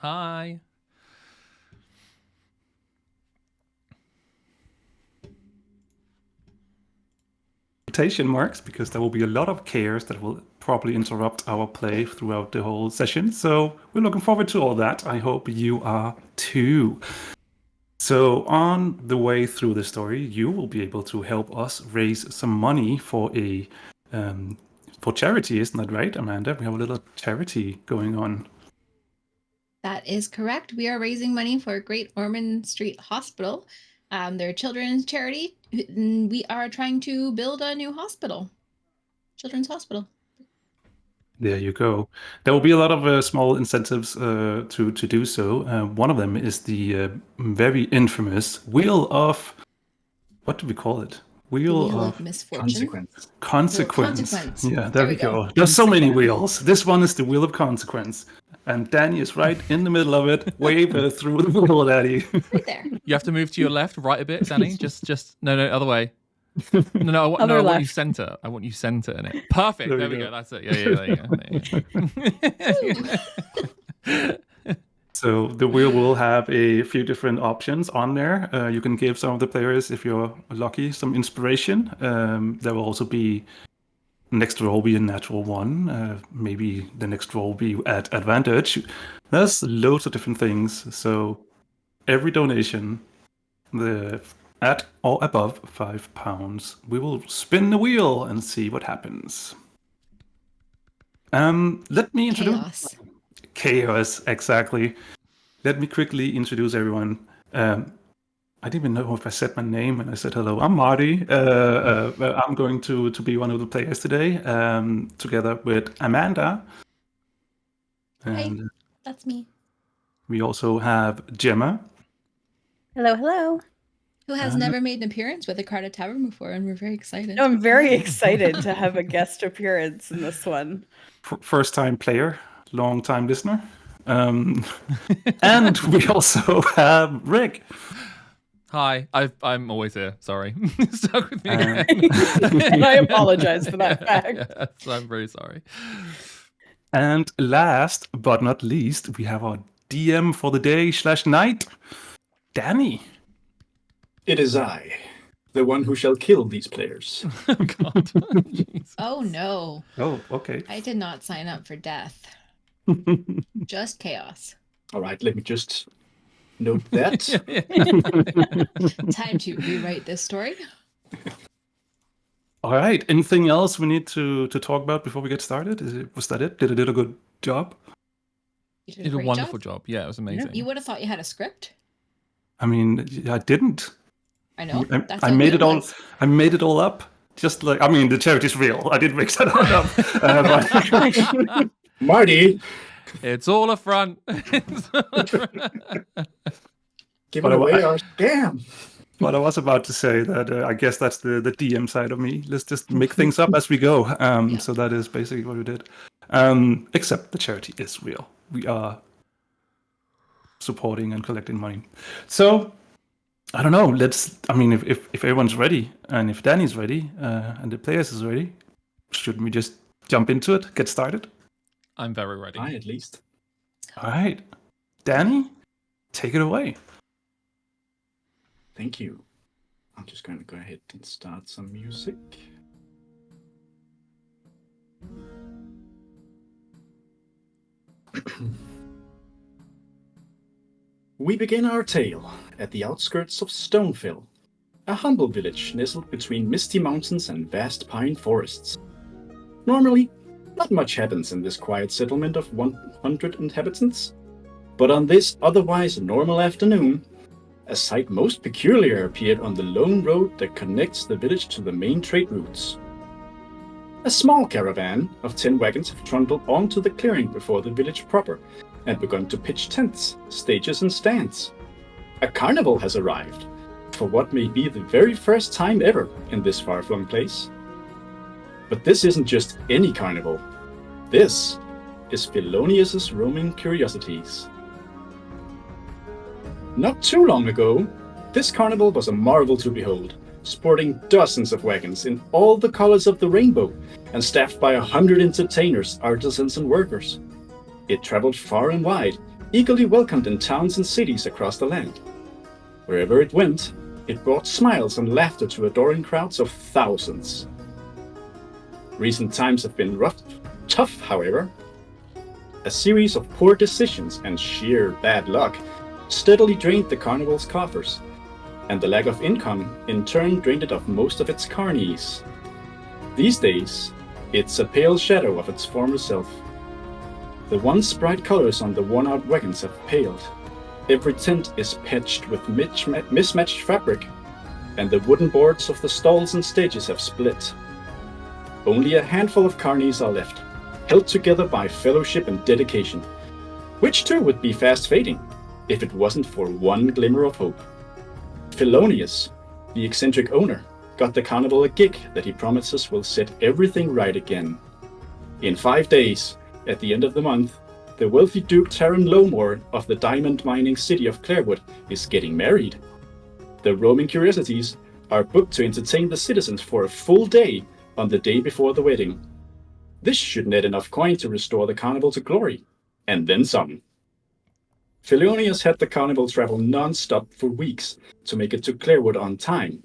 Hi. Quotation marks, because there will be a lot of chaos that will probably interrupt our play throughout the whole session. So we're looking forward to all that. I hope you are too. So on the way through the story, you will be able to help us raise some money for for charity, isn't that right, Amanda? We have a little charity going on. That is correct. We are raising money for Great Ormond Street Hospital. They're a children's charity. We are trying to build a new hospital, children's hospital. There you go. There will be a lot of small incentives to do so. One of them is the very infamous Wheel of... What do we call it? Wheel of misfortune. Consequence. Yeah, there we go. There's so many wheels. This one is the Wheel of Consequence. And Danny is right in the middle of it. Wave through the wheel, Danny. Right there. You have to move to your left, right a bit, Danny. No, other way. No, I want you center. I want you center in it. Perfect. There we go. That's it. Yeah, there you go. So the wheel will have a few different options on there. You can give some of the players, if you're lucky, some inspiration. There will also be next roll be a natural one. Maybe the next roll be at advantage. There's loads of different things. So every donation, at or above £5, we will spin the wheel and see what happens. Let me introduce Chaos, exactly. Let me quickly introduce everyone. I didn't even know if I said my name when I said hello. I'm Marty. I'm going to be one of the players today, together with Amanda. Hi, that's me. We also have Gemma. Hello. Who has never made an appearance with a Crowded Tavern before, and we're very excited. I'm very excited to have a guest appearance in this one. First-time player, long-time listener. And we also have Rick. Hi, I'm always here. Sorry. Stuck with me again. And I apologize for that fact. Yes, I'm very sorry. And last but not least, we have our DM for the day/night, Danny. It is I, the one who shall kill these players. Oh, God. Oh, no. Oh, okay. I did not sign up for death. Just chaos. All right, let me just note that. Time to rewrite this story. All right. Anything else we need to talk about before we get started? Was that it? Did it do a good job? You did a wonderful job. Yeah, it was amazing. You would have thought you had a script. I mean, I didn't. I know. I made it all. I made it all up. Just like, I mean, the charity's real. I didn't make that up. Marty, it's all a front. giving away our scam. But I was about to say that I guess that's the DM side of me. Let's just make things up as we go. So that is basically what we did. Except the charity is real. We are supporting and collecting money. So I don't know. I mean, if everyone's ready and if Danny's ready and the players is ready, shouldn't we just jump into it? Get started? I'm very ready. I at least. All right. Danny, take it away. Thank you. I'm just going to go ahead and start some music. We begin our tale at the outskirts of Stonefell, a humble village nestled between misty mountains and vast pine forests. Normally, not much happens in this quiet settlement of 100 inhabitants, but on this otherwise normal afternoon, a sight most peculiar appeared on the lone road that connects the village to the main trade routes. A small caravan of 10 wagons have trundled onto the clearing before the village proper and begun to pitch tents, stages and stands. A carnival has arrived, for what may be the very first time ever in this far-flung place. But this isn't just any carnival. This is Philonius Roaming Curiosities. Not too long ago, this carnival was a marvel to behold, sporting dozens of wagons in all the colors of the rainbow and staffed by 100 entertainers, artisans and workers. It traveled far and wide, eagerly welcomed in towns and cities across the land. Wherever it went, it brought smiles and laughter to adoring crowds of thousands. Recent times have been tough, however. A series of poor decisions and sheer bad luck steadily drained the carnival's coffers, and the lack of income in turn drained it of most of its carnies. These days, it's a pale shadow of its former self. The once bright colors on the worn-out wagons have paled. Every tent is patched with mismatched fabric, and the wooden boards of the stalls and stages have split. Only a handful of carnies are left, held together by fellowship and dedication, which too would be fast fading if it wasn't for one glimmer of hope. Philonius, the eccentric owner, got the carnival a gig that he promises will set everything right again. In 5 days, at the end of the month, the wealthy Duke Taron Lowmore of the diamond mining city of Clairwood is getting married. The Roaming Curiosities are booked to entertain the citizens for a full day on the day before the wedding. This should net enough coin to restore the carnival to glory, and then some. Philonius had the carnival travel non-stop for weeks to make it to Clairwood on time.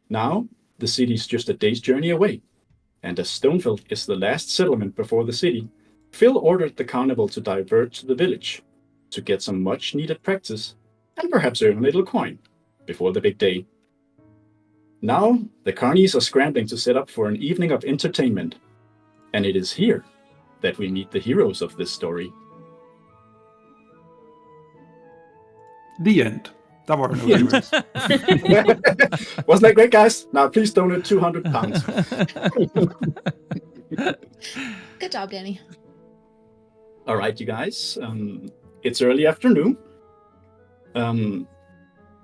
Now, the city's just a day's journey away, and as Stonefell is the last settlement before the city, Phil ordered the carnival to divert to the village to get some much-needed practice and perhaps earn a little coin before the big day. Now, the carnies are scrambling to set up for an evening of entertainment, and it is here that we meet the heroes of this story. The end. That were no viewers. Wasn't that great, guys? Now please donate £200. Good job, Danny. All right, you guys. It's early afternoon.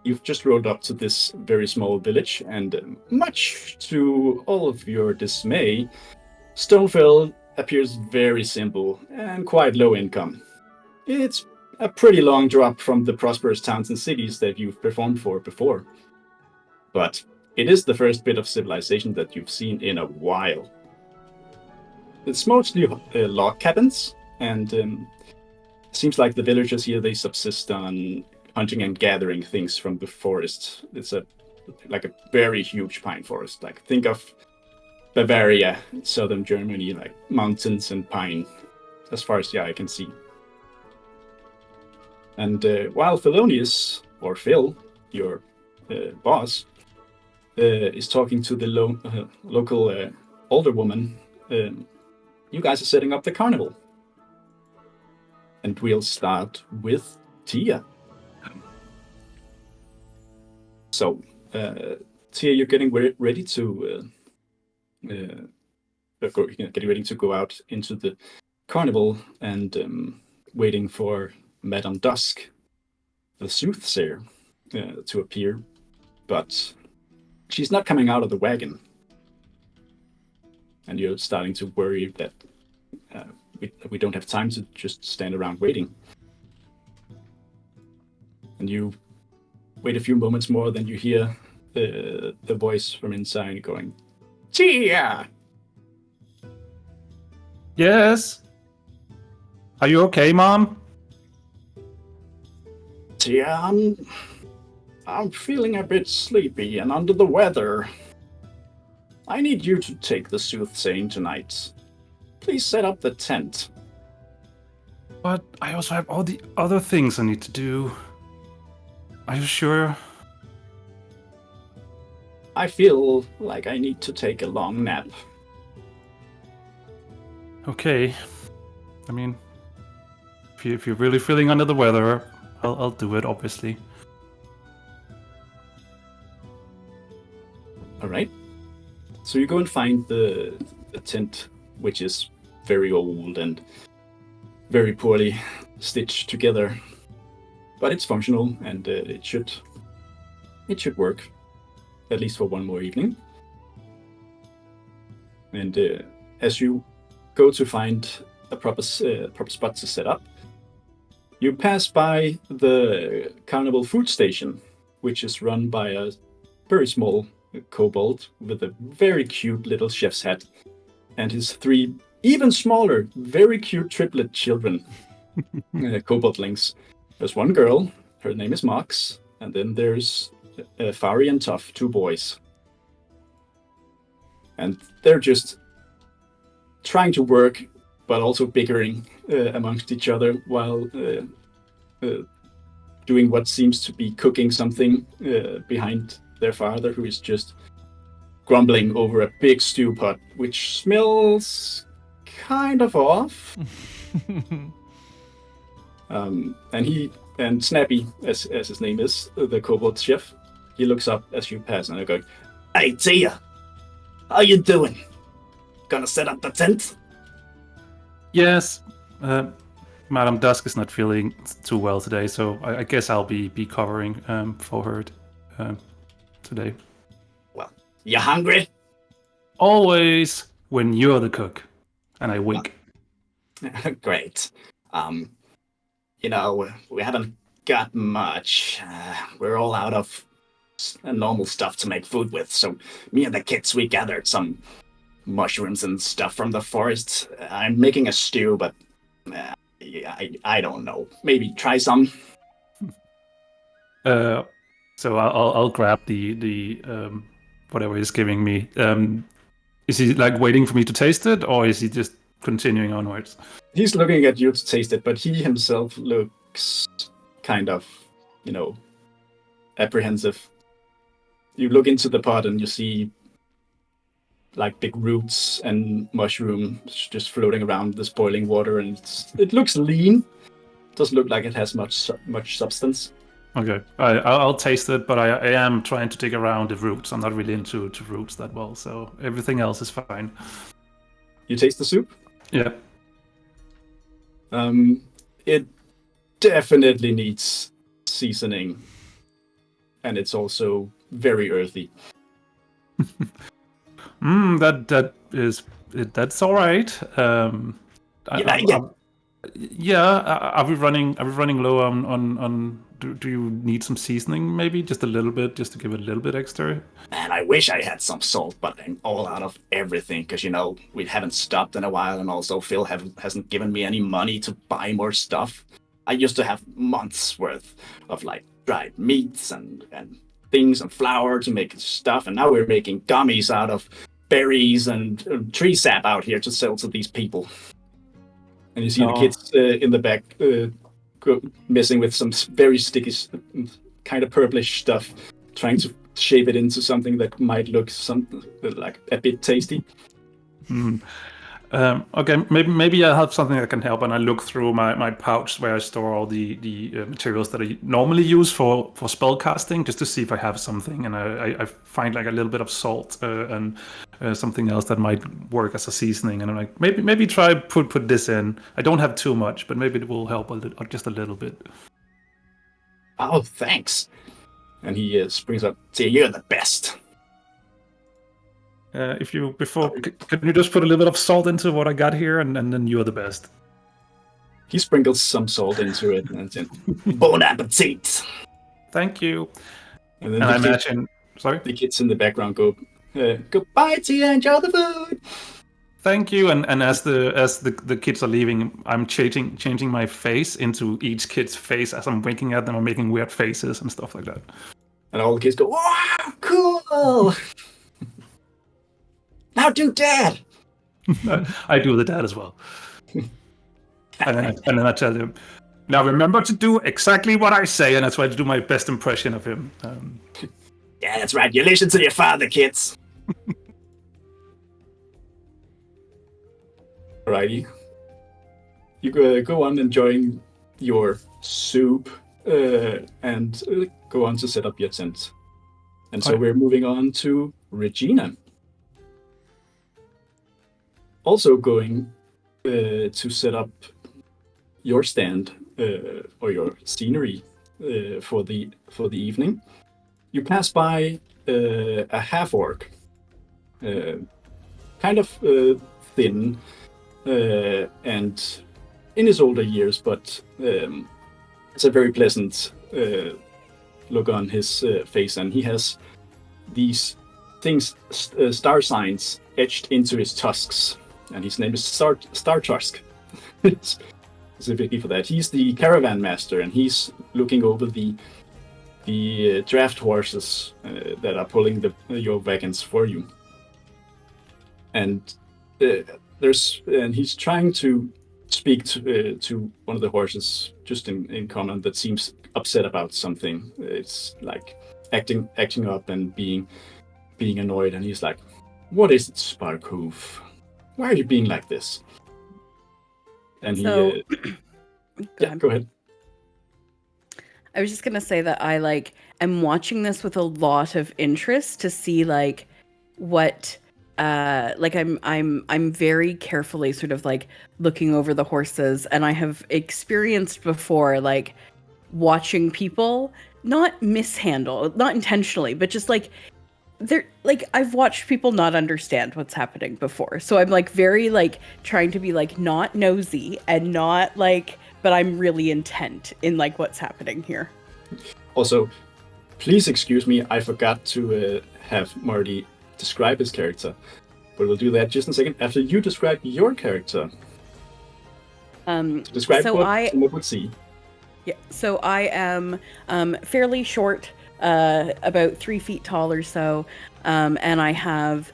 You've just rolled up to this very small village, and much to all of your dismay, Stonefell appears very simple and quite low income. It's a pretty long drop from the prosperous towns and cities that you've performed for before. But it is the first bit of civilization that you've seen in a while. It's mostly log cabins, and seems like the villagers here, they subsist on hunting and gathering things from the forest. It's like a very huge pine forest. Like, think of Bavaria, southern Germany, like mountains and pine, as far as the eye can see. And while Philonius, or Phil, your boss, is talking to the local older woman, you guys are setting up the carnival. And we'll start with Tia. So, Tia, you're getting ready to go out into the carnival and waiting for Madame Dusk, the soothsayer, to appear, but she's not coming out of the wagon. And you're starting to worry that we don't have time to just stand around waiting. And you wait a few moments more, then you hear the voice from inside going, "Tia!" Yes? Are you okay, Mom? Tia, I'm feeling a bit sleepy and under the weather. I need you to take the soothsaying tonight. Please set up the tent. But I also have all the other things I need to do. Are you sure? I feel like I need to take a long nap. Okay. I mean, if you're really feeling under the weather, I'll do it, obviously. All right. So you go and find the tent, which is very old and very poorly stitched together, but it's functional and it should work, at least for one more evening. And as you go to find a proper spot to set up, you pass by the carnival food station, which is run by a very small kobold with a very cute little chef's hat and his 3 even smaller, very cute triplet children koboldlings. There's one girl, her name is Mox, and then there's Fari and Tough, 2 boys. And they're just trying to work, but also bickering amongst each other while doing what seems to be cooking something behind their father, who is just grumbling over a big stew pot, which smells kind of off. And Snappy, as his name is, the kobold chef, he looks up as you pass and they're going, "Hey Tia, how you doing? Gonna set up the tent?" Yes, Madame Dusk is not feeling too well today, so I guess I'll be covering for her today. Well, you hungry? Always when you're the cook. And I wink. Great. We haven't got much. We're all out of normal stuff to make food with, so me and the kids, we gathered some mushrooms and stuff from the forest. I'm making a stew, but I don't know. Maybe try some. So I'll grab the whatever he's giving me. Is he like waiting for me to taste it, or is he just continuing onwards? He's looking at you to taste it, but he himself looks kind of, apprehensive. You look into the pot and you see like big roots and mushrooms just floating around this boiling water, and it looks lean. Doesn't look like it has much substance. Okay, I'll taste it, but I am trying to dig around the roots. I'm not really into roots that well, so everything else is fine. You taste the soup? Yeah. It definitely needs seasoning, and it's also very earthy. That's all right. Are we running low on? Do you need some seasoning? Maybe just a little bit, just to give it a little bit extra. Man, I wish I had some salt, but I'm all out of everything because we haven't stopped in a while, and also Phil hasn't given me any money to buy more stuff. I used to have months worth of like dried meats and things and flour to make stuff, and now we're making gummies out of berries and tree sap out here to sell to these people. And you see the kids in the back messing with some very sticky, kind of purplish stuff, trying to shape it into something that might look something like a bit tasty. Okay, maybe I have something that can help, and I look through my pouch where I store all the materials that I normally use for spell casting, just to see if I have something, and I find like a little bit of salt and something else that might work as a seasoning, and I'm like, maybe try put this in. I don't have too much, but maybe it will help just a little bit. Oh, thanks. And he springs up, "Say, you're the best." Can you just put a little bit of salt into what I got here, and then you're the best. He sprinkles some salt into it, and then, "Bon appetit." Thank you. And then the kids in the background go, "Goodbye, Tia, enjoy the food." Thank you. And as the kids are leaving, I'm changing my face into each kid's face as I'm winking at them. I'm making weird faces and stuff like that. And all the kids go, "Wow, cool!" "Now do dad." I do the dad as well. and then I tell him, "Now remember to do exactly what I say," and I try to do my best impression of him. Yeah, that's right. You listen to your father, kids. Alrighty. You go on enjoying your soup and go on to set up your tent. And so we're moving on to Regina. Also going to set up your stand or your scenery for the evening. You pass by a half-orc, kind of thin and in his older years, but it's a very pleasant look on his face, and he has these things, star signs etched into his tusks. And his name is Star Tusk. His specifically for that. He's the caravan master, and he's looking over the draft horses that are pulling your wagons for you. And he's trying to speak to one of the horses just in common that seems upset about something. It's like acting up and being annoyed, and he's like, "What is it, Sparkhoof? Why are you being like this?" And he go ahead. I was just gonna say that I am watching this with a lot of interest to see what I'm very carefully sort of looking over the horses, and I have experienced before watching people not mishandle, not intentionally, but just they're I've watched people not understand what's happening before. So I'm very trying to be not nosy and not but I'm really intent in what's happening here. Also, please excuse me, I forgot to have Marty describe his character, but we'll do that just in a second after you describe your character. Describe what someone would see. Yeah, so I am fairly short, about 3 feet tall or so, and I have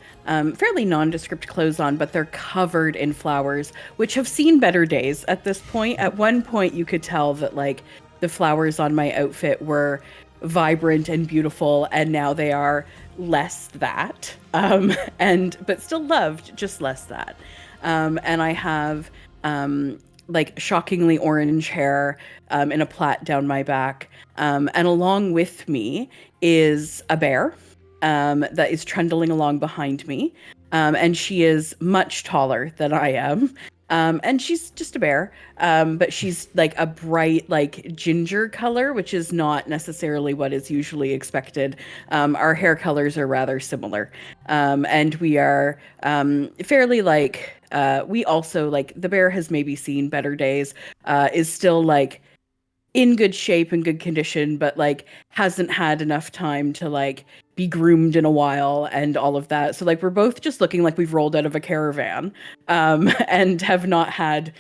fairly nondescript clothes on, but they're covered in flowers, which have seen better days at this point. At one point, you could tell that the flowers on my outfit were vibrant and beautiful, and now they are less that, but still loved, just less that. And I have shockingly orange hair in a plait down my back, and along with me is a bear that is trundling along behind me, and she is much taller than I am. And she's just a bear, but she's a bright ginger color, which is not necessarily what is usually expected. Our hair colors are rather similar, and we are fairly we also the bear has maybe seen better days, is still in good shape and good condition, but hasn't had enough time to be groomed in a while and all of that. So we're both just looking like we've rolled out of a caravan, and have not had,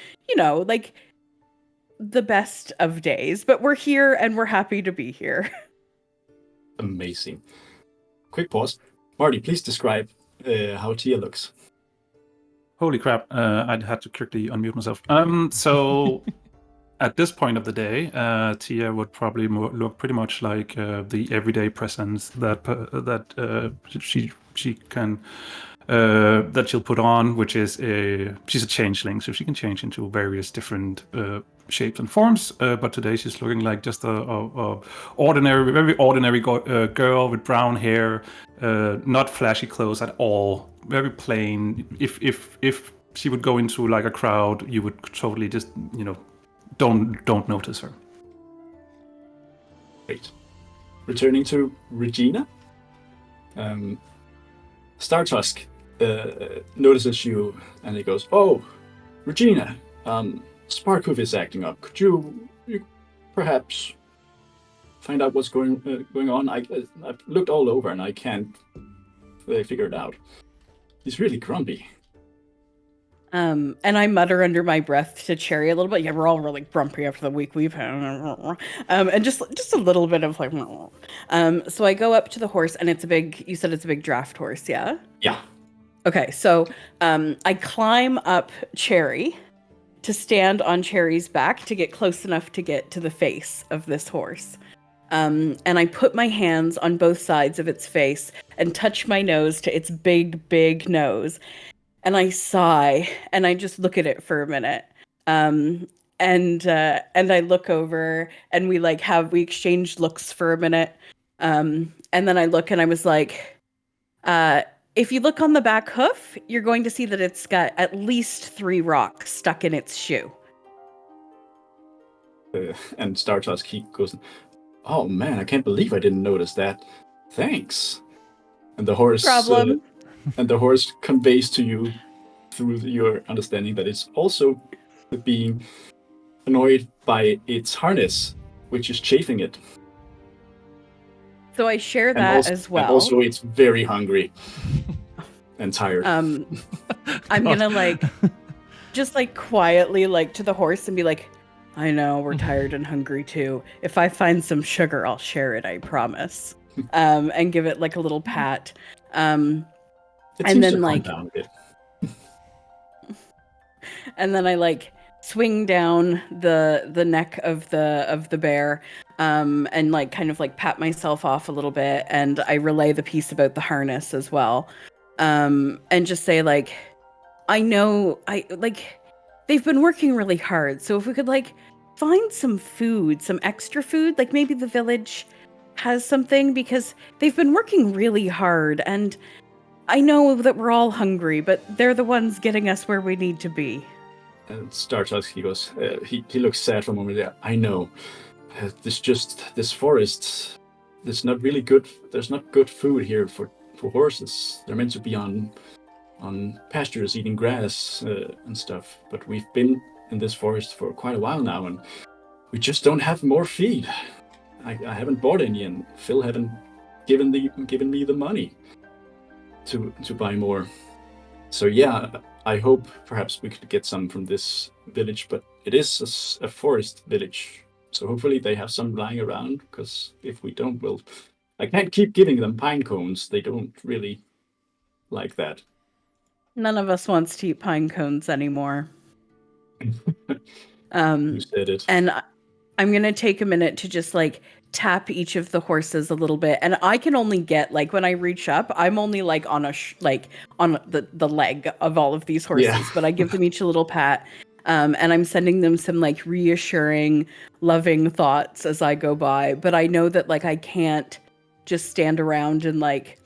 the best of days, but we're here and we're happy to be here. Amazing. Quick pause. Marty, please describe how Tia looks. Holy crap, I'd had to quickly unmute myself. So at this point of the day, Tia would probably look pretty much like the everyday presence that she can that she'll put on, which is she's a changeling, so she can change into various different shapes and forms. But today she's looking like just a ordinary, very ordinary girl with brown hair, not flashy clothes at all, very plain. If she would go into a crowd, you would totally just don't notice her. Great. Returning to Regina, Startusk notices you, and he goes, "Oh, Regina, Sparkhoof is acting up. Could you perhaps find out what's going on? I've looked all over and I can't figure it out. He's really grumpy." And I mutter under my breath to Cherry a little bit. Yeah, we're all really grumpy after the week we've had. And just a little bit of so I go up to the horse, and you said it's a big draft horse, yeah? Yeah. Okay, so I climb up Cherry to stand on Cherry's back to get close enough to get to the face of this horse. And I put my hands on both sides of its face and touch my nose to its big, big nose. And I sigh, and I just look at it for a minute. And I look over, and we exchange looks for a minute. And then I look, and I was like, if you look on the back hoof, you're going to see that it's got at least 3 rocks stuck in its shoe. And Startusk, he goes, "Oh man, I can't believe I didn't notice that. Thanks." And the horse Problem. And the horse conveys to you through your understanding that it's also being annoyed by its harness, which is chafing it. So I share that as well. And also it's very hungry and tired. I'm gonna just quietly to the horse and be like, I know, we're tired and hungry too. If I find some sugar, I'll share it, I promise. And give it like a little pat. It and seems then to calm like down a bit. and then I like swing down the neck of the bear, and like kind of like pat myself off a little bit, and I relay the piece about the harness as well. And just say like, I know they've been working really hard, so if we could like find some food, some extra food, like maybe the village has something, because they've been working really hard, and I know that we're all hungry, but they're the ones getting us where we need to be. And Startusk, he goes, he looks sad for a moment. Yeah, I know. This forest, there's not really good. There's not good food here for horses. They're meant to be on pastures, eating grass and stuff. But we've been in this forest for quite a while now, and we just don't have more feed. I haven't bought any, and Phil haven't given me the money to buy more. So yeah, I hope perhaps we could get some from this village, but it is a forest village, so hopefully they have some lying around, because if we don't, well, I can't keep giving them pine cones. They don't really like that. None of us wants to eat pine cones anymore. You said it. And I'm going to take a minute to just like tap each of the horses a little bit. And I can only get like, when I reach up, I'm only like on on the leg of all of these horses, Yeah. but I give them each a little pat. And I'm sending them some like reassuring, loving thoughts as I go by. But I know that like I can't just stand around and like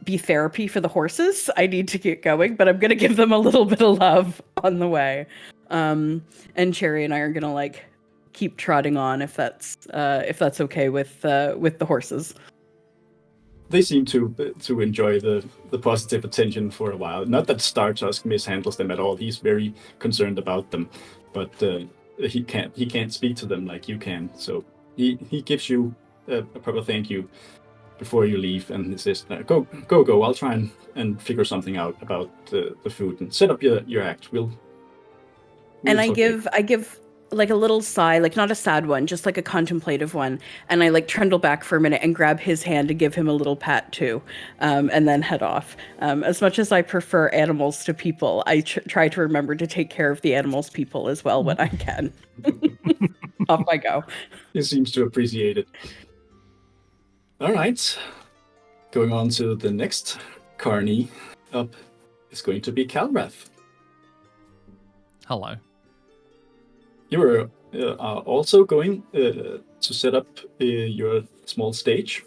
be therapy for the horses. I need to get going, but I'm going to give them a little bit of love on the way. And Cherry and I are going to like keep trotting on if that's okay with the horses. They seem to enjoy the positive attention for a while. Not that Startusk mishandles them at all. He's very concerned about them, but he can't speak to them like you can. So he gives you a proper thank you before you leave, and he says, "Go! I'll try and figure something out about the food and set up your act. We'll and I okay." give like a little sigh, like not a sad one, just like a contemplative one. And I like trundle back for a minute and grab his hand to give him a little pat too, and then head off. As much as I prefer animals to people, I try to remember to take care of the animals' people as well when I can. Off I go. He seems to appreciate it. All right. Going on to the next carny up is going to be Calrath. Hello. You were also going to set up your small stage,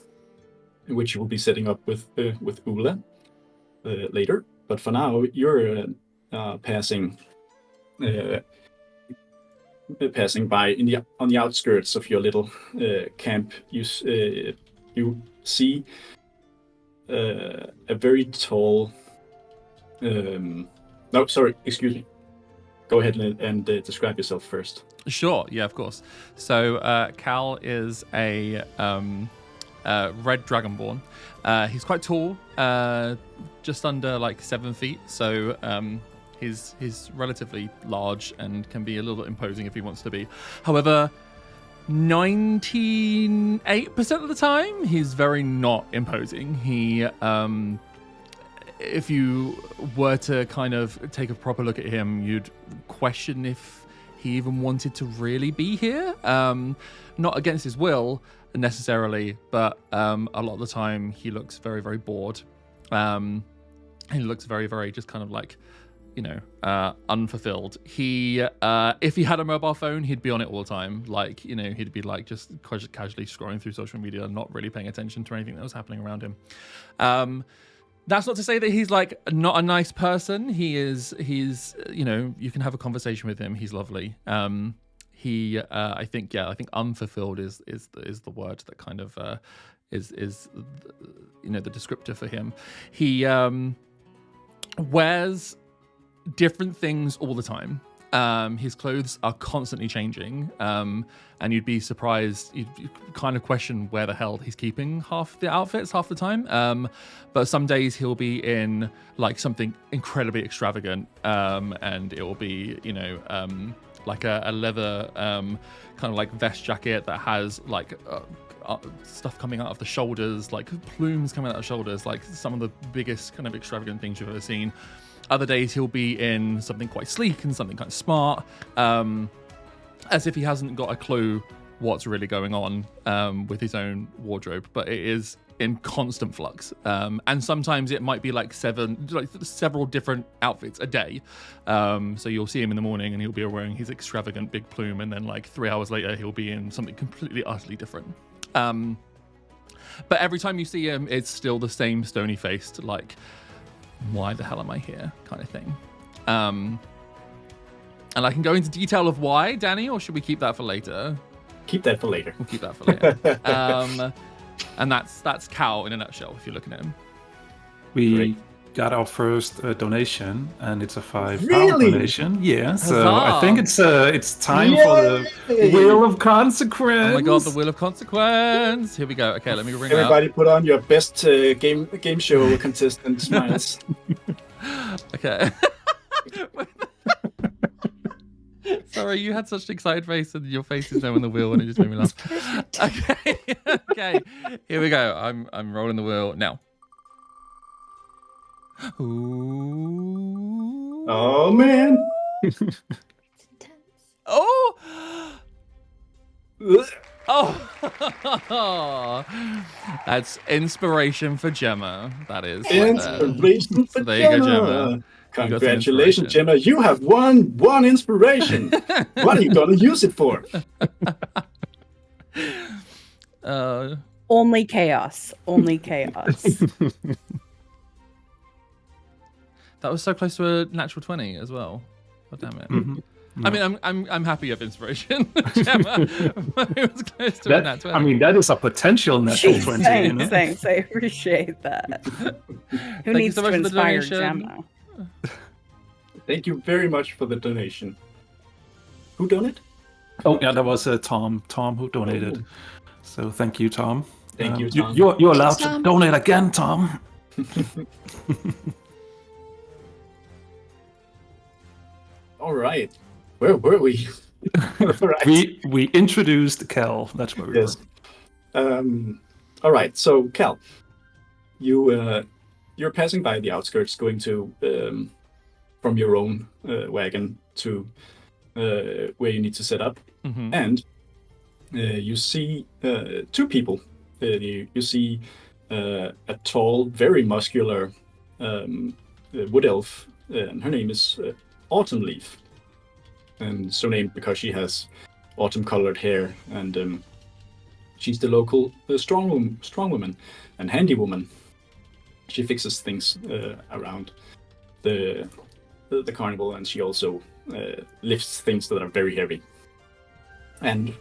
which you will be setting up with Ula later. But for now, you're passing by on the outskirts of your little camp. You see a very tall. No, sorry, excuse me. Go ahead and describe yourself first. Sure, yeah, of course. So Cal is a red dragonborn. He's quite tall, just under like 7 feet. So he's relatively large and can be a little imposing if he wants to be. However, 98% of the time, he's very not imposing. He if you were to kind of take a proper look at him, you'd question if he even wanted to really be here. Not against his will necessarily, but a lot of the time he looks very, very bored. He looks very, very just kind of like, unfulfilled. He, if he had a mobile phone, he'd be on it all the time. Like, he'd be like just casually scrolling through social media, not really paying attention to anything that was happening around him. That's not to say that he's like not a nice person. He's you can have a conversation with him. He's lovely. I think unfulfilled is the word that kind of is the descriptor for him. He wears different things all the time. His clothes are constantly changing, and you'd be surprised. You'd kind of question where the hell he's keeping half the outfits half the time. But some days he'll be in like something incredibly extravagant, and it will be like a leather kind of like vest jacket that has like stuff coming out of the shoulders, like plumes coming out of the shoulders, like some of the biggest kind of extravagant things you've ever seen. Other days he'll be in something quite sleek and something kind of smart, as if he hasn't got a clue what's really going on with his own wardrobe, but it is in constant flux. And sometimes it might be like several different outfits a day. So you'll see him in the morning and he'll be wearing his extravagant big plume, and then like 3 hours later he'll be in something completely utterly different. But every time you see him, it's still the same stony faced, like, why the hell am I here kind of thing. And I can go into detail of why, Danny, or should we keep that for later? Keep that for later. We'll keep that for later. And that's Cal in a nutshell, if you're looking at him. We got our first donation, and it's a £5 Really? donation. Yeah, so Huzzah. I think it's time for the Wheel of Consequence. Oh my god, the Wheel of Consequence. Here we go. Okay, let me ring Everybody put on your best game show contestant smiles. Okay. Sorry, you had such an excited face, and your face is now on the wheel, and it just made me laugh. Okay, okay. Here we go. I'm rolling the wheel now. Ooh. Oh man. It's intense. Oh. Oh. That's inspiration for Gemma. That is. Inspiration for So there you go, Gemma. Gemma. Congratulations, Gemma. You have won one inspiration. What are you going to use it for? Only chaos. Only chaos. That was so close to a natural 20 as well. God damn it. Mm-hmm. No. I mean, I'm happy of inspiration, Gemma. It was close to a nat 20. I mean, that is a potential natural 20. Thanks, you know? thanks. I appreciate that. Who needs so to much for the inspire donation. Gemma? Thank you very much for the donation. Who donated? Oh, yeah, that was Tom. Tom who donated. Oh. So thank you, Tom. Thank you, Tom. You're allowed Thanks, Tom. to donate again, Tom. All right. Where were we? Right. We introduced Cal. That's where we Yes. All right. So, Cal, you're passing by the outskirts, going to from your own wagon to where you need to set up, Mm-hmm. and you see two people. You see a tall, very muscular wood elf, and her name is Autumn Leaf, and so named because she has autumn-colored hair, and she's the local strong woman and handy woman. She fixes things around the carnival, and she also lifts things that are very heavy. And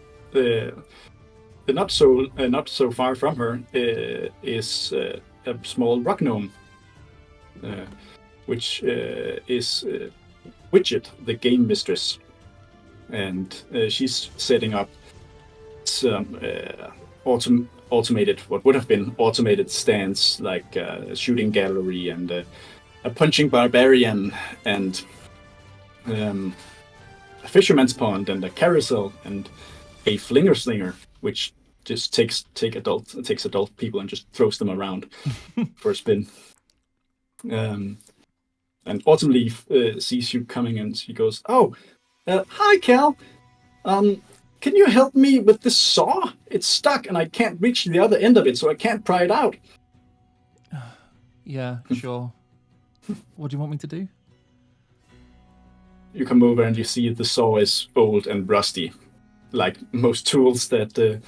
not so far from her is a small rock gnome, which is Widget, the game mistress, and she's setting up some automated, what would have been automated stands, like a shooting gallery and a punching barbarian and a fisherman's pond and a carousel and a flinger slinger, which just takes adult people and just throws them around for a spin. And Autumn Leaf sees you coming, and she goes, "Oh, hi, Cal. Can you help me with this saw? It's stuck, and I can't reach the other end of it, so I can't pry it out." Yeah, sure. What do you want me to do? You come over and you see the saw is old and rusty, like most tools that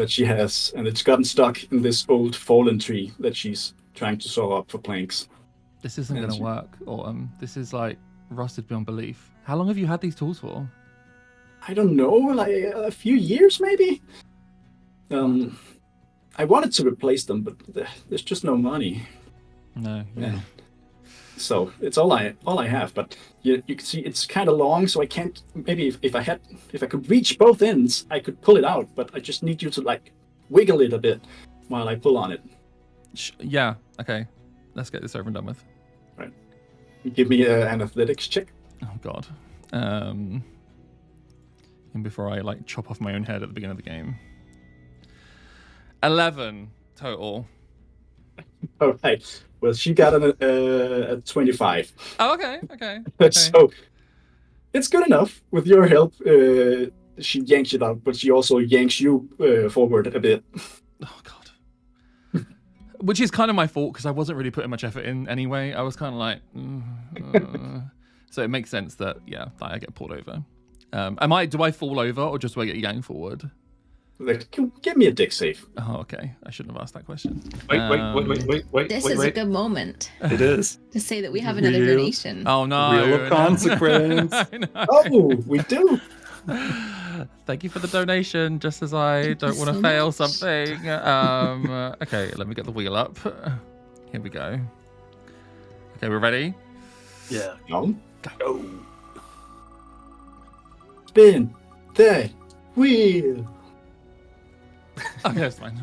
she has, and it's gotten stuck in this old fallen tree that she's trying to saw up for planks. This isn't going to work, Autumn. This is like rusted beyond belief. How long have you had these tools for? I don't know, like a few years maybe. I wanted to replace them, but there's just no money. No. Yeah. So it's all I have, but you can see it's kind of long, so I can't. Maybe if I could reach both ends, I could pull it out, but I just need you to like wiggle it a bit while I pull on it. Yeah. Okay. Let's get this over and done with. Right. You give me an athletics check. Oh God. And before I like chop off my own head at the beginning of the game. 11 total. All right. Well, she got a 25. Oh, okay. So it's good enough. With your help, she yanks it out, but she also yanks you forward a bit. Oh, God. Which is kind of my fault because I wasn't really putting much effort in anyway. I was kind of like... So it makes sense that, I get pulled over. Do I fall over or just do I get yanked forward? Like, give me a dick save. Oh, okay. I shouldn't have asked that question. Wait. This is a good moment It is. to say that we have another donation. Oh, no. Real of consequence. Oh, we do. Thank you for the donation, just as I don't want to so fail much. something. Okay, let me get the wheel up. Here we go. Okay, we're ready? Yeah. No. Go. Spin that wheel. Okay, that's fine.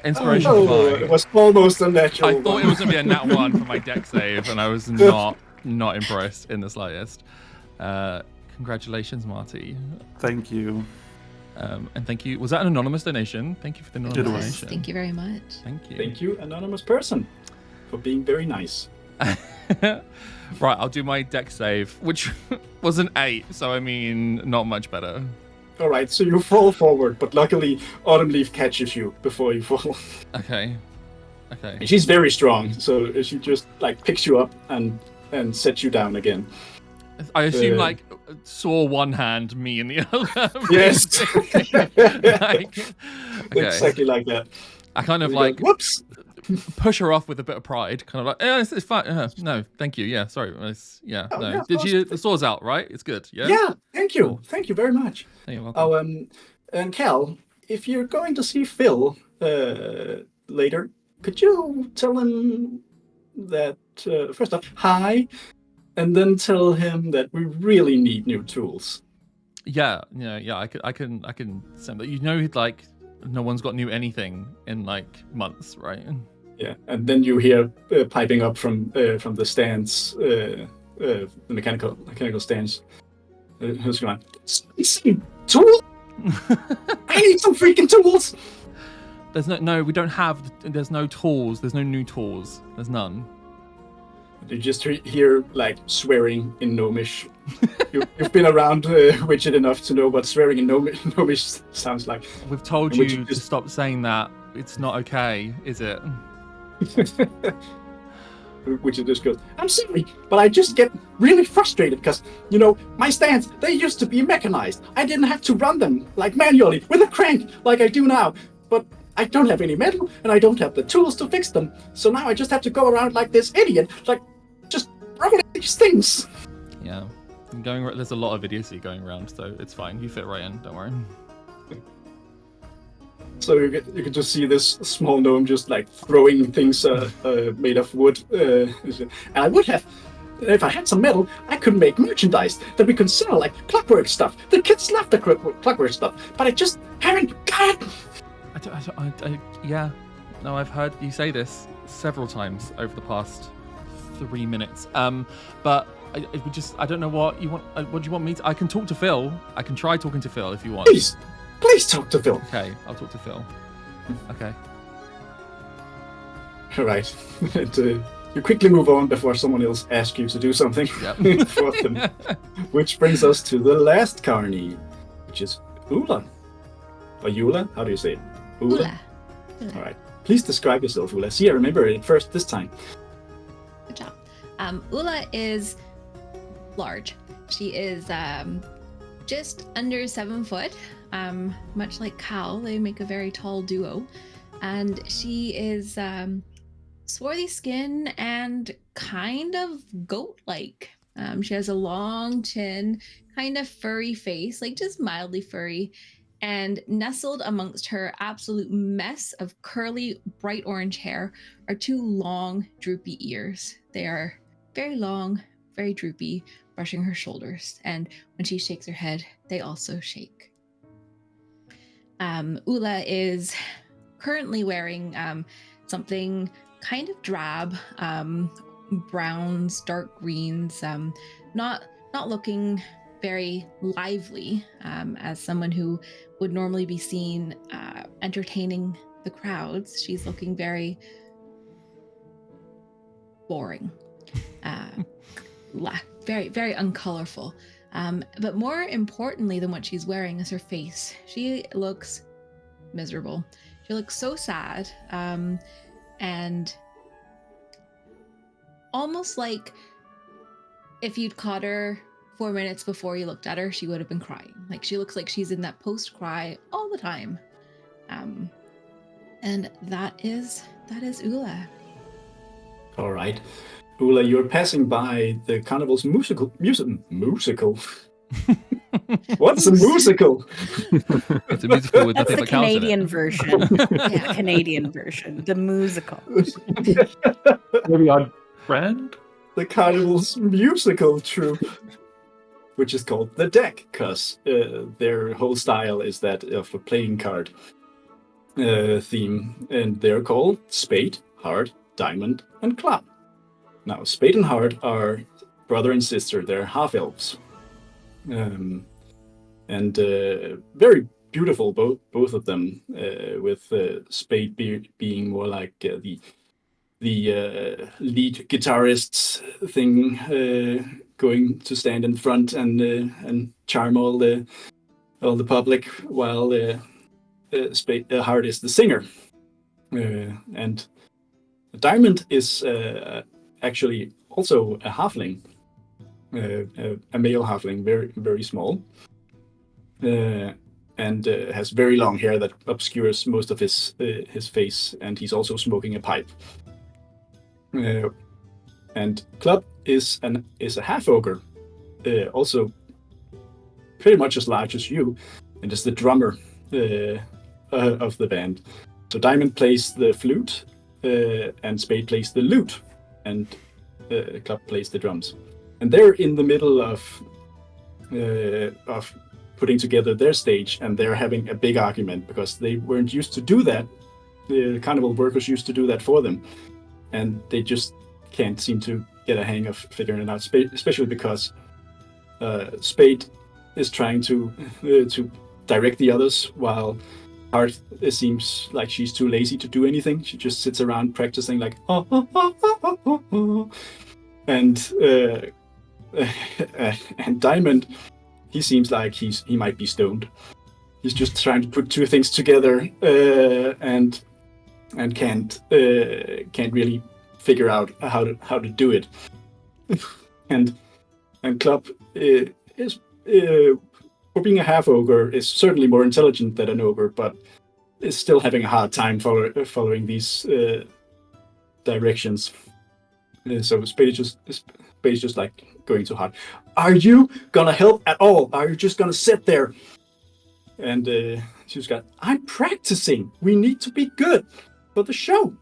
Inspiration Oh, fly. it was almost a natural. I thought it was going to be a nat 1 for my deck save, and I was not impressed in the slightest. Congratulations, Marty. Thank you. And thank you. Was that an anonymous donation? Thank you for the anonymous It was. donation. Thank you very much. Thank you. Thank you, anonymous person, for being very nice. Right, I'll do my deck save, which was an 8, so I mean, not much better. All right, so you fall forward, but luckily Autumn Leaf catches you before you fall. Okay. And she's very strong, so she just like picks you up and sets you down again. I assume saw one hand, me in the other. Yes. Okay. Exactly like that. I kind of You like go, whoops. push her off with a bit of pride, kind of like, it's fine. No, thank you. Yeah, sorry. No. Yeah, Did you? The sword's out, right? It's good. Yeah. Yeah, thank you. Thank you very much. You're welcome. And Cal, if you're going to see Phil later, could you tell him that first off, hi, and then tell him that we really need new tools. Yeah. I can send that. You know, like no one's got new anything in like months, right? Yeah, and then you hear piping up from the stands, the mechanical stands. Who's going? Tool? I need some freaking tools. There's no. We don't have. There's no tools. There's no new tools. There's none. You just hear like swearing in Gnomish. You've been around Witchet enough to know what swearing in Gnomish sounds like. We've told you to stop saying that. It's not okay, is it? Witchet just goes, I'm sorry, but I just get really frustrated because, you know, my stands, they used to be mechanized. I didn't have to run them like manually with a crank like I do now. But I don't have any metal and I don't have the tools to fix them. So now I just have to go around like this idiot, like just rolling these things. Yeah. There's a lot of idiocy going around, so it's fine. You fit right in, don't worry. So you can just see this small gnome just like throwing things made of wood. And I would have, if I had some metal, I could make merchandise that we could sell, like clockwork stuff. The kids love the clockwork stuff, but I just haven't got it. Yeah. No, I've heard you say this several times over the past 3 minutes. But I don't know what you want. What do you want me to? I can talk to Phil. I can try talking to Phil if you want. Please talk to Phil. Okay, I'll talk to Phil. Okay. All right. You quickly move on before someone else asks you to do something Yep. for them. Which brings us to the last carny, which is Ula. Or Eula? How do you say it? Ula. All right. Please describe yourself, Ula. See, I remember it first this time. Good job. Ula is large. She is just under 7 foot. Much like Cal, they make a very tall duo. And she is swarthy skin and kind of goat-like. She has a long chin, kind of furry face, like just mildly furry. And nestled amongst her absolute mess of curly, bright orange hair are 2 long, droopy ears. They are very long, very droopy, brushing her shoulders. And when she shakes her head, they also shake. Ula is currently wearing something kind of drab, browns, dark greens, not looking very lively, as someone who would normally be seen entertaining the crowds. She's looking very boring, very, very uncolorful. But more importantly than what she's wearing is her face. She looks miserable. She looks so sad, and almost like if you'd caught her 4 minutes before you looked at her, she would have been crying. Like, she looks like she's in that post-cry all the time. And that is Ula. All right. Ula, you're passing by the carnival's musical. What's a musical? It's a musical with That's nothing the but cows in it. Canadian version. Yeah, Canadian version. The musical. Maybe our friend? The carnival's musical troupe, which is called the Deck, because their whole style is that of a playing card theme, and they're called Spade, Heart, Diamond, and Club. Now, Spade and Heart are brother and sister. They're half-elves. And very beautiful, both of them, with Spade being more like the lead guitarist thing, going to stand in front and charm all the public, while Heart is the singer, and Diamond is actually also a halfling, a male halfling, very, very small, and has very long hair that obscures most of his face, and he's also smoking a pipe. And Club is a half ogre, also pretty much as large as you, and is the drummer of the band. So Diamond plays the flute, and Spade plays the lute, and Club plays the drums. And they're in the middle of putting together their stage, and they're having a big argument because they weren't used to do that. The carnival workers used to do that for them, and they just can't seem to get a hang of figuring it out, especially because Spade is trying to direct the others, while Heart, it seems like she's too lazy to do anything. She just sits around practicing like, and Diamond, he seems like he might be stoned. He's just trying to put two things together, and can't really figure out how to do it. and Club is for being a half ogre is certainly more intelligent than an ogre, but is still having a hard time following these directions. So Spade is just like going too hard. Are you gonna help at all? Are you just gonna sit there? And she's got, I'm practicing. We need to be good for the show.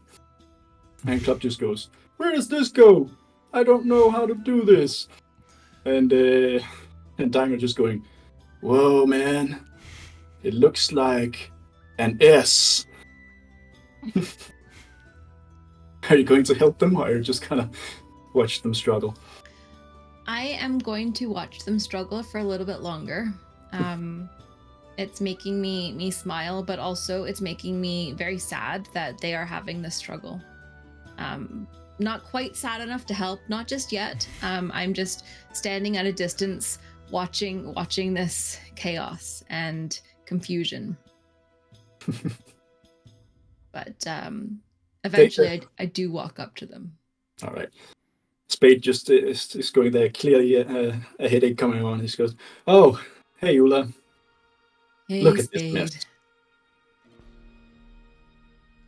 And Club just goes, where does this go? I don't know how to do this. And Diamond just going, whoa, man. It looks like an S. Are you going to help them, or are you just gonna watch them struggle? I am going to watch them struggle for a little bit longer. It's making me smile, but also it's making me very sad that they are having this struggle. Not quite sad enough to help, not just yet. I'm just standing at a distance, watching this chaos and confusion. But eventually, I do walk up to them. All right. Spade just is going there. Clearly, a headache coming on. He goes, "Oh, hey, Ula. Hey, Look at Spade. this mess.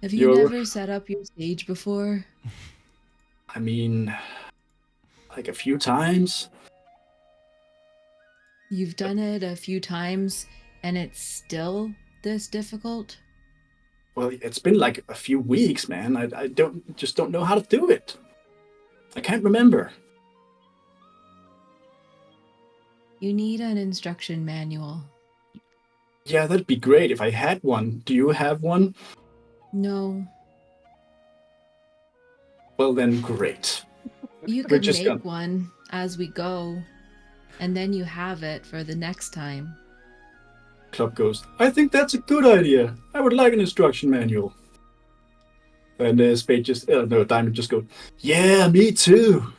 Have you never set up your stage before?" I mean, like a few times. You've done it a few times, and it's still this difficult? Well, it's been like a few weeks, man. I don't know how to do it. I can't remember. You need an instruction manual. Yeah, that'd be great if I had one. Do you have one? No. Well, then great. You could make one as we go. And then you have it for the next time. Club goes, I think that's a good idea. I would like an instruction manual. And Diamond just goes, yeah, me too.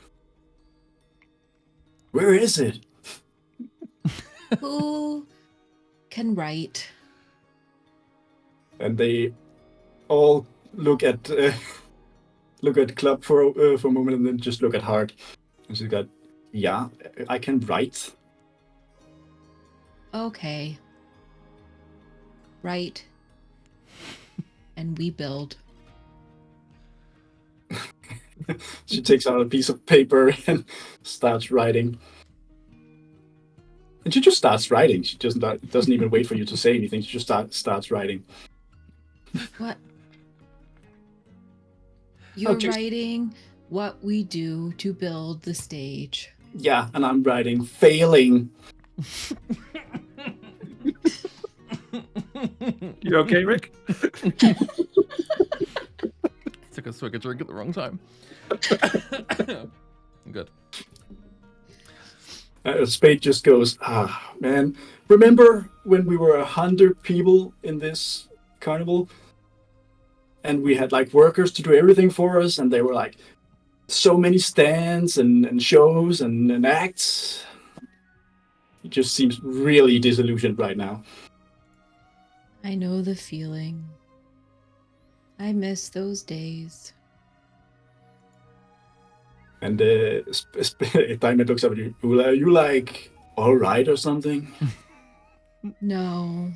Where is it? Who can write? And they all look at Club for a moment, and then just look at Hart. And she's got, yeah, I can write. Okay. Write. And we build. She takes out a piece of paper and starts writing. And she just starts writing. She doesn't even wait for you to say anything. She just starts writing. What? You're writing what we do to build the stage. Yeah, and I'm writing failing. You okay, Rick? Took a swig of drink at the wrong time. I'm good. Spade just goes, man, remember when we were 100 people in this carnival? And we had like workers to do everything for us, and they were like so many stands and shows and acts. He just seems really disillusioned right now. I know the feeling. I miss those days. And Diamond looks up at you. Are you like all right or something? No.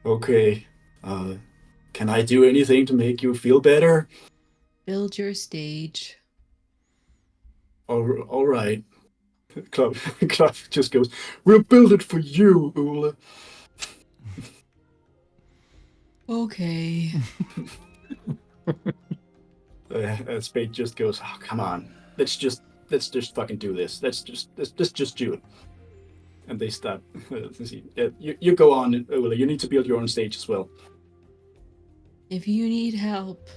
Okay. Can I do anything to make you feel better? Build your stage. All right. Club just goes, we'll build it for you, Ula. Okay. Spade just goes, oh, come on. Let's just fucking do this. Let's just do it. And they start. You go on, Ula. You need to build your own stage as well. If you need help,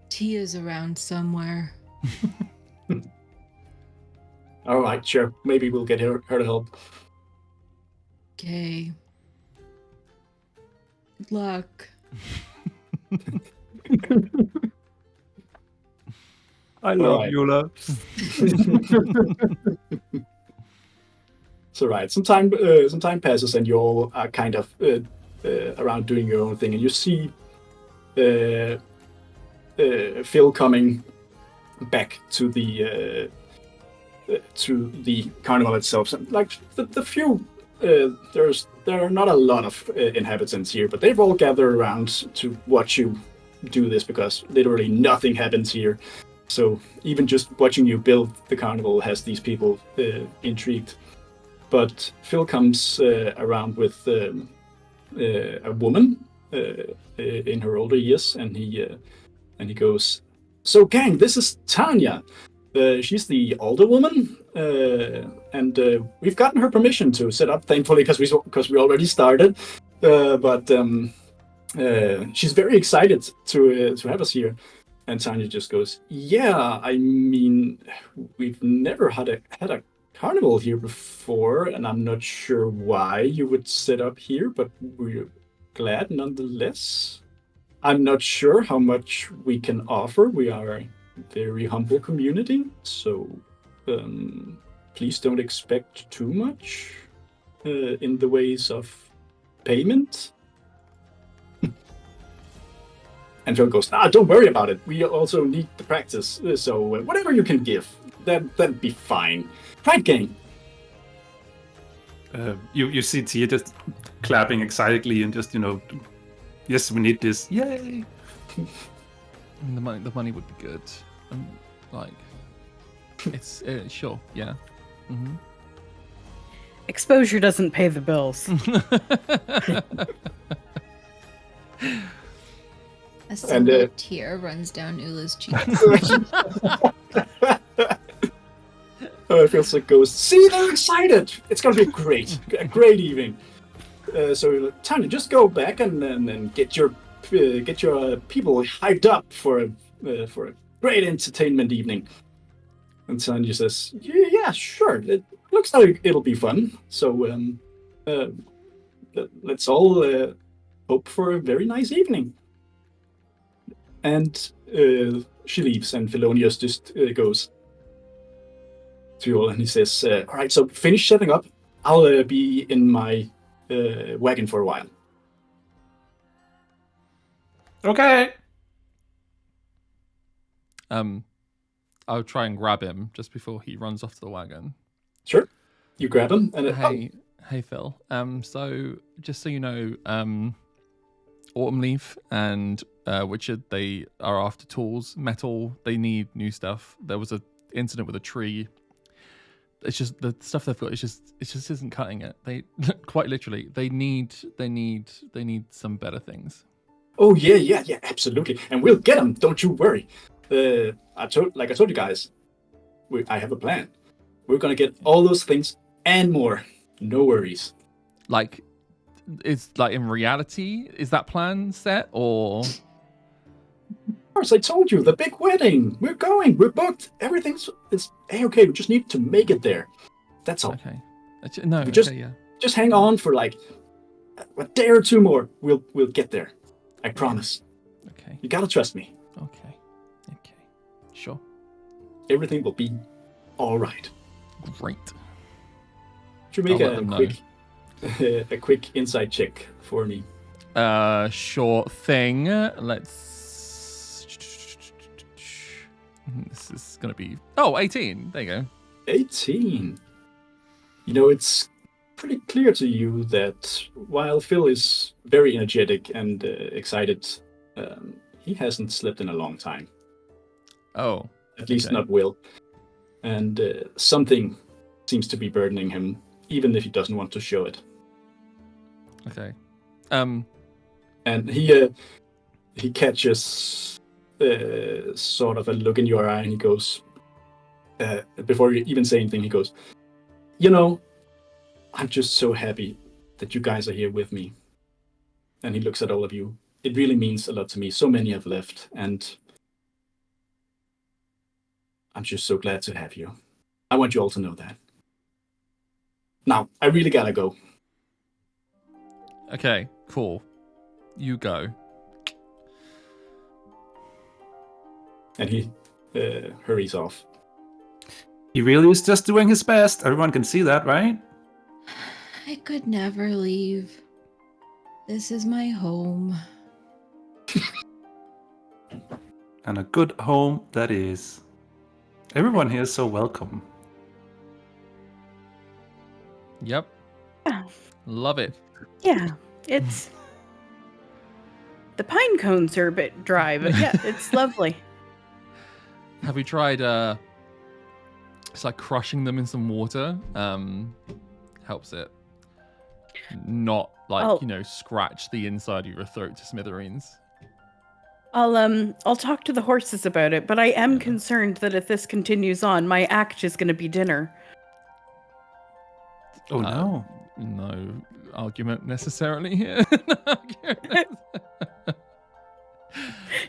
Tia's around somewhere. All right, sure. Maybe we'll get her to help. Okay. Good luck. I love Eula. It's all right. Some time passes, and you all are kind of around doing your own thing, and you see Phil coming back to the carnival itself. So, like the few, there are not a lot of inhabitants here, but they've all gathered around to watch you do this because literally nothing happens here. So even just watching you build the carnival has these people intrigued. But Phil comes around with a woman in her older years, and he goes, "So, gang, this is Tanya. She's the older woman, and we've gotten her permission to set up, thankfully, because we already started. But she's very excited to have us here." And Tanya just goes, "Yeah, I mean, we've never had a carnival here before, and I'm not sure why you would set up here, but we're glad nonetheless. I'm not sure how much we can offer. We are a very humble community, so please don't expect too much in the ways of payment." And Phil goes, "Don't worry about it. We also need the practice, so whatever you can give, that'd be fine. Right, gang?" You see Tia just clapping excitedly and just, yes, we need this. Yay! The money would be good. It's sure, yeah. Mm-hmm. Exposure doesn't pay the bills. A single tear runs down Ula's cheek. Feels like goes, "See, they're excited. It's gonna be a great evening." So Tanya, just go back and get your people hyped up for a great entertainment evening. And Tanya says, yeah, sure. It looks like it'll be fun. So let's all hope for a very nice evening. And she leaves, and Philonius just goes to you all, and he says, all right, so finish setting up. I'll be in my wagon for a while. Okay. I'll try and grab him just before he runs off to the wagon. Sure. You grab him, and Hey Phil. So just so you know, Autumn Leaf and Richard, they are after tools, metal. They need new stuff. There was an incident with a tree. It's just the stuff they've got. It just isn't cutting it. They quite literally. They need some better things. Oh yeah, absolutely, and we'll get them. Don't you worry. I told you guys, I have a plan. We're gonna get all those things and more. No worries. Like, it's like in reality, is that plan set or? Of course, I told you the big wedding. We're going. We're booked. Everything's okay. We just need to make it there. That's all. Okay. No. Just hang on for like a day or two more. We'll get there. I promise. Okay. You gotta trust me. Okay. Sure. Everything will be all right. Great. Should make a quick insight check for me. Sure thing. Let's. This is gonna be 18. There you go. 18. You know, it's pretty clear to you that while Phil is very energetic and excited, he hasn't slept in a long time. Oh. At least not Will. And something seems to be burdening him, even if he doesn't want to show it. Okay. And he catches sort of a look in your eye, and he goes, before you even say anything, he goes, you know, I'm just so happy that you guys are here with me. And he looks at all of you. It really means a lot to me. So many have left, and I'm just so glad to have you. I want you all to know that. Now, I really gotta go. Okay, cool. You go. And he hurries off. He really is just doing his best. Everyone can see that, right? I could never leave. This is my home. And a good home that is. Everyone here is so welcome. Yep. Yeah. Love it. Yeah, it's the pine cones are a bit dry, but yeah, it's lovely. Have you tried it's like crushing them in some water? Helps it not like scratch the inside of your throat to smithereens. I'll talk to the horses about it, but I am concerned that if this continues on, my act is going to be dinner. Oh no. No argument necessarily here.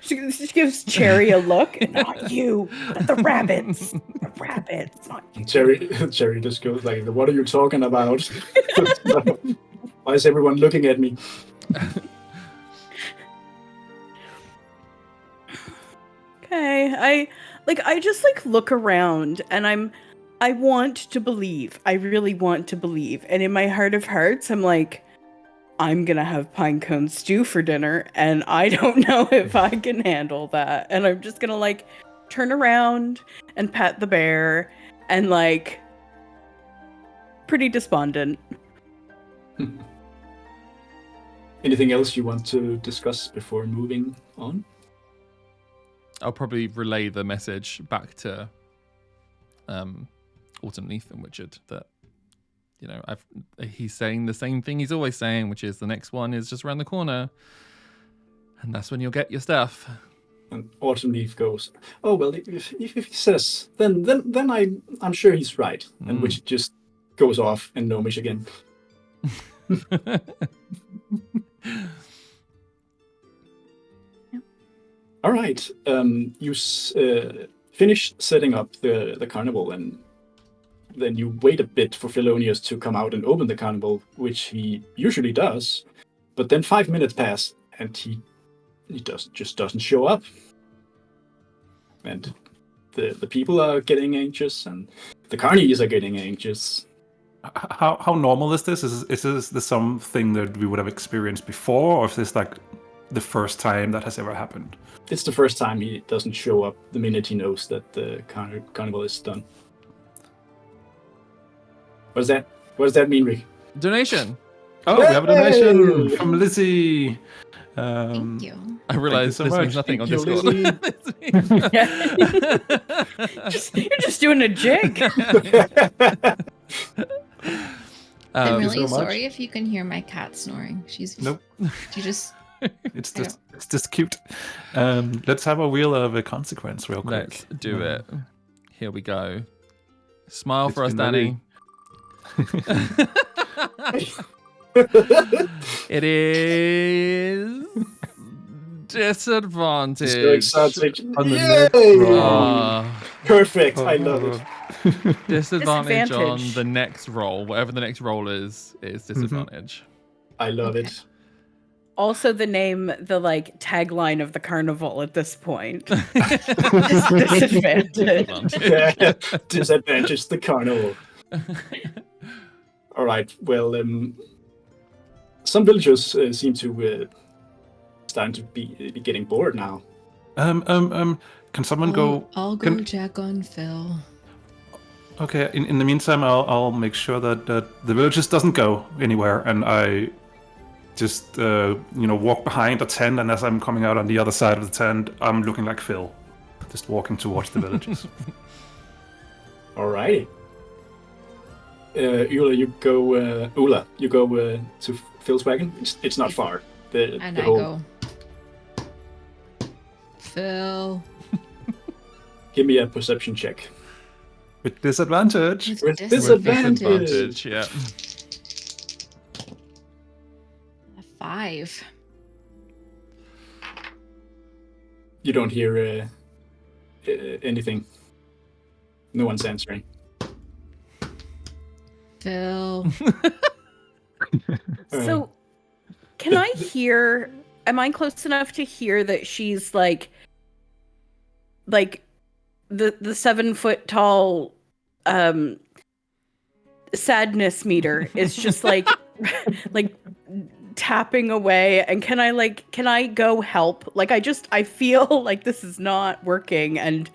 She gives Cherry a look. Not you, but the rabbits. The rabbits, not you. Cherry just goes like, what are you talking about? Why is everyone looking at me? Okay, I just look around, and I want to believe. I really want to believe. And in my heart of hearts, I'm like, I'm gonna have pinecone stew for dinner, and I don't know if I can handle that. And I'm just gonna turn around and pat the bear, and pretty despondent. Anything else you want to discuss before moving on? I'll probably relay the message back to Autumn Leaf and Richard that he's saying the same thing he's always saying, which is the next one is just around the corner, and that's when you'll get your stuff. And Autumn Leaf goes, "Oh well, if he says, then I'm sure he's right." And Richard just goes off and gnomish again. All right. finish setting up the carnival, and then you wait a bit for Philonius to come out and open the carnival, which he usually does. But then 5 minutes pass, and he doesn't show up. And the people are getting anxious, and the carnies are getting anxious. How normal is this? Is this something that we would have experienced before, or is this like the first time that has ever happened? It's the first time he doesn't show up the minute he knows that the carnival is done. What does that mean, Rick? Donation. Oh, we have a donation from Lizzie. Thank you. I realized so this much. means nothing on Thank you, Discord. You're just doing a jig. I'm you really so much. sorry if you can hear my cat snoring. Nope. She just. It's just cute. Let's have a wheel of a consequence real quick. Let's do it. Here we go. Smile for us, been Danny. It is disadvantage. So excited. On the Yay! next roll. Ah, Perfect. I love it. disadvantage on Disadvantage. the next roll. Whatever the next roll is disadvantage. I love Okay. it. Also, the tagline of the carnival at this point. Disadvantage. Yeah. Disadvantage the carnival. All right. Well, some villagers seem to starting to be getting bored now. Can someone go? I'll go can- check on Phil. Okay. In the meantime, I'll make sure that the villagers doesn't go anywhere, and I just walk behind a tent, and as I'm coming out on the other side of the tent, I'm looking like Phil, just walking towards the villagers. All right. Ula, you go to Phil's wagon. It's not far. And I go. Phil. Give me a perception check. With disadvantage. With Disadvantage. Disadvantage, yeah. A 5. You don't hear anything. No one's answering. Phil. So, can I hear? Am I close enough to hear that she's like the 7 foot tall sadness meter is just like tapping away, and can I go help? I feel like this is not working, and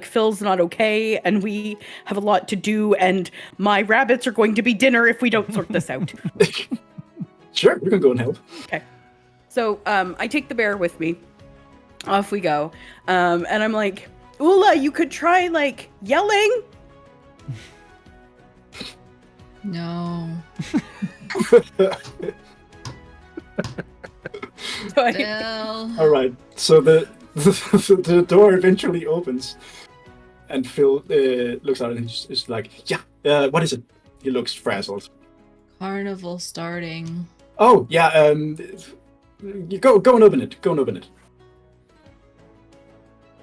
Phil's not okay, and we have a lot to do, and my rabbits are going to be dinner if we don't sort this out. Sure, we can go and help. Okay. So I take the bear with me. Off we go. And I'm like, Ula, you could try yelling. No. So I, Phil. All right. So the door eventually opens, and Phil looks out and is like, "Yeah, what is it?" He looks frazzled. Carnival starting. Oh, yeah. You go and open it. Go and open it.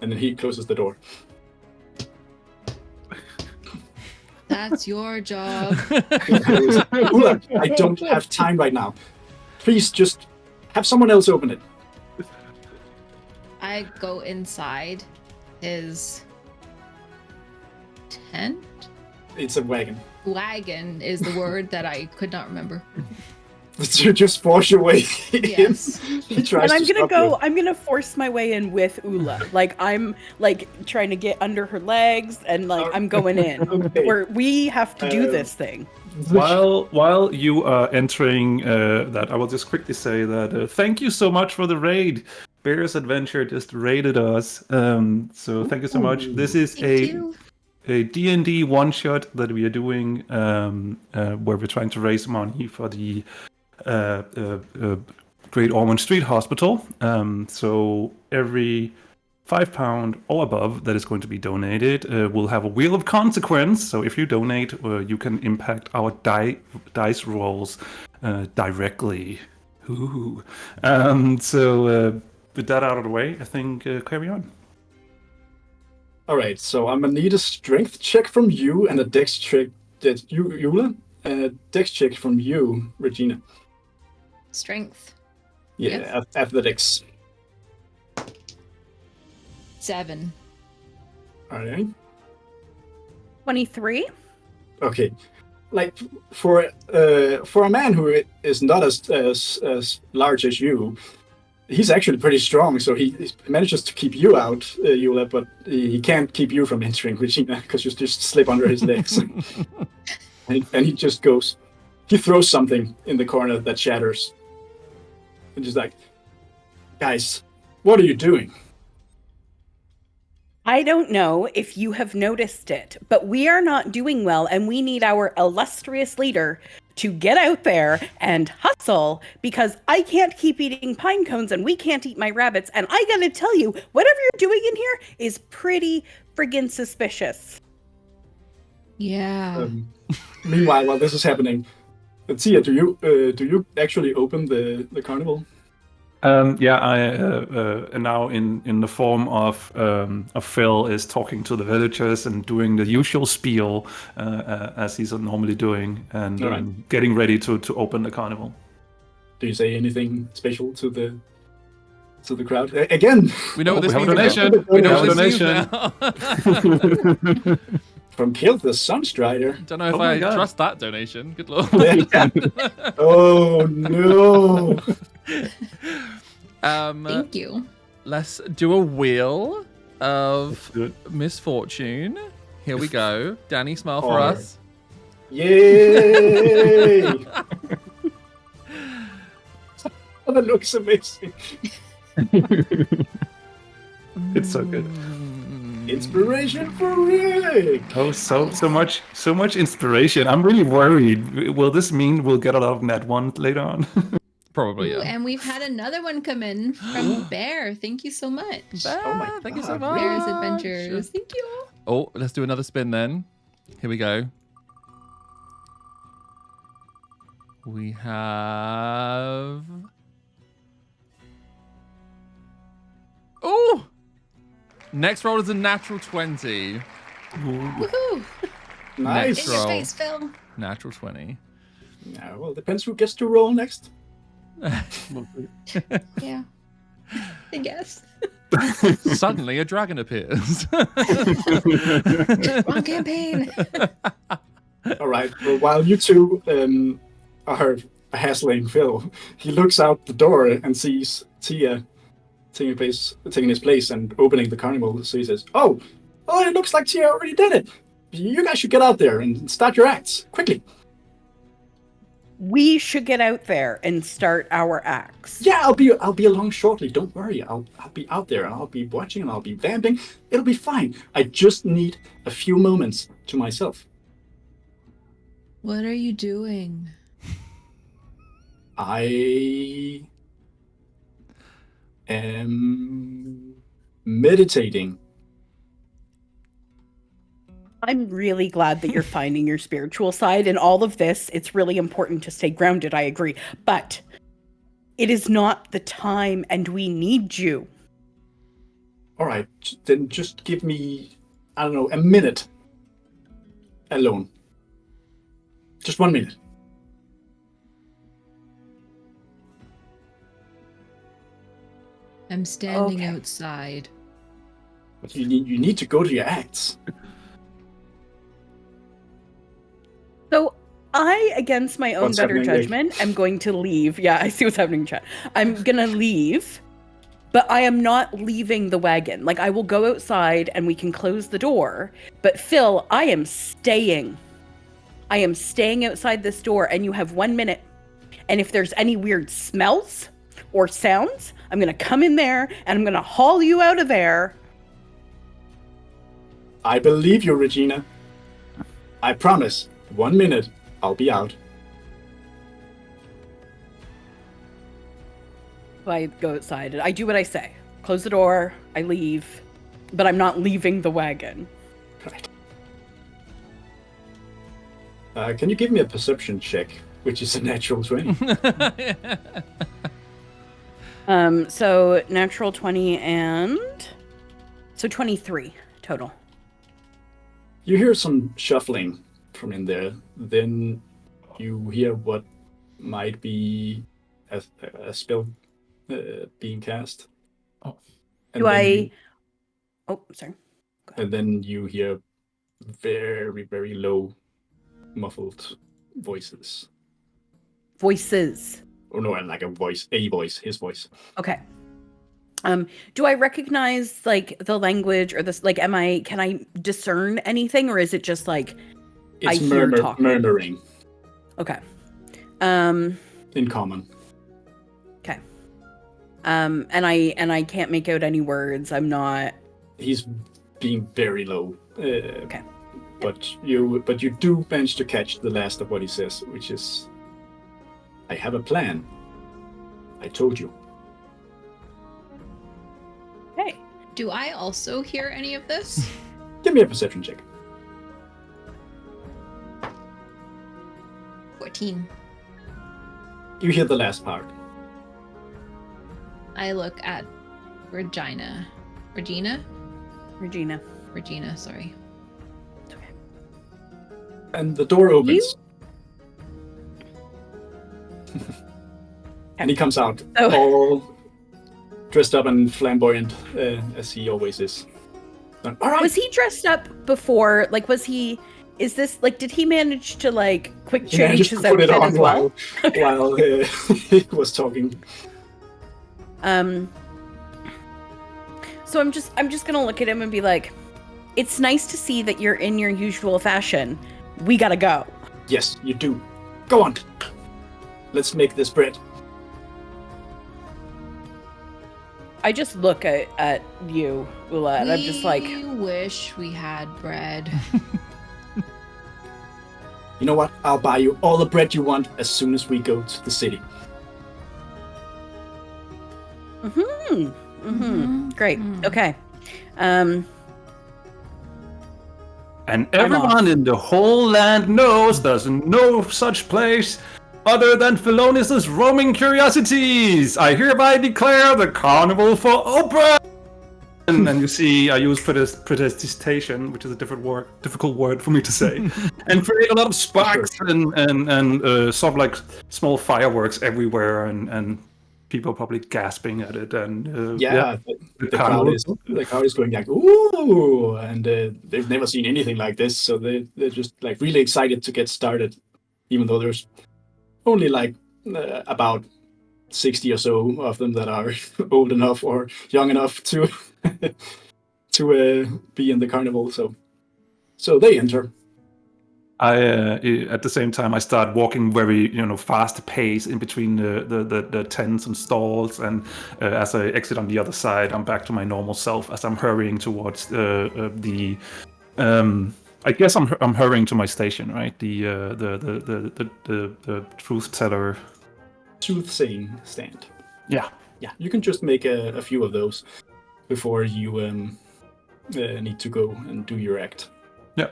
And then he closes the door. That's your job. Ula, I don't have time right now. Please just have someone else open it. I go inside his tent. It's a wagon. Wagon is the word that I could not remember. Just force your way in. Yes. He tries and I'm to gonna stop go. you. I'm gonna force my way in with Ula. I'm trying to get under her legs, and I'm going in. Okay. We have to do this thing. While you are entering that, I will just quickly say that thank you so much for the raid. Bear's Adventure just raided us. So thank you so much. This is a D&D one-shot that we are doing where we're trying to raise money for the Great Ormond Street Hospital. So every £5 or above that is going to be donated will have a wheel of consequence. So if you donate, you can impact our dice rolls directly. Ooh. So with that out of the way, I think carry on. All right, so I'm gonna need a strength check from you and a dex check that Eula, and a dex check from you, Regina. Strength. Yeah, Yes. athletics. 7. All right. 23. Okay. Like for a man who is not as large as you, he's actually pretty strong. So he manages to keep you out, Eula, but he can't keep you from entering Regina because you just slip under his legs. and he just goes. He throws something in the corner that shatters. And just like, guys, what are you doing? I don't know if you have noticed it, but we are not doing well, and we need our illustrious leader to get out there and hustle, because I can't keep eating pine cones and we can't eat my rabbits, and I gotta tell you, whatever you're doing in here is pretty friggin' suspicious. Yeah. Meanwhile, while this is happening, Tia, do you actually open the carnival? Yeah, I now in the form of Phil is talking to the villagers and doing the usual spiel as he's normally doing, and Alright. getting ready to open the carnival. Do you say anything special to the crowd? Again, We know what this we have means. a now. donation. We know We what have this a means now. from Kill the Sunstrider. Don't know if Oh my I God. trust that donation. Good lord. Oh no! Thank you. Let's do a wheel of Do it. misfortune. Here we go. Danny, smile for Or- us. Yay! Oh, that looks amazing. It's so good. Inspiration for Rick. Oh, so much inspiration. I'm really worried. Will this mean we'll get a lot of net one later on? Probably, Ooh, yeah. and we've had another one come in from Bear. Thank you so much. Oh my Thank you so God. much. Bear's Adventures. Thank you. Oh, let's do another spin then. Here we go. We have... Oh! Next roll is a natural 20. Woohoo! Nice. In your Roll. face, Phil. Natural 20. Yeah, well, depends who gets to roll next. Yeah. I guess. Suddenly a dragon appears. Wrong campaign. All right. Well, while you two are hassling Phil, he looks out the door and sees Tia taking his place and opening the carnival. So he says, "Oh, it looks like Tia already did it. You guys should get out there and start your acts quickly." We should get out there and start our acts. Yeah, I'll be along shortly. Don't worry. I'll be out there and I'll be watching and I'll be vamping. It'll be fine. I just need a few moments to myself. What are you doing? I am meditating. I'm really glad that you're finding your spiritual side in all of this. It's really important to stay grounded, I agree. But it is not the time, and we need you. All right, then just give me, I don't know, a minute alone. Just 1 minute. I'm standing Okay. outside. But you need to go to your acts. So I, against my own What's better happening, Nick? judgment, am going to leave. Yeah, I see what's happening in chat. I'm gonna leave, but I am not leaving the wagon. Like, I will go outside and we can close the door. But Phil, I am staying. I am staying outside this door, and you have 1 minute. And if there's any weird smells or sounds, I'm gonna come in there and I'm gonna haul you out of there. I believe you, Regina. I promise. 1 minute, I'll be out. I go outside and I do what I say. Close the door, I leave, but I'm not leaving the wagon. Right. Can you give me a perception check, which is a natural 20? So natural 20 and so 23. total. You hear some shuffling from in there. Then you hear what might be a spell being cast. Oh. Sorry. And then you hear very, very low, muffled voices. Voices. Oh no, like a voice, his voice. Okay. Do I recognize like the language or this? Like, can I discern anything, or is it just like It's I hear talking? murmuring. Okay. In common. Okay. And I can't make out any words. I'm not. He's being very low. Okay. But you do manage to catch the last of what he says, which is, "I have a plan. I told you." Hey. Do I also hear any of this? Give me a perception check. 14. You hear the last part. I look at Regina. Regina, sorry. Okay. And the door opens. And he comes out, all dressed up and flamboyant, as he always is. All right. Was he dressed up before? Like, is this, like, did he manage to, like, quick change his outfit as well? while he was talking. So I'm just gonna look at him and be like, "It's nice to see that you're in your usual fashion. We gotta go." Yes, you do. Go on. Let's make this bread. I just look at you, Ula, and I'm just like, We wish we had bread. You know what? I'll buy you all the bread you want as soon as we go to the city. Great. Okay. And everyone in the whole land knows there's no such place other than Philonius Roaming Curiosities. I hereby declare the carnival for open. And you see, I use protestation, which is a difficult word for me to say, and create a lot of sparks and sort of like small fireworks everywhere, and people probably gasping at it. And the crowd is going like, "Ooh!" And they've never seen anything like this, so they're just like really excited to get started, even though there's only like about 60 or so of them that are old enough or young enough to be in the carnival. So they enter. I at the same time I start walking very fast pace in between the tents and stalls, and as I exit on the other side, I'm back to my normal self as I'm hurrying towards the. I guess I'm hurrying to my station, right? The truth teller. Soothsaying stand. Yeah. You can just make a few of those before you need to go and do your act. Yeah.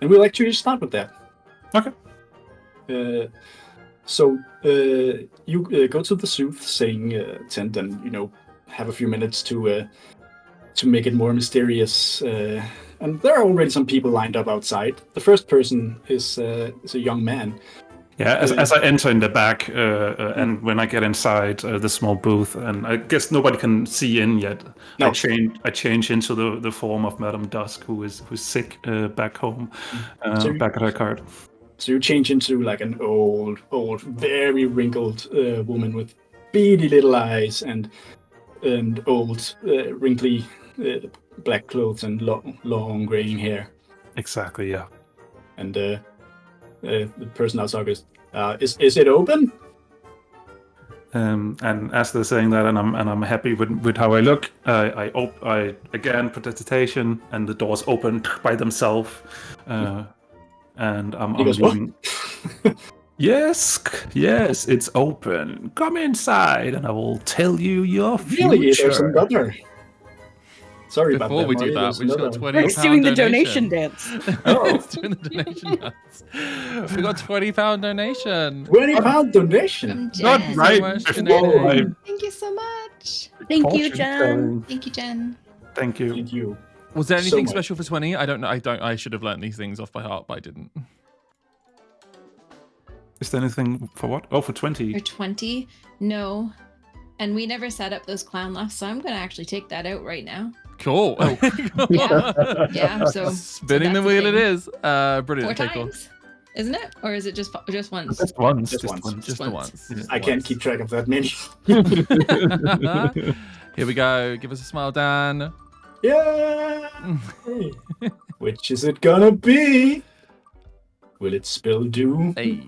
And we'll actually start with that. Okay. So you go to the soothsaying tent and have a few minutes to make it more mysterious. And there are already some people lined up outside. The first person is a young man. Yeah, as I enter in the back, and when I get inside the small booth, and I guess nobody can see in yet. No. I change into the form of Madame Dusk, who's sick back home, back at her cart. So you change into like an old, very wrinkled woman with beady little eyes and old, wrinkly black clothes and long graying hair. Exactly. Yeah. And the person outside goes, "Is it open?" And as they're saying that, and I'm happy with how I look, I again protestation, and the doors open by themselves, and I'm leaving. Yes, it's open. Come inside, and I will tell you your future. Really, there's some butter. Sorry Before about that. we do that, we just got £20 Rick's doing the donation dance. Rick's doing the donation dance. We got £20 donation. £20 donation. Not right much before I Thank you so much. Thank you, Jen. Thank you, Jen. Thank you. Thank you. Was there anything much. special for 20? I don't know. I should have learned these things off by heart, but I didn't. Is there anything for what? Oh, for 20. For 20, no. And we never set up those clown laughs, so I'm going to actually take that out right now. Cool. Yeah. So Spinning the wheel it is. Brilliant. 4 Okay, cool. times, isn't it? Or is it just once? Just once. Just Just once. once. Just the once. Yeah. Just the I can't once. keep track of that many. Here we go. Give us a smile, Dan. Yeah. Which is it gonna be? Will it spill dew? Hey.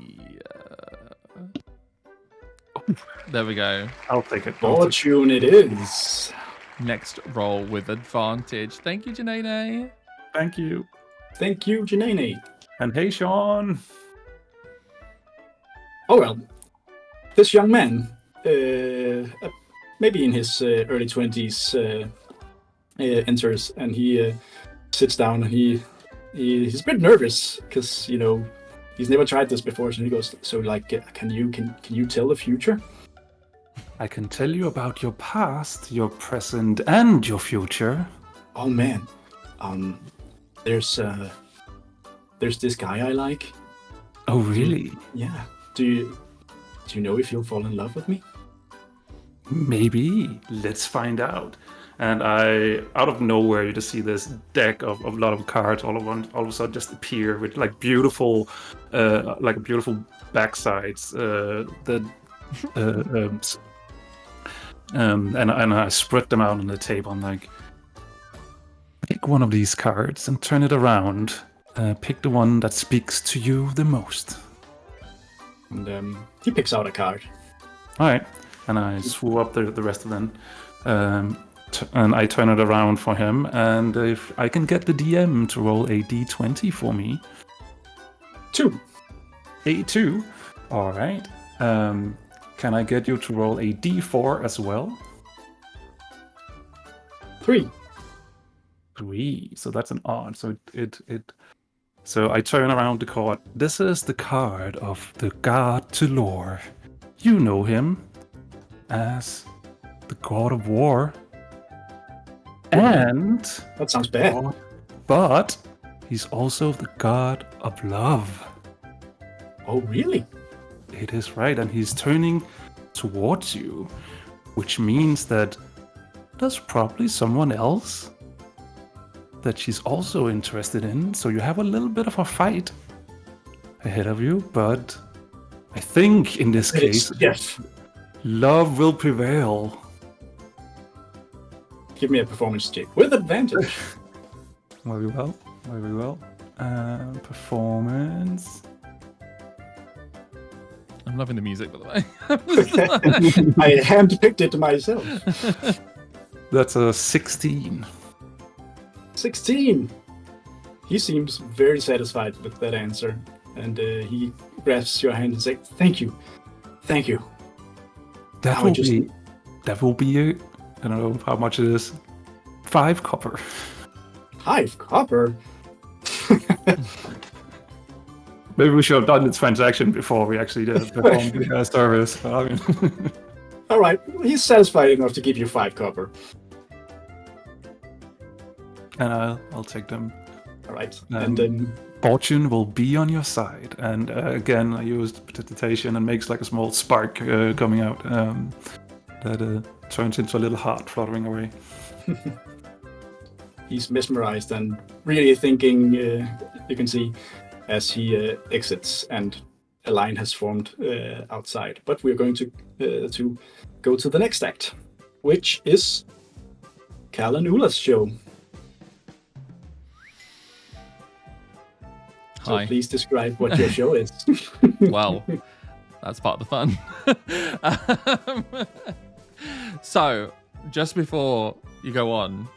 There we go. I'll take it. Fortune it is. Next roll with advantage. Thank you, Janene. Thank you. Thank you, Janene. And hey, Sean. Oh well, this young man, maybe in his early 20s, enters and he sits down and he's a bit nervous because he's never tried this before. So he goes, "So like, can you tell the future?" I can tell you about your past, your present, and your future. Oh man, there's this guy I like. Oh, really? Yeah. Do you know if you'll fall in love with me? Maybe. Let's find out. And out of nowhere, you just see this deck of a lot of cards all of a sudden just appear with like beautiful backsides. And I spread them out on the table. I'm like, pick one of these cards and turn it around. Pick the one that speaks to you the most. And he picks out a card. All right, and I swoop up the rest of them, and I turn it around for him. And if I can get the DM to roll a d20 for me, 2. a 2. All right. Can I get you to roll a d4 as well? 3. 3. So that's an odd. So So I turn around the card. This is the card of the god to lore. You know him as the god of war. And That sounds bad. but he's also the god of love. Oh really? It is right, and he's turning towards you, which means that there's probably someone else that she's also interested in. So you have a little bit of a fight ahead of you, but I think in this case, Yes. love will prevail. Give me a performance check with advantage. Very well, very well. Performance. I'm loving the music, by the way. I handpicked it myself. That's a 16. 16. He seems very satisfied with that answer, and he grasps your hand and says, "Thank you, thank you." That Now will I just- be. That will be a. I don't know how much it is. 5 copper. 5 copper. Maybe we should have done the transaction before we actually did perform the service. I mean, All right, he's satisfied enough to give you 5 copper. and I'll take them. All right, Um, and then Fortune will be on your side. And again, I used precipitation and makes like a small spark coming out that turns into a little heart fluttering away. he's mesmerized and really thinking. You can see as he exits, and a line has formed outside. But we're going to go to the next act, which is Cal and Ula's show. So Hi. please describe what your show is. Well, that's part of the fun. So, just before you go on,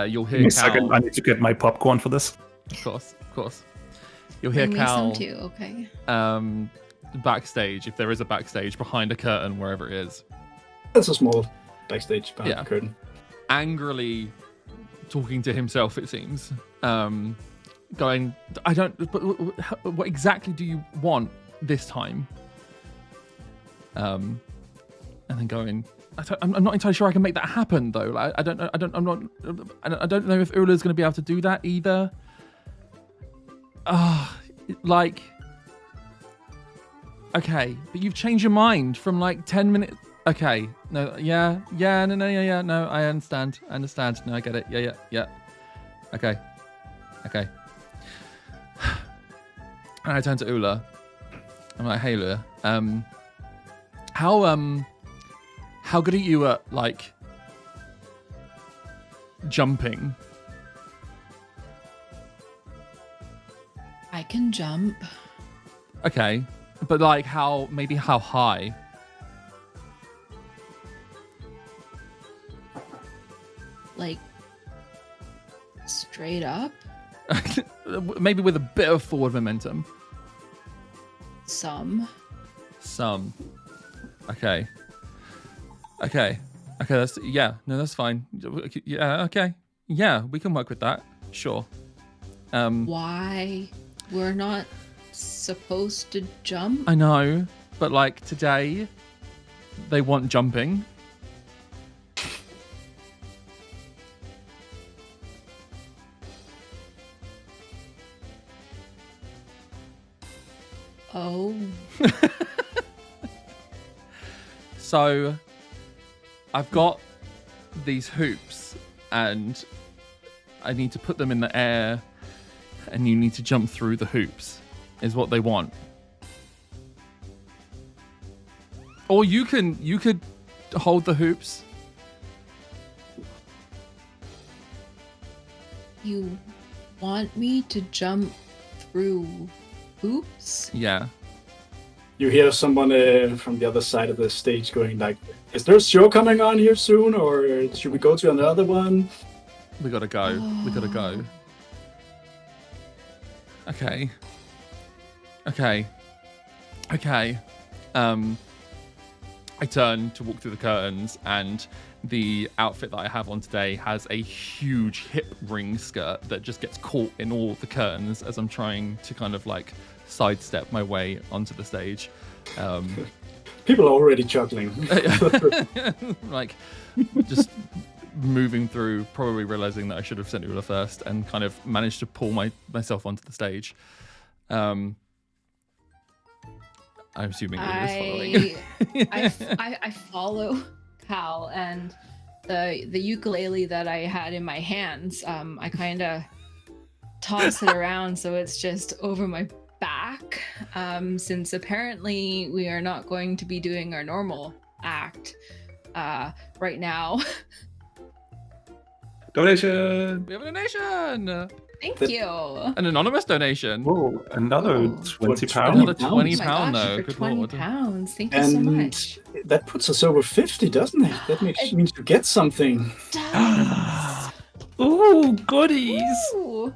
you'll hear Give me a Cal. second, I need to get my popcorn for this. Of course. You'll hear Bring me some Cal too, okay. backstage, if there is a backstage, behind a curtain, wherever it is, That's a small backstage behind Yeah. the curtain. angrily talking to himself, it seems. Going, I don't. But what exactly do you want this time? And and then going. I'm not entirely sure I can make that happen though. Like, I don't know if Ula's going to be able to do that either. Like, okay, but you've changed your mind from like 10 minutes. Okay, no, no, I understand. No, I get it. Yeah. Okay. And I turn to Ula. I'm like, hey Ula, how good are you at like jumping? I can jump. Okay, but like how high? Like straight up? Maybe with a bit of forward momentum. Some. Okay. That's fine. Yeah. Okay. Yeah, we can work with that. Sure. Why? We're not supposed to jump? I know, but like today, they want jumping. Oh. So, I've got these hoops, and I need to put them in the air, and you need to jump through the hoops, is what they want. Or you could hold the hoops. You want me to jump through hoops? Yeah. You hear someone from the other side of the stage going like, is there a show coming on here soon, or should we go to another one? We gotta go. Oh. Okay. I turn to walk through the curtains, and the outfit that I have on today has a huge hip ring skirt that just gets caught in all the curtains as I'm trying to kind of like sidestep my way onto the stage. People are already chuckling. Like, just moving through, probably realizing that I should have sent Ula first, and kind of managed to pull myself onto the stage. I'm assuming Ula is following. I follow Cal, and the ukulele that I had in my hands, I kind of toss it around so it's just over my back, since apparently we are not going to be doing our normal act right now. Donation! We have a donation! Thank you. An anonymous donation. Oh, another Oh. £20. Another £20. £20 Oh my gosh, though. for Good 20 lord. pounds. Thank you so And much. that puts us over 50, doesn't it? That means you get something. Ooh, goodies! Ooh.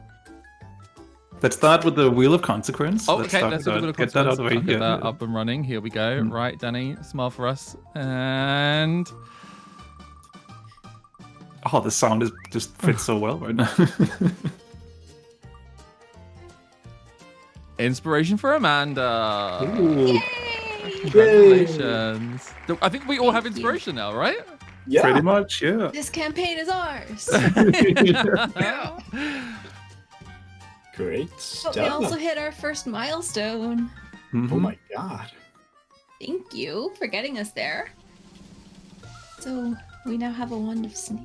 Let's start with the Wheel of Consequence. Oh, okay, let's do the get that out of the way. I'll get that Yeah. up and running. Here we go. Right, Danny, smile for us. And Oh, the sound is just fits so well right now. inspiration for Amanda. Ooh, Congratulations. I think we all have inspiration now, right? Yeah. pretty much, yeah. This campaign is ours. Great But stuff. we also hit our first milestone. Mhm. Oh my god. Thank you for getting us there. So we now have a wand of snake.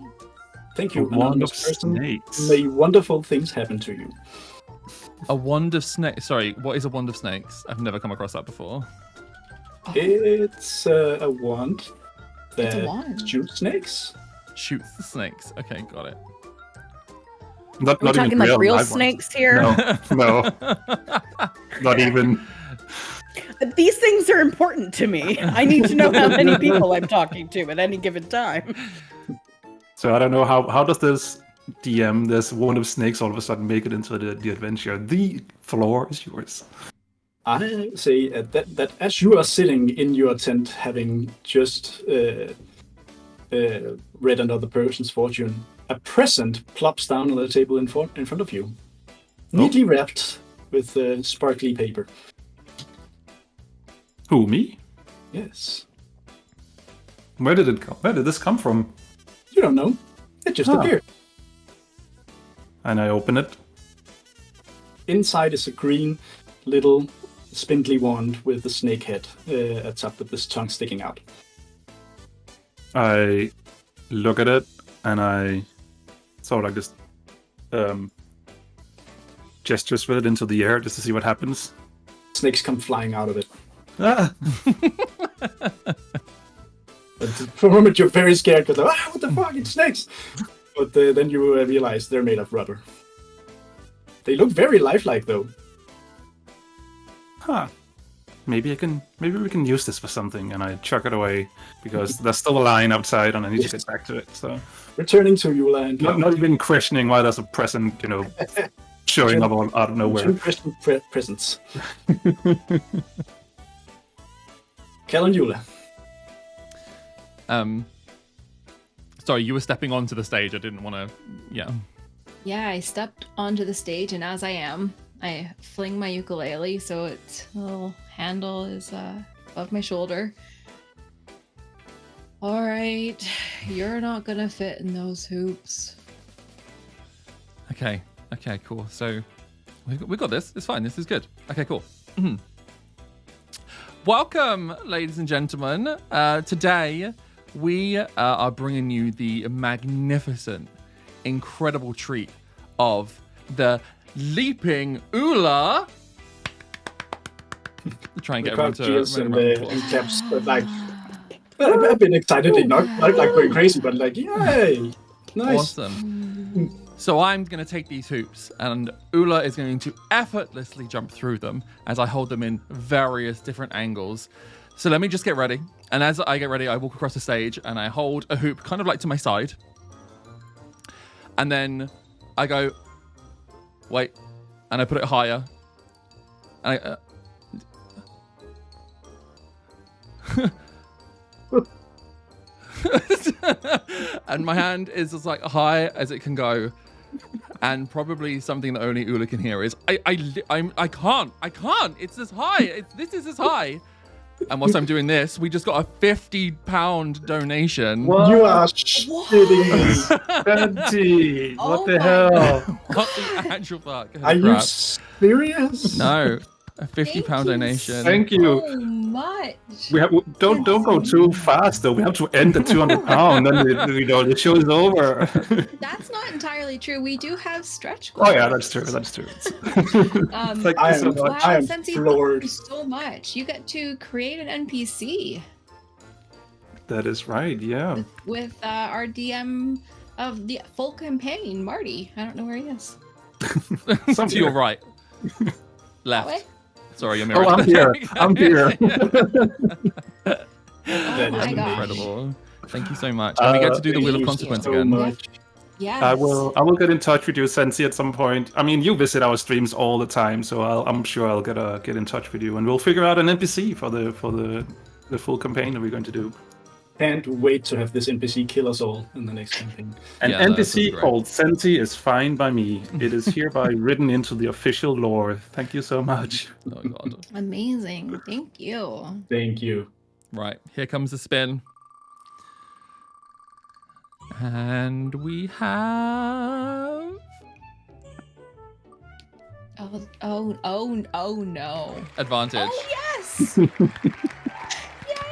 Thank A you, wand anonymous of person. snakes. May wonderful things happen to you. A wand of snakes. Sorry, what is a wand of snakes? I've never come across that before. It's a wand It's a that wand. shoots snakes. Shoots the snakes. Okay, got it. Not, Are we not talking even like real live ones. snakes here? No, not even. These things are important to me. I need to know how many people I'm talking to at any given time. So I don't know how does this DM, this wand of snakes, all of a sudden make it into the adventure? The floor is yours. I say that as you are sitting in your tent, having just read another person's fortune, a present plops down on the table in front of you, neatly wrapped with sparkly paper. Who, me? Yes. Where did it come? Where did this come from? You don't know. It just appeared. And I open it. Inside is a green little spindly wand with the snake head atop with this tongue sticking out. I look at it and I sort of like just gestures with it into the air just to see what happens. Snakes come flying out of it. Ah! But for a moment you're very scared because what the fuck, it's snakes! But then you realize they're made of rubber. They look very lifelike though. Huh. Maybe we can use this for something, and I chuck it away because there's still a line outside and I need to get back to it. So returning to Eula and not even questioning why there's a present, showing up out of nowhere. Presents. Kel and Eula. Sorry, you were stepping onto the stage. I didn't want to. Yeah. Yeah, I stepped onto the stage, and as I am, I fling my ukulele so its little handle is above my shoulder. All right, you're not gonna fit in those hoops. Okay, cool. So we got this. It's fine. This is good. Okay, cool. Welcome, ladies and gentlemen. Today we are bringing you the magnificent, incredible treat of the Leaping Eula. Try and get everyone to in caps, but like I've been excited, not like going crazy, but like yay, nice, awesome. So I'm going to take these hoops, and Eula is going to effortlessly jump through them as I hold them in various different angles. So let me just get ready. And as I get ready, I walk across the stage and I hold a hoop kind of like to my side. And then I go, wait, and I put it higher. And and my hand is as like high as it can go. And probably something that only Eula can hear is, I can't. It's as high. This is as high. And whilst I'm doing this, we just got a £50 donation. What? You are kidding me. 50. What the hell? What the actual fuck? Are you serious? No, a £50 donation. Thank you. So much. We have don't go too fast though. We have to end at £200, then the show is over. That's not entirely true. We do have stretch goals. Oh yeah, that's true. Thank I you so am- much. Wow, I am Sensi, floored. thank you so much. You get to create an NPC That is right. Yeah. with our DM of the full campaign, Marty. I don't know where he is. To your right. That Left. way? Sorry, you're Oh, I'm here. I'm here. Oh That my is gosh. Incredible. Thank you so much. And we get to do the Wheel of Thank you Consequence so again. much. Yes. I will get in touch with you, Sensi, at some point. I mean, you visit our streams all the time, so I'm sure I'll get in touch with you, and we'll figure out an NPC for the full campaign that we're going to do. Can't wait to have this NPC kill us all in the next campaign. An Yeah, that sounds NPC great. called Sensi is fine by me. It is hereby written into the official lore. Thank you so much. Oh, God. Amazing. Thank you. Thank you. Right, here comes the spin. And we have... Oh no. Advantage. Oh yes.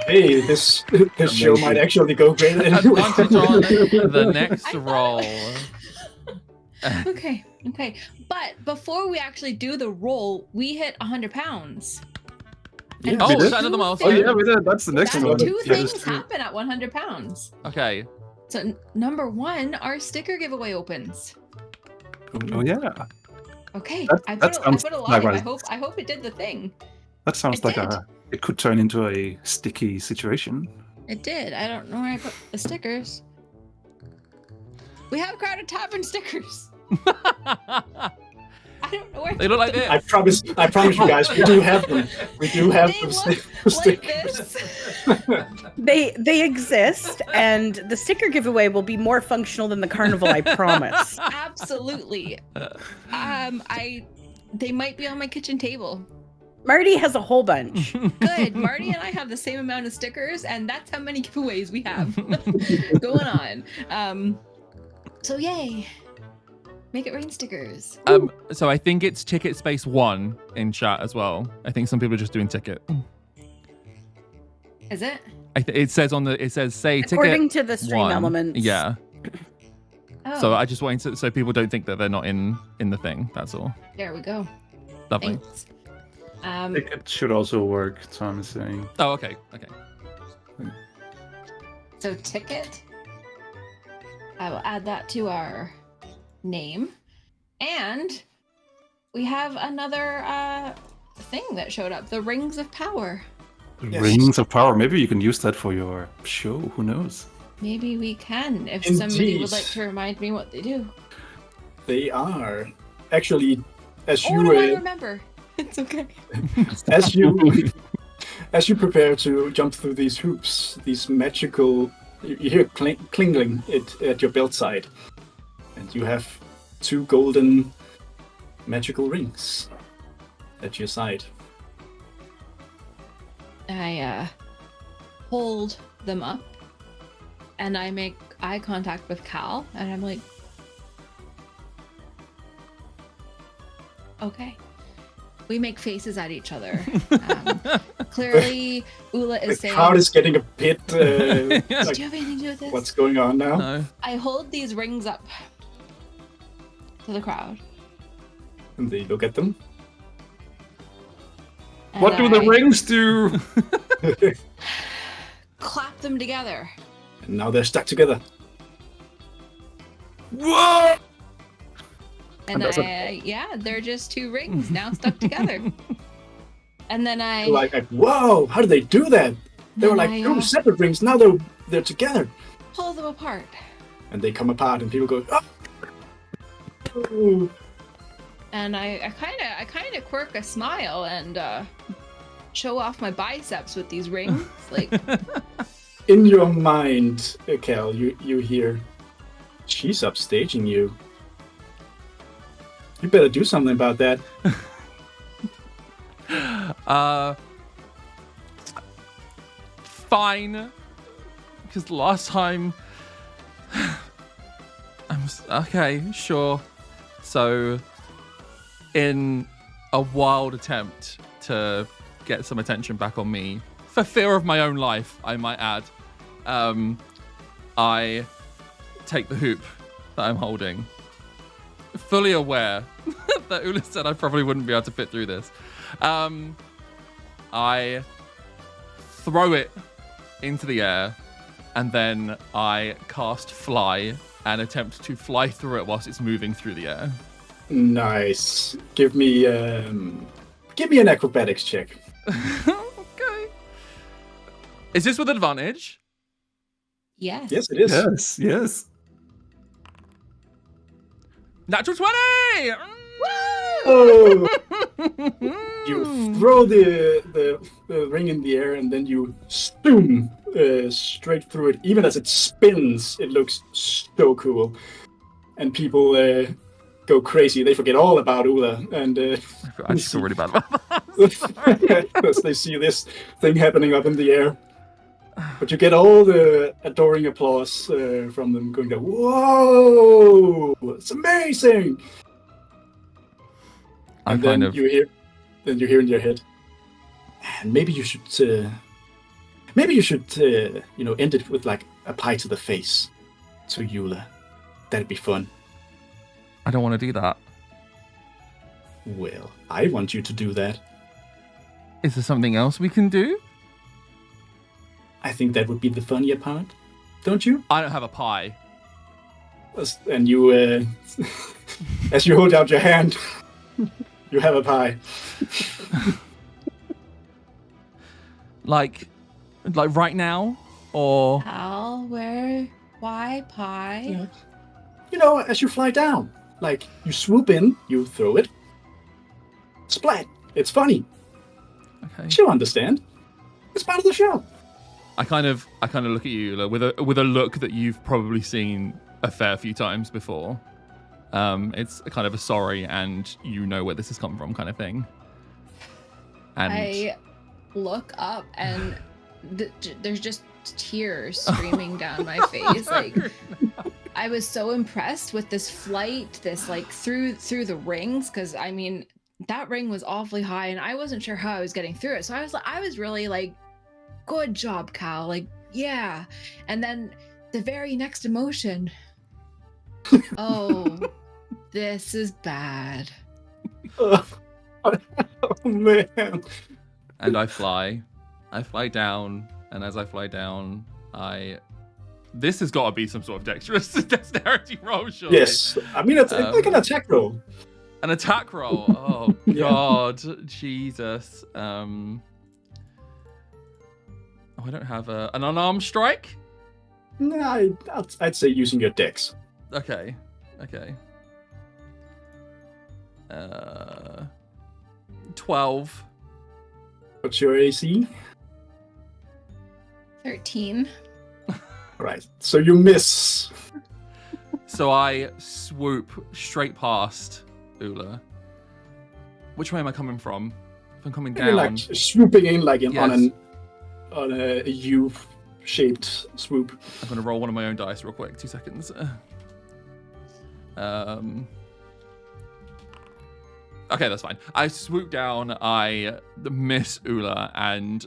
Hey, this show might actually go great. Advantage on the next roll. Okay. But before we actually do the roll, we hit 100 pounds. And Oh, we is did? that another Oh milestone? yeah, we did. That's the next That's one. two That is things true. happen at 100 pounds. Okay. So number one, our sticker giveaway opens. Oh yeah, Okay, That- I that put sounds a lot like in. what- I hope it did the thing. that sounds It like did. it could turn into a sticky situation. It did. I don't know where I put the stickers. We have Crowded Tavern stickers. I don't know where. They look like this. I promise you guys, we do have them. We do have They them. look like this. They exist, and the sticker giveaway will be more functional than the carnival, I promise. Absolutely. They might be on my kitchen table. Marty has a whole bunch. Good. Marty and I have the same amount of stickers, and that's how many giveaways we have going on. So yay. Make it rain stickers. So I think it's ticket space 1 in chat as well. I think some people are just doing ticket. Is it? It says say ticket. According to the stream 1. elements. Yeah. Oh. So I just wanted to, so people don't think that they're not in the thing. That's all. There we go. Lovely. Thanks. It should also work, Tom is saying. Oh, okay. So ticket. I will add that to our name. And we have another thing that showed up. The Rings of Power. Yes. Rings of Power. Maybe you can use that for your show. Who knows? Maybe we can, if Indeed. somebody would like to remind me what they do. They are actually, as Oh, you no, I remember. It's okay. as you prepare to jump through these hoops, these magical, you hear klingling at your belt side, and you have 2 golden magical rings at your side. I hold them up, and I make eye contact with Cal, and I'm like, okay. We make faces at each other. Clearly, Ula is The saying, crowd is getting a bit. "Do Like, you have anything to do with this?" what's going on now? No. I hold these rings up to the crowd. And they look at them. and What do the I rings do? clap them together. And now they're stuck together. Whoa! And that's they're just 2 rings now stuck together. And then I You're like, whoa! How did they do that? They were Then like I, 2 separate rings. Now they're together. pull them apart. And they come apart, and people go, oh! And I kind of quirk a smile and show off my biceps with these rings. Like, In your mind, Cal, you hear, she's upstaging you. You better do something about that. Fine. Because last time, okay, sure. So, in a wild attempt to get some attention back on me, for fear of my own life, I might add, I take the hoop that I'm holding, fully aware that Ula said I probably wouldn't be able to fit through this. I throw it into the air, and then I cast Fly and attempt to fly through it whilst it's moving through the air. Nice. Give me an acrobatics check. Okay. Is this with advantage? yes. Yes, it is. Yes, yes. Natural 20! Oh! You throw the ring in the air, and then you zoom straight through it. Even as it spins, it looks so cool. And people go crazy. They forget all about Ula. And I just feel really bad about that. because they see this thing happening up in the air. But you get all the adoring applause from them, going, "Whoa! It's amazing!" And then you hear in your head, and maybe you should end it with like a pie to the face to Eula. That'd be fun. I don't want to do that. Well, I want you to do that. Is there something else we can do? I think that would be the funnier part, don't you? I don't have a pie. And you, as you hold out your hand, you have a pie. Like right now, or Al, why pie? Yeah. You know, as you fly down, like you swoop in, you throw it, splat. It's funny. okay. She'll understand. It's part of the show. I kind of look at you Ula, with a look that you've probably seen a fair few times before. It's kind of a sorry and you know where this has come from kind of thing. And I look up and there's just tears streaming down my face. Like, I was so impressed with this flight, this like through the rings, because I mean that ring was awfully high, and I wasn't sure how I was getting through it. So I was really like, good job, Cal. Like, yeah. And then the very next emotion. Oh, this is bad. Oh man. And I fly down, and as I fly down, this has got to be some sort of dexterity roll, surely. Yes, I mean it's like an attack roll. An attack roll. Oh God, Jesus. Oh, I don't have an unarmed strike. No, I'd say using your dex. Okay. 12. What's your AC? 13. Right, so you miss. So I swoop straight past Ula. Which way am I coming from? If I'm coming down, You're like swooping in like Yes. on a U-shaped swoop. I'm gonna roll one of my own dice real quick. 2 seconds. Okay, that's fine. I swoop down, I miss Ula, and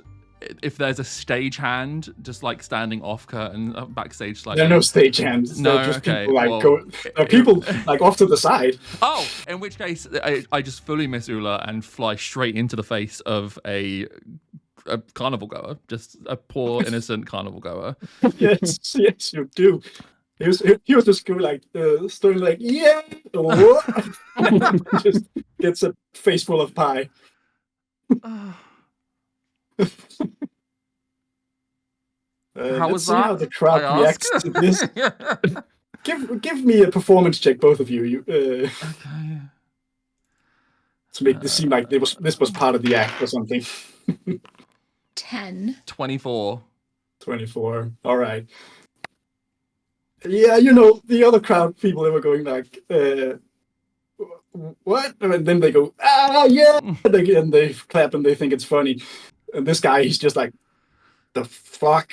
if there's a stagehand just like standing off curtain backstage slightly. There are no stagehands. No, They're just okay, people like well, people like off to the side. Oh, in which case I just fully miss Ula and fly straight into the face of a carnival goer, just a poor innocent carnival goer. Yes, you do. He was just going like story like yeah, just gets a face full of pie. How let's was see that? how the crowd I reacts ask? to this. Give me a performance check, both of you. Okay. To make this seem like this was part of the act or something. 10. 24. 24. All right. Yeah, the other crowd people, they were going like, what? And then they go, yeah! And they clap and they think it's funny. And this guy, he's just like, the fuck?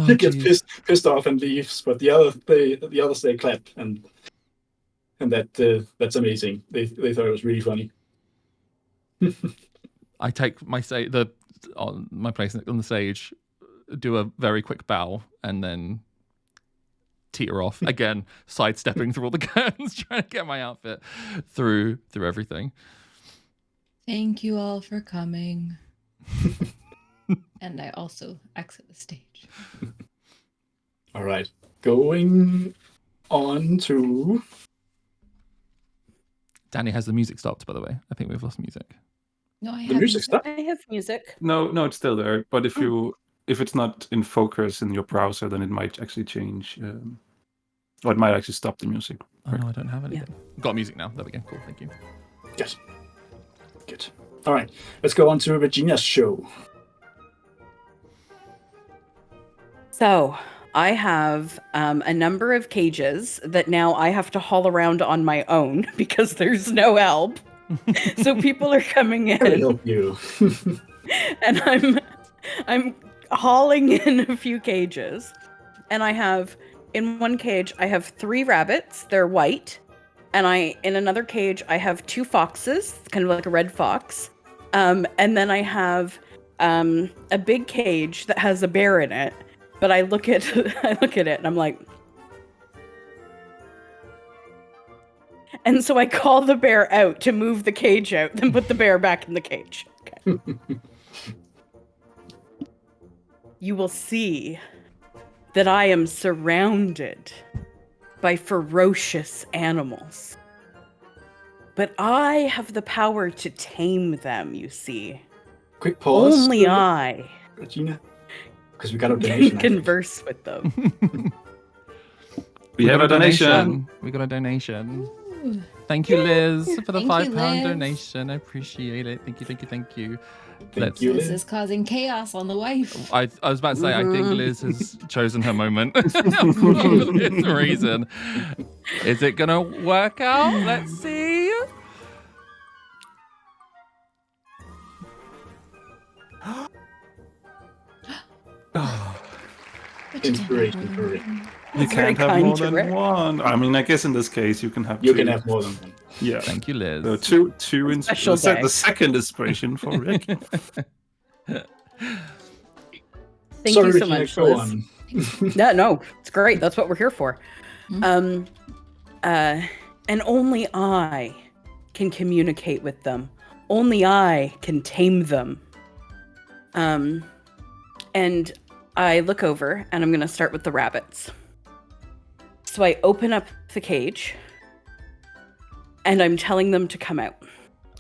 He gets pissed off and leaves, but the others they clap and that's amazing. They thought it was really funny. I take my my place on the stage, do a very quick bow, and then teeter off again, sidestepping through all the curtains, trying to get my outfit through everything. Thank you all for coming. And I also exit the stage. All right, going on to. Danny, has the music stopped, by the way? I think we've lost music. No, I The music stopped? I have music. No, it's still there. But if it's not in focus in your browser, then it might actually change. Or it might actually stop the music. Oh no, I don't have anything. Got music now. There we go. Cool, thank you. Yes. Good. All right, let's go on to Regina's show. So I have a number of cages that now I have to haul around on my own because there's no help. So people are coming I will in, help you. and I'm hauling in a few cages, and I have in one cage I have 3 rabbits. They're white, and in another cage I have 2 foxes, kind of like a red fox, and then I have a big cage that has a bear in it. But I look at it and I'm like, and so I call the bear out to move the cage out, then put the bear back in the cage. Okay. You will see that I am surrounded by ferocious animals. But I have the power to tame them, you see. Quick pause. Only I. Regina. Because we got a donation. Converse with them. We have a donation. We got a donation. Ooh. Thank you, Liz, for the Thank you, £5 Liz. donation. I appreciate it. Thank you. Thank you, This Liz. is causing chaos on the wife. I was about to say, I think Liz has chosen her moment for this reason. Is it gonna work out? Let's see. inspiration for Rick. You can't have more than one. I mean, I guess in this case you can have two. You can have more than one. Yeah. Thank you, Liz. So two inspiration. The second inspiration for Rick. Thank you so much, Liz. No, it's great. That's what we're here for. And only I can communicate with them. Only I can tame them. And I look over, and I'm going to start with the rabbits. So I open up the cage, and I'm telling them to come out.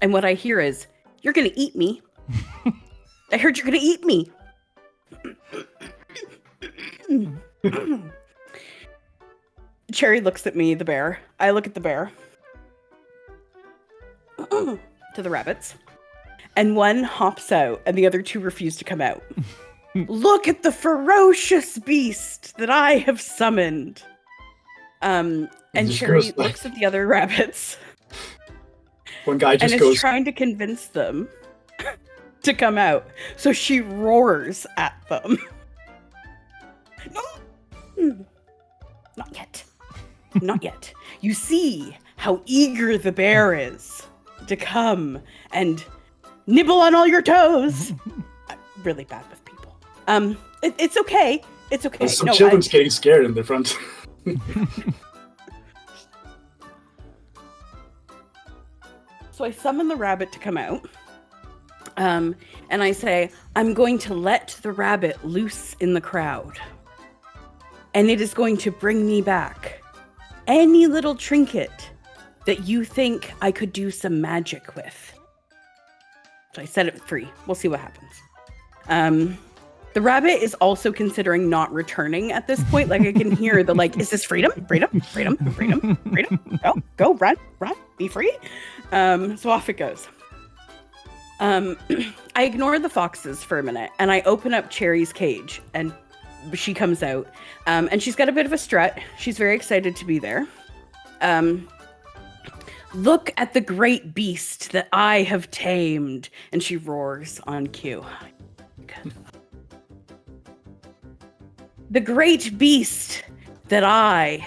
And what I hear is, "You're going to eat me. I heard you're going to eat me." Cherry looks at me, the bear. I look at the bear. To the rabbits. And one hops out, and the other two refuse to come out. "Look at the ferocious beast that I have summoned." And Cherry looks at the other rabbits. One guy just and goes... is trying to convince them to come out. So she roars at them. No! Not yet. Not yet. You see how eager the bear is to come and nibble on all your toes. I'm really bad with people. It's okay. It's okay. Some children's getting scared in the front. So I summon the rabbit to come out. And I say, "I'm going to let the rabbit loose in the crowd. And it is going to bring me back any little trinket that you think I could do some magic with." So I set it free. We'll see what happens. The rabbit is also considering not returning at this point. Like, I can hear the, like, "Is this freedom? Freedom? Freedom? Freedom? Freedom? Go, run, be free." So off it goes. I ignore the foxes for a minute, and I open up Cherry's cage, and she comes out. And she's got a bit of a strut. She's very excited to be there. "Look at the great beast that I have tamed." And she roars on cue. "The great beast that I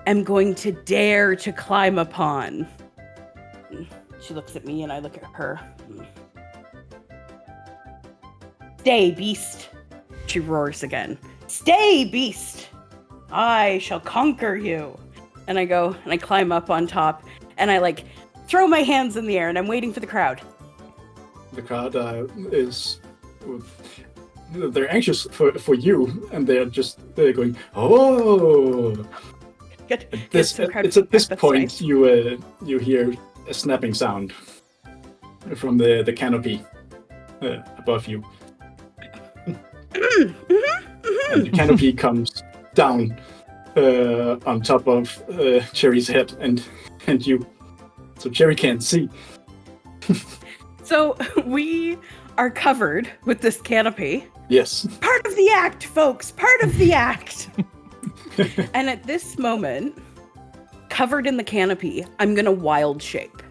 am going to dare to climb upon." She looks at me and I look at her. "Stay, beast." She roars again. "Stay, beast. I shall conquer you." And I go and I climb up on top and I like throw my hands in the air and I'm waiting for the crowd. The crowd they're anxious for you, and they're going, "Oh!" Good. It's at this point nice. You hear a snapping sound from the canopy above you. And the canopy comes down on top of Cherry's head and you. So Cherry can't see. So we are covered with this canopy. Yes. Part of the act, folks. Part of the act. And at this moment, covered in the canopy, I'm going to wild shape.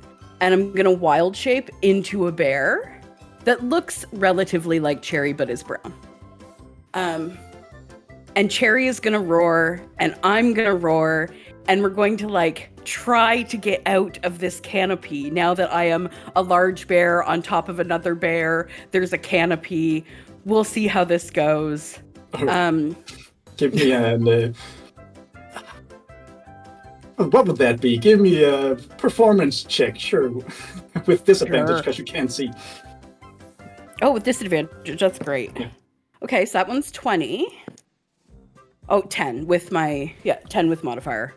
And I'm going to wild shape into a bear that looks relatively like Cherry but is brown. And Cherry is going to roar, and I'm going to roar, and we're going to like try to get out of this canopy. Now that I am a large bear on top of another bear, there's a canopy. We'll see how this goes. Give me an... what would that be? Give me a performance check, sure. With disadvantage, because you can't see. Oh, with disadvantage, that's great. Yeah. Okay, so that one's 20. Oh, 10 with 10 with modifier.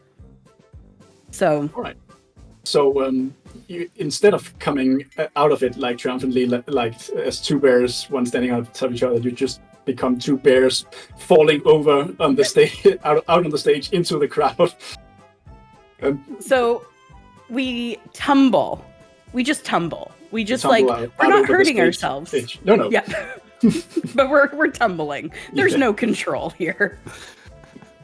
So... All right. So you, instead of coming out of it like triumphantly, like as two bears, one standing on top of each other, you just become two bears falling over on the stage, out on the stage into the crowd. So we tumble. We just tumble. We just like we're not hurting ourselves. Stage. No. Yeah. But we're tumbling. There's no control here.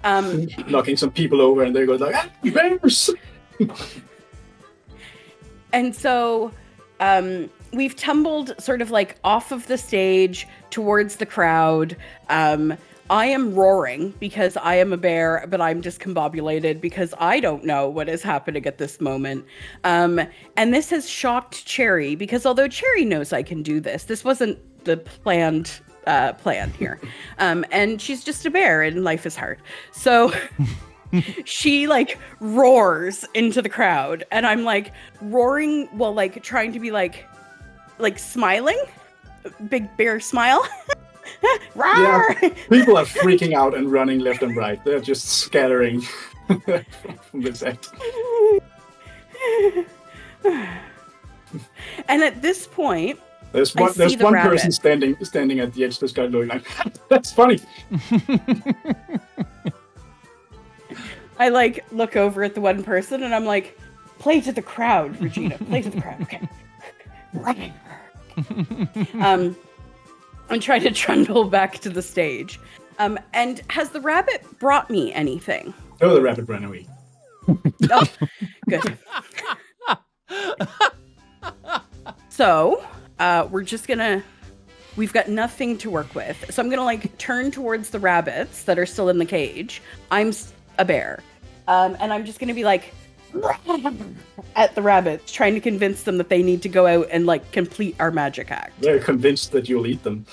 Knocking some people over, and they go like, "Ah, bears!" And so we've tumbled sort of like off of the stage towards the crowd. I am roaring because I am a bear, but I'm discombobulated because I don't know what is happening at this moment. And this has shocked Cherry because although Cherry knows I can do this, this wasn't the planned plan here. And she's just a bear and life is hard. So she like roars into the crowd and I'm like roaring while like trying to be like smiling. Big bear smile. Yeah, people are freaking out and running left and right. They're just scattering from this act. And at this point, there's one person standing at the edge of the sky going like, that's funny. I like look over at the one person and I'm like, play to the crowd, Regina. Play to the crowd. Okay. I'm trying to trundle back to the stage. And has the rabbit brought me anything? Oh, the rabbit ran away. Oh, good. So, we've got nothing to work with. So I'm gonna like turn towards the rabbits that are still in the cage. I'm a bear. And I'm just gonna be like, at the rabbits, trying to convince them that they need to go out and like complete our magic act. They're convinced that you'll eat them.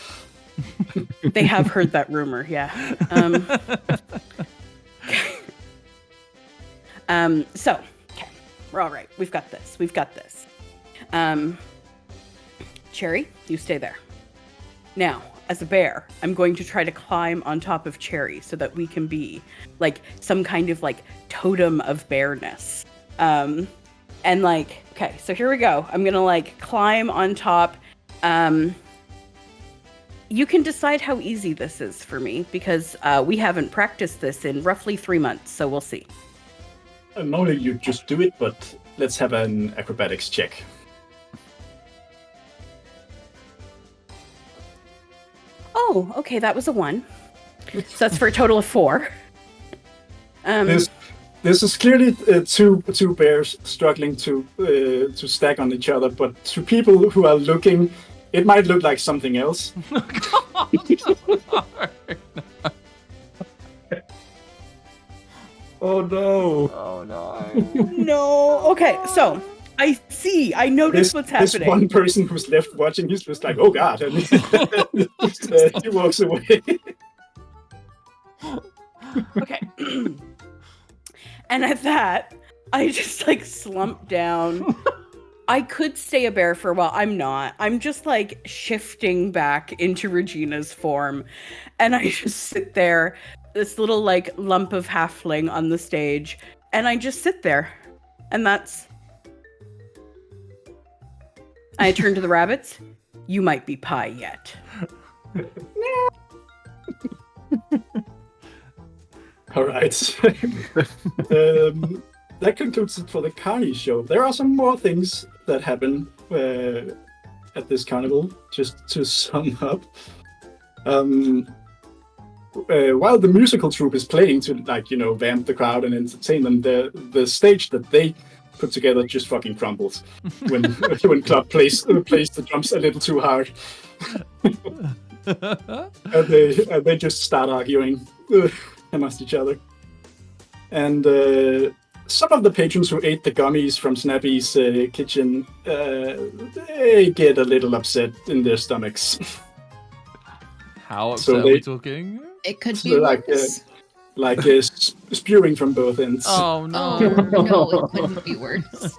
They have heard that rumor, yeah. So, okay, we're all right. We've got this. Cherry, you stay there. Now, as a bear, I'm going to try to climb on top of Cherry so that we can be like some kind of like totem of bearness. And like, okay, so here we go. I'm gonna like climb on top. You can decide how easy this is for me because we haven't practiced this in roughly 3 months, so we'll see. Normally you just do it, but let's have an acrobatics check. Oh, okay, that was a 1. So that's for a total of 4. This is clearly two bears struggling to stack on each other, but to people who are looking, it might look like something else. Oh no! Oh no! No. Okay, so I notice what's happening. This one person who's left watching, he's just like, oh god, and he walks away. Okay. And at that, I just like slump down. I could stay a bear for a while. I'm not. I'm just like shifting back into Regina's form. And I just sit there, this little like lump of halfling on the stage. And I just sit there. And that's... I turn to the rabbits. You might be pie yet. All right. That concludes it for the carnies show. There are some more things that happen at this carnival, just to sum up. While the musical troupe is playing to, like, you know, vamp the crowd and entertain them, the stage that they put together just fucking crumbles when Club plays the drums a little too hard. and they just start arguing amongst each other. And some of the patrons who ate the gummies from Snappy's kitchen, they get a little upset in their stomachs. How upset are we talking? It could be worse. Like spewing from both ends. Oh no! No, it couldn't be worse.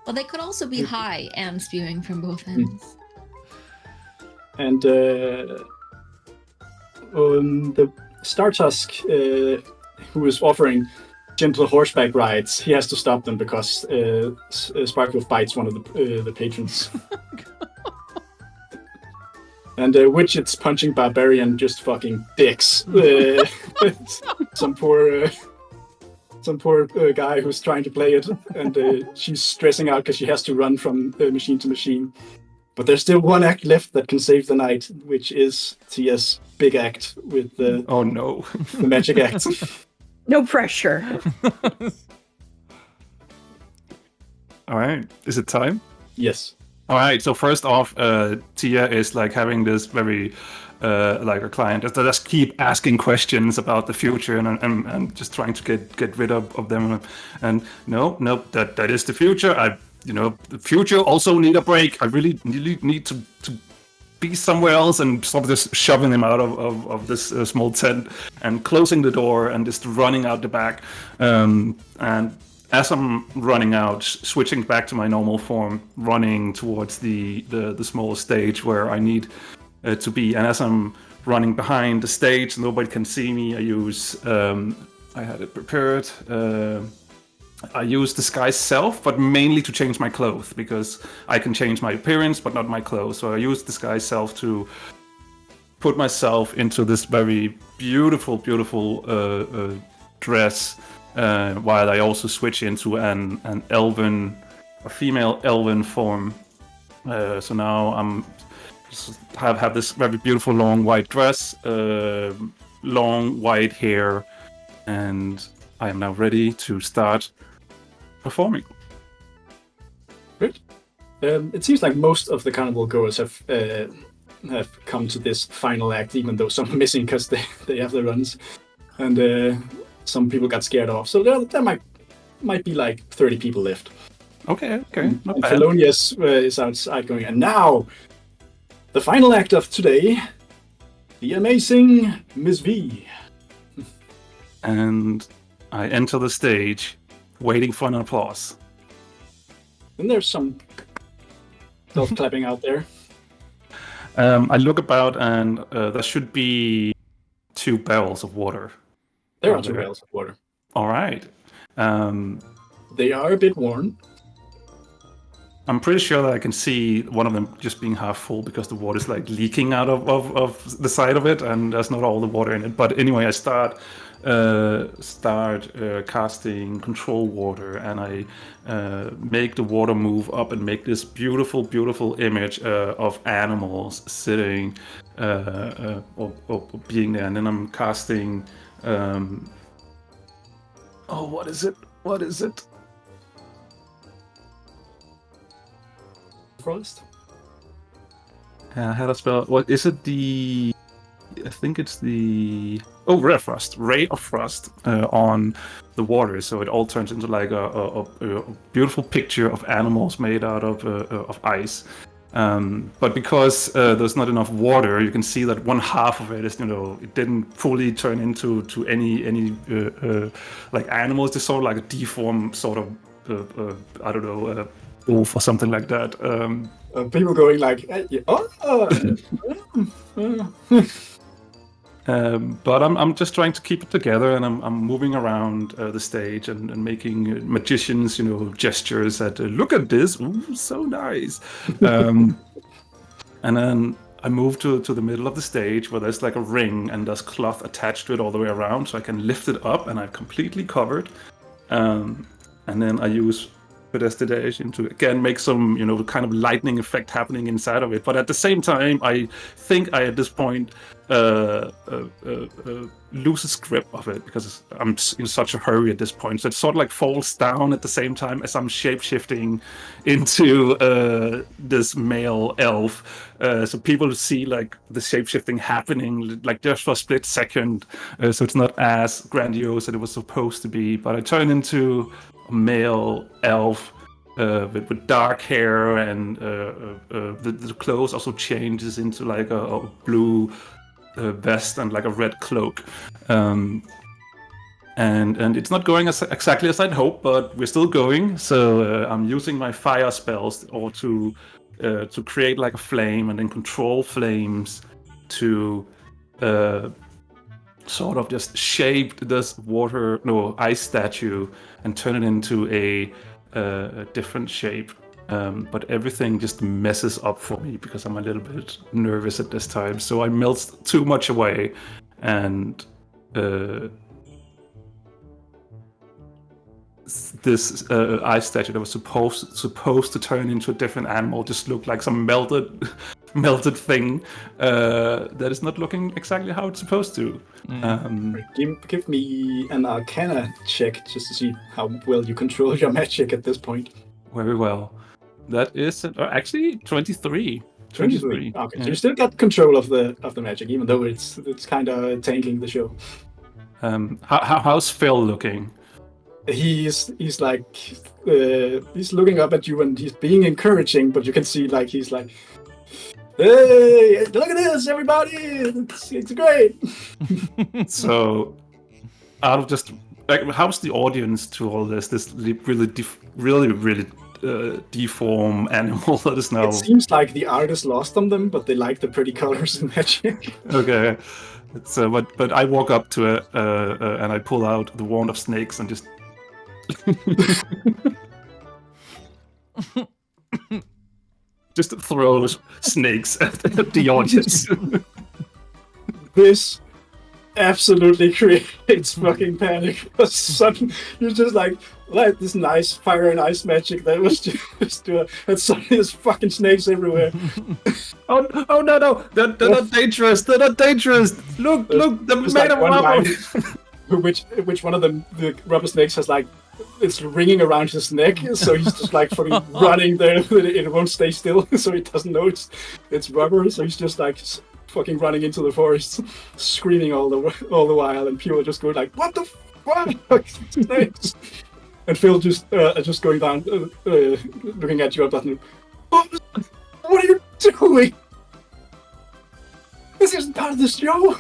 Well, they could also be high and spewing from both ends. And the Startusk, who is offering gentle horseback rides, he has to stop them because Sparkle bites one of the patrons. And Widget's punching Barbarian just fucking dicks. Some poor guy who's trying to play it, and she's stressing out because she has to run from machine to machine. But there's still one act left that can save the night, which is Tia's big act with the Oh no! the magic act. No pressure. All right, is it time? Yes. All right, so first off, Tia is like having this very like a client. Just keep asking questions about the future and just trying to get rid of them. And no, that is the future. The future also need a break. I really need to be somewhere else, and stop just shoving them out of this small tent and closing the door and just running out the back. And as I'm running out, switching back to my normal form, running towards the small stage where I need to be. And as I'm running behind the stage, nobody can see me. I use I had it prepared. I use disguise self, but mainly to change my clothes, because I can change my appearance, but not my clothes. So I use disguise self to put myself into this very beautiful dress, while I also switch into an female elven form. So now I'm have this very beautiful long white dress, long white hair, and I am now ready to start performing. Great. It seems like most of the carnival goers have come to this final act, even though some are missing because they have the runs, and some people got scared off. So there might be like 30 people left. Okay, not and bad. Philonius is outside going, and now the final act of today, the amazing Miss V. And I enter the stage, waiting for an applause. And there's some clapping out there. I look about, and there should be 2 barrels of water. There are 2 barrels of water. All right. They are a bit worn. I'm pretty sure that I can see one of them just being half full, because the water is like leaking out of the side of it, and there's not all the water in it. But anyway, I start casting control water, and I make the water move up and make this beautiful image of animals sitting or being there. And then I'm casting what is it? Frost? How to spell it? What is it? I think it's the ray of frost on the water, so it all turns into like a beautiful picture of animals made out of ice. But because there's not enough water, you can see that one half of it is, it didn't fully turn into any like animals. It's sort of like a deformed sort of I don't know, wolf or something like that. People going like, but I'm just trying to keep it together, and I'm moving around the stage and making magicians, gestures at look at this, ooh, so nice. And then I move to the middle of the stage where there's like a ring and there's cloth attached to it all the way around, so I can lift it up and I'm completely covered. And then I use prestidigitation to again make some kind of lightning effect happening inside of it, but at the same time I think I at this point loses grip of it, because I'm in such a hurry at this point, so it sort of like falls down at the same time as I'm shape-shifting into this male elf, so people see like the shape-shifting happening like just for a split second, so it's not as grandiose as it was supposed to be, but I turn into a male elf with dark hair, and the clothes also changes into like a blue vest and like a red cloak, and it's not going exactly as I'd hoped, but we're still going. So I'm using my fire spells or to create like a flame, and then control flames to sort of just shape this ice statue and turn it into a different shape. But everything just messes up for me because I'm a little bit nervous at this time. So I melt too much away, and this ice statue that was supposed to turn into a different animal just looked like some melted thing that is not looking exactly how it's supposed to. Give me an Arcana check just to see how well you control your magic at this point. Very well. That is actually 23. 23. Okay, Yeah. so you still got control of the magic, even though it's kind of tanking the show. How's Phil looking? He's like he's looking up at you and he's being encouraging, but you can see like he's like, "Hey, look at this, everybody! It's great." So, out of just like, how's the audience to all this? This really deformed animal that is now. It seems like the artist lost on them, but they like the pretty colors and magic. Okay. It's but I walk up to it and I pull out the wand of snakes and just just throw snakes at the audience. This absolutely creates fucking panic. Suddenly, you're just like this nice fire and ice magic that was just and suddenly there's fucking snakes everywhere. Oh no! They're not dangerous. They're not dangerous. Look! They're made of rubber. Which one of them, the rubber snakes, has like it's ringing around his neck, so he's just like fucking running there. It won't stay still, so he doesn't know it's rubber. So he's just like fucking running into the forest, screaming all the while, and people are just going like, "What the fuck?" Snakes. And Phil just going down, looking at you up button. What are you doing? This isn't part of the show.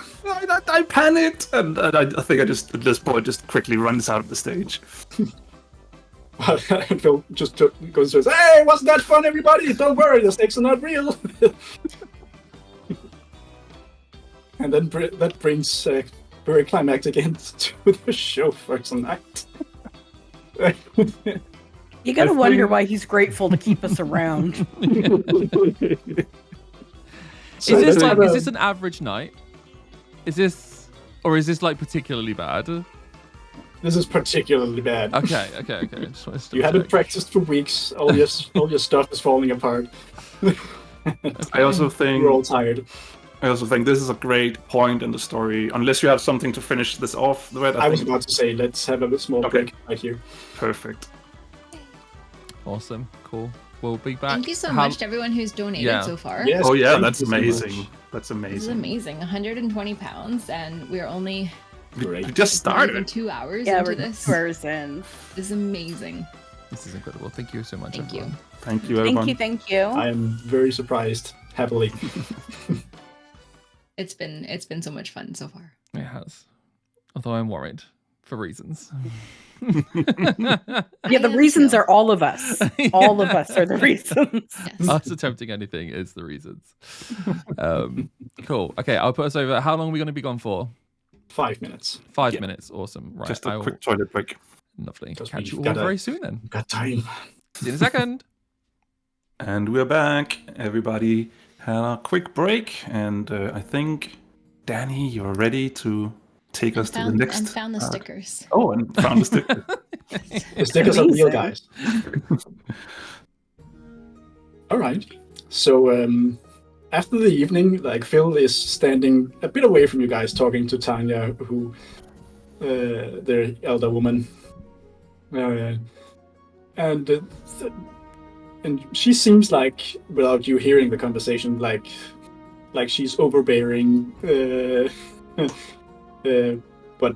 I panicked, and I think I just at this point just quickly runs out of the stage. And Phil just goes and says, "Hey, wasn't that fun, everybody? Don't worry, the snakes are not real." And then that brings very climactic end to the show for tonight. You gotta wonder why he's grateful to keep us around. Is this an average night? Is this like particularly bad? This is particularly bad. Okay. You haven't practiced for weeks. All your stuff is falling apart. I also think we're all tired. I also think this is a great point in the story. Unless you have something to finish this off with. I was about to say, let's have a small break right here. Perfect. Awesome. Cool. We'll be back. Thank you so much to everyone who's donated so far. Yes, oh yeah, that's amazing. That's amazing. This is amazing. 120 pounds, and we're only we just started. 2 hours Yeah, into we're this. 2 hours in. This is amazing. This is incredible. Thank you so much, Thank everyone. you. Thank you, everyone. Thank you. I am very surprised. Happily. It's been so much fun so far. It has. Although I'm worried for reasons. Yeah, the reasons are all of us. All of us are the reasons. Yes. Us attempting anything is the reasons. Cool. Okay, I'll put us over. How long are we going to be gone for? 5 minutes. 5 minutes. Awesome. Right. Just a quick toilet break. Lovely. Because Catch you we've all got very soon then. Got time. See you in a second. And we're back. Everybody had a quick break, and I think Danny, you're ready to take us to the next. And found the stickers. Oh, and found the stickers. The stickers are real, guys. All right. So after the evening, like Phil is standing a bit away from you guys, talking to Tanya, who, the elder woman, and she seems like, without you hearing the conversation, like she's overbearing. But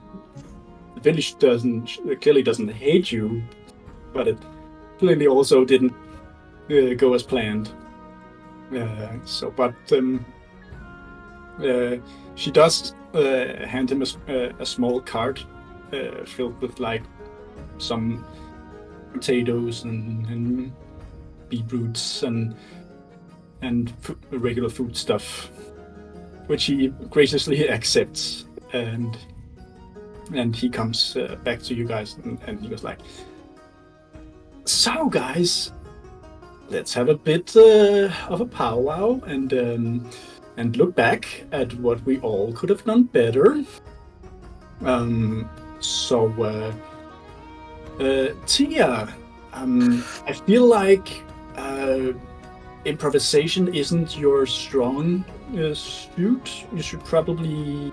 the village clearly doesn't hate you, but it clearly also didn't go as planned. She does hand him a small cart filled with like some potatoes and beetroots and regular food stuff, which he graciously accepts. And he comes back to you guys, and he goes like, "So guys, let's have a bit of a powwow and look back at what we all could have done better. Tia, I feel like improvisation isn't your strong suit. You should probably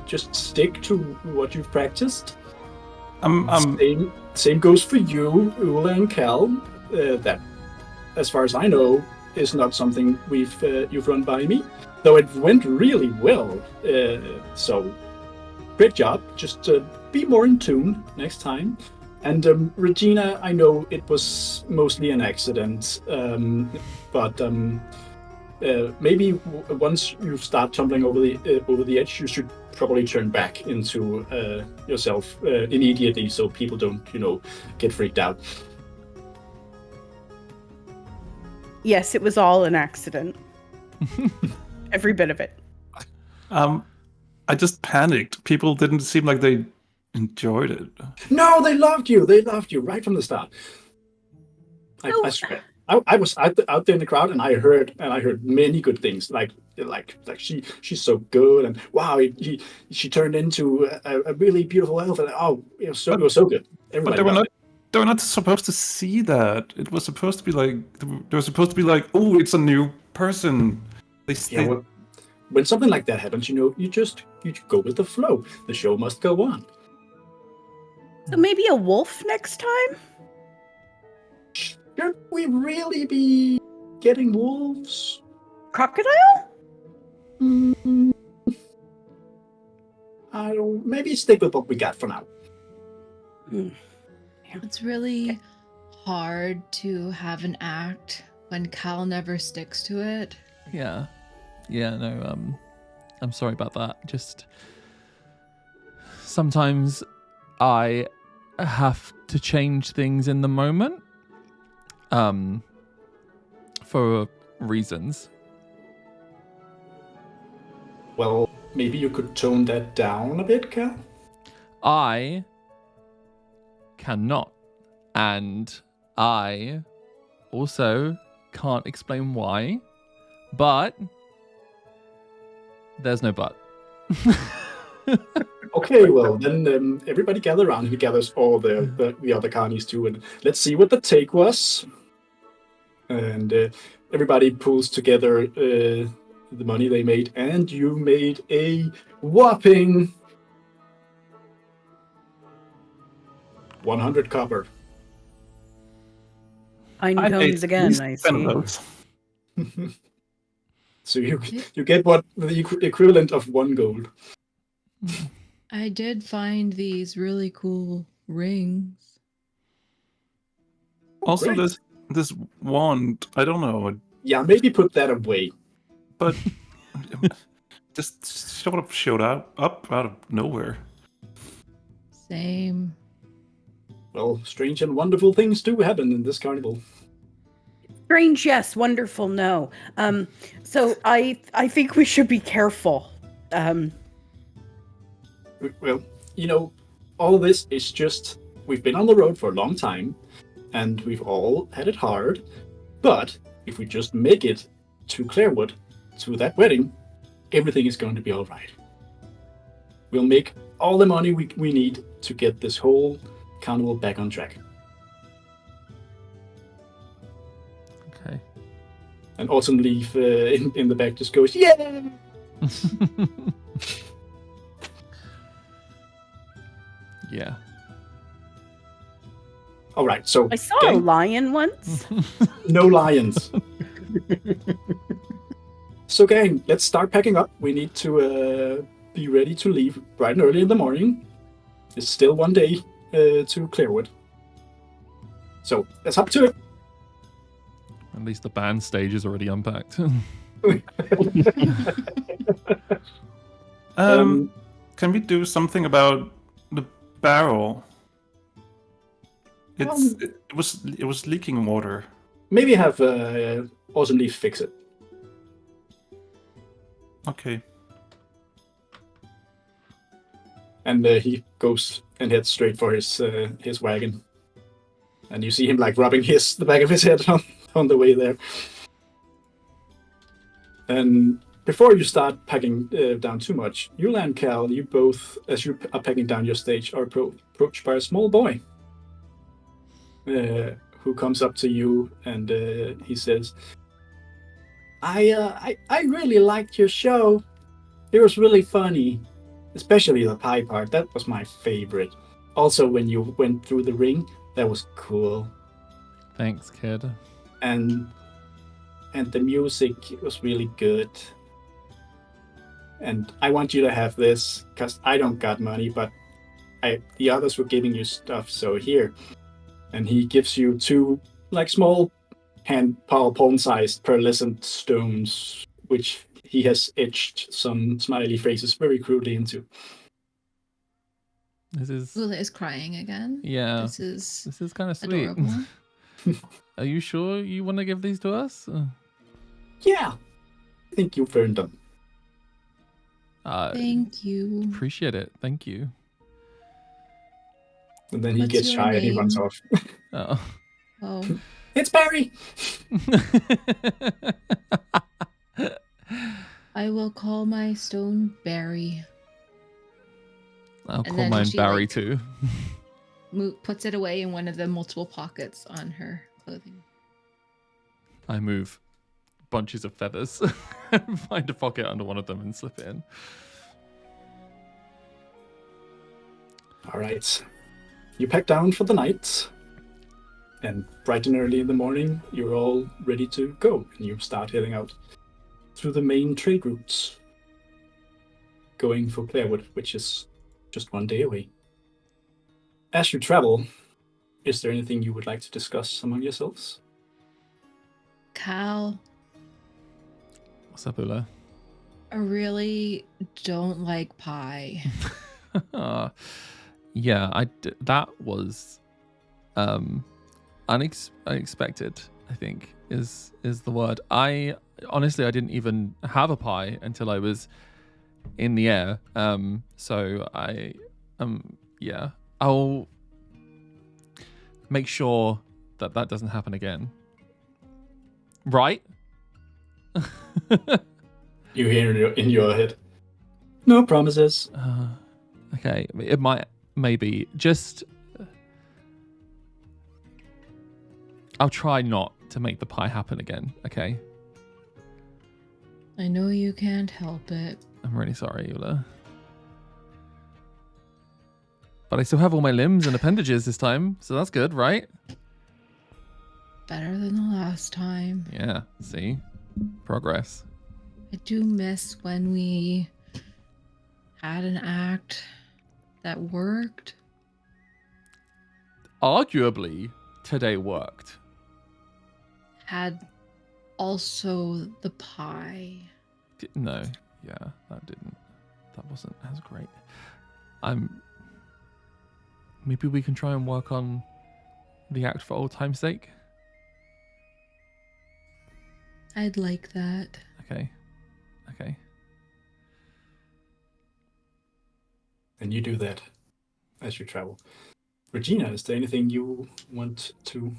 just stick to what you've practiced. Same goes for you, Ula and Cal. That, as far as I know, is not something you've run by me, though it went really well. So, great job. Just be more in tune next time. And Regina, I know it was mostly an accident, but maybe once you start tumbling over the edge, you should probably turn back into yourself immediately, so people don't, get freaked out. Yes, it was all an accident. Every bit of it. I just panicked. People didn't seem like they enjoyed it. No, they loved you. They loved you right from the start. I swear. I was out there in the crowd, and I heard many good things. Like she's so good, and wow, she turned into a really beautiful elf, and it was so good. Everybody But they were not supposed to see that. It was supposed to be like, oh, it's a new person. When something like that happens, you go with the flow. The show must go on. So maybe a wolf next time? Should we really be getting wolves? Crocodile? Maybe stick with what we got for now. It's really hard to have an act when Cal never sticks to it. Yeah. No. I'm sorry about that. Just sometimes I have to change things in the moment. For reasons. Well, maybe you could tone that down a bit, Cal? I cannot. And I also can't explain why. But there's no but. Okay, well, then everybody gather around. He gathers all the other carnies too, and let's see what the take was. And everybody pulls together the money they made, and you made a whopping 100 copper. Pine cones again, I see. So you get what the equivalent of 1 gold. I did find these really cool rings. Also, Great. this wand, I don't know. Yeah, maybe put that away. But just sort of showed up out of nowhere. Same. Well, strange and wonderful things do happen in this carnival. Strange, yes. Wonderful, no. So I think we should be careful. Well, all of this is just, we've been on the road for a long time, and we've all had it hard, but if we just make it to Clairwood, to that wedding, everything is going to be all right. We'll make all the money we need to get this whole carnival back on track. Okay. And Autumn Leaf in the back just goes, yeah! Yeah. All right, so I saw a lion once. no lions. So gang, let's start packing up. We need to be ready to leave bright and early in the morning. It's still 1 day to Clairwood. So let's hop to it. At least the band stage is already unpacked. Can we do something about the barrel? It was leaking water. Maybe have Autumn Leaf fix it. Okay. And he goes and heads straight for his wagon. And you see him rubbing the back of his head on the way there. And before you start packing down too much, Eula and Cal, you both, as you are packing down your stage, are approached by a small boy who comes up to you and he says, I really liked your show. It was really funny, especially the pie part. That was my favorite. Also, when you went through the ring, that was cool. Thanks, kid. And and the music was really good. And I want you to have this, because I don't got money, but the others were giving you stuff, so here. And he gives you 2 like small palm-sized pearlescent stones, which he has etched some smiley faces very crudely into. Lula is crying again. Yeah. This is kind of sweet. adorable. Are you sure you want to give these to us? Yeah. I think you've earned them. Thank you. Appreciate it. Thank you. And then he What's gets your shy and he runs name? off. Oh. It's Barry! I will call my stone Barry. I'll And call then mine she, Barry like- too. Puts it away in one of the multiple pockets on her clothing. I move bunches of feathers and find a pocket under one of them and slip it in. All right. You pack down for the night. And bright and early in the morning, you're all ready to go. And you start heading out through the main trade routes. Going for Clarewood, which is just 1 day away. As you travel, is there anything you would like to discuss among yourselves? Cal, What's up, Ula? I really don't like pie. Yeah, that was unexpected, I think is the word. I honestly didn't even have a pie until I was in the air. So yeah, I'll make sure that doesn't happen again. Right? You hear in your head, no promises. Okay, it might, maybe. Just, I'll try not to make the pie happen again, okay? I know you can't help it. I'm really sorry, Eula. But I still have all my limbs and appendages this time, so that's good, right? Better than the last time. Yeah, see? Progress. I do miss when we had an act that worked. Arguably, today worked. Had also the pie. No, yeah, that wasn't as great. Maybe we can try and work on the act for old time's sake. I'd like that. Okay. And you do that as you travel. Regina, is there anything you want to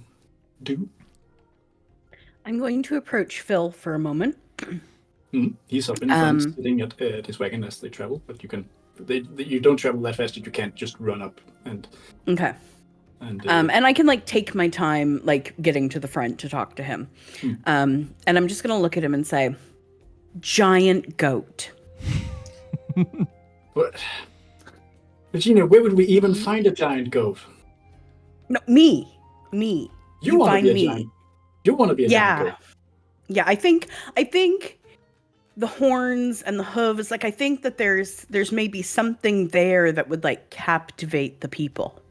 do? I'm going to approach Phil for a moment. He's up in front, sitting at his wagon as they travel, but you don't travel that fast that you can't just run up and... Okay. And I can take my time getting to the front to talk to him. And I'm just gonna look at him and say, giant goat. But Regina, where would we even find a giant goat? No, me. You want to be a giant. You want to be a giant goat. Yeah, I think the horns and the hooves, I think that there's maybe something there that would captivate the people.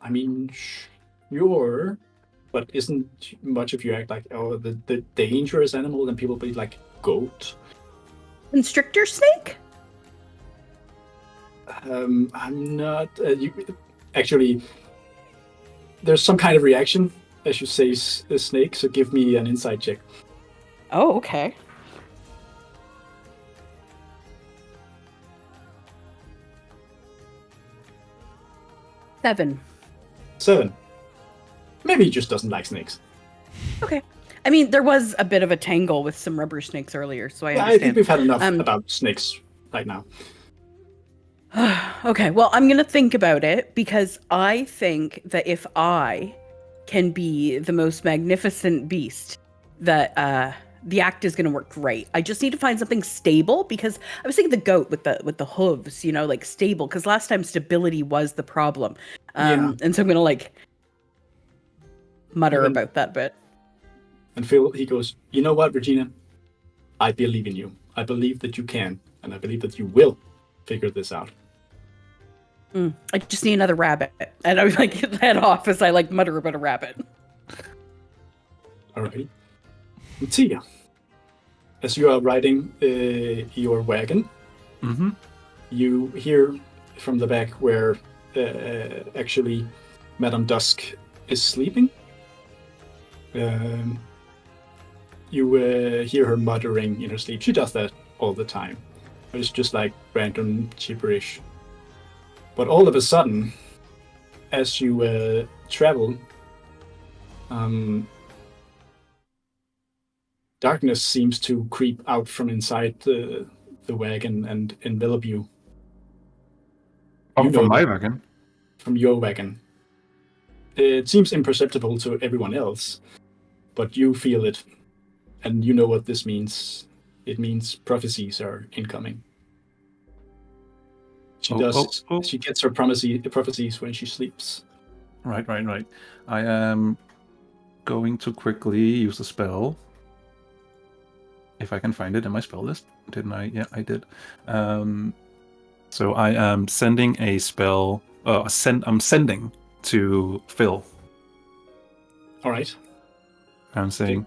I mean, sure, but isn't much of you act like, oh, the dangerous animal, and people be like, goat? Constrictor snake? I'm not... actually, there's some kind of reaction as you say snake, so give me an insight check. Oh, okay. Seven. Maybe he just doesn't like snakes. Okay. I mean, there was a bit of a tangle with some rubber snakes earlier, so I understand. I think we've had enough about snakes right now. Okay, well, I'm going to think about it, because I think that if I can be the most magnificent beast, that the act is going to work great. I just need to find something stable, because I was thinking the goat with the hooves, stable, because last time stability was the problem. And so I'm going to mutter about that bit. And Phil, he goes, you know what, Regina? I believe in you. I believe that you can, and I believe that you will figure this out. I just need another rabbit. And I was like, head off as I like mutter about a rabbit. Alright. Tia, as you are riding your wagon, you hear from the back where actually Madame Dusk is sleeping. You hear her muttering in her sleep. She does that all the time. But it's just like random gibberish. But all of a sudden, as you travel, darkness seems to creep out from inside the wagon and envelop you. From my wagon? From your wagon. It seems imperceptible to everyone else, but you feel it, and you know what this means. It means prophecies are incoming. She She gets her prophecies when she sleeps. Right. I am going to quickly use a spell. If I can find it in my spell list. Didn't I? Yeah, I did. So I am sending a spell. I'm sending to Phil. All right. I'm saying...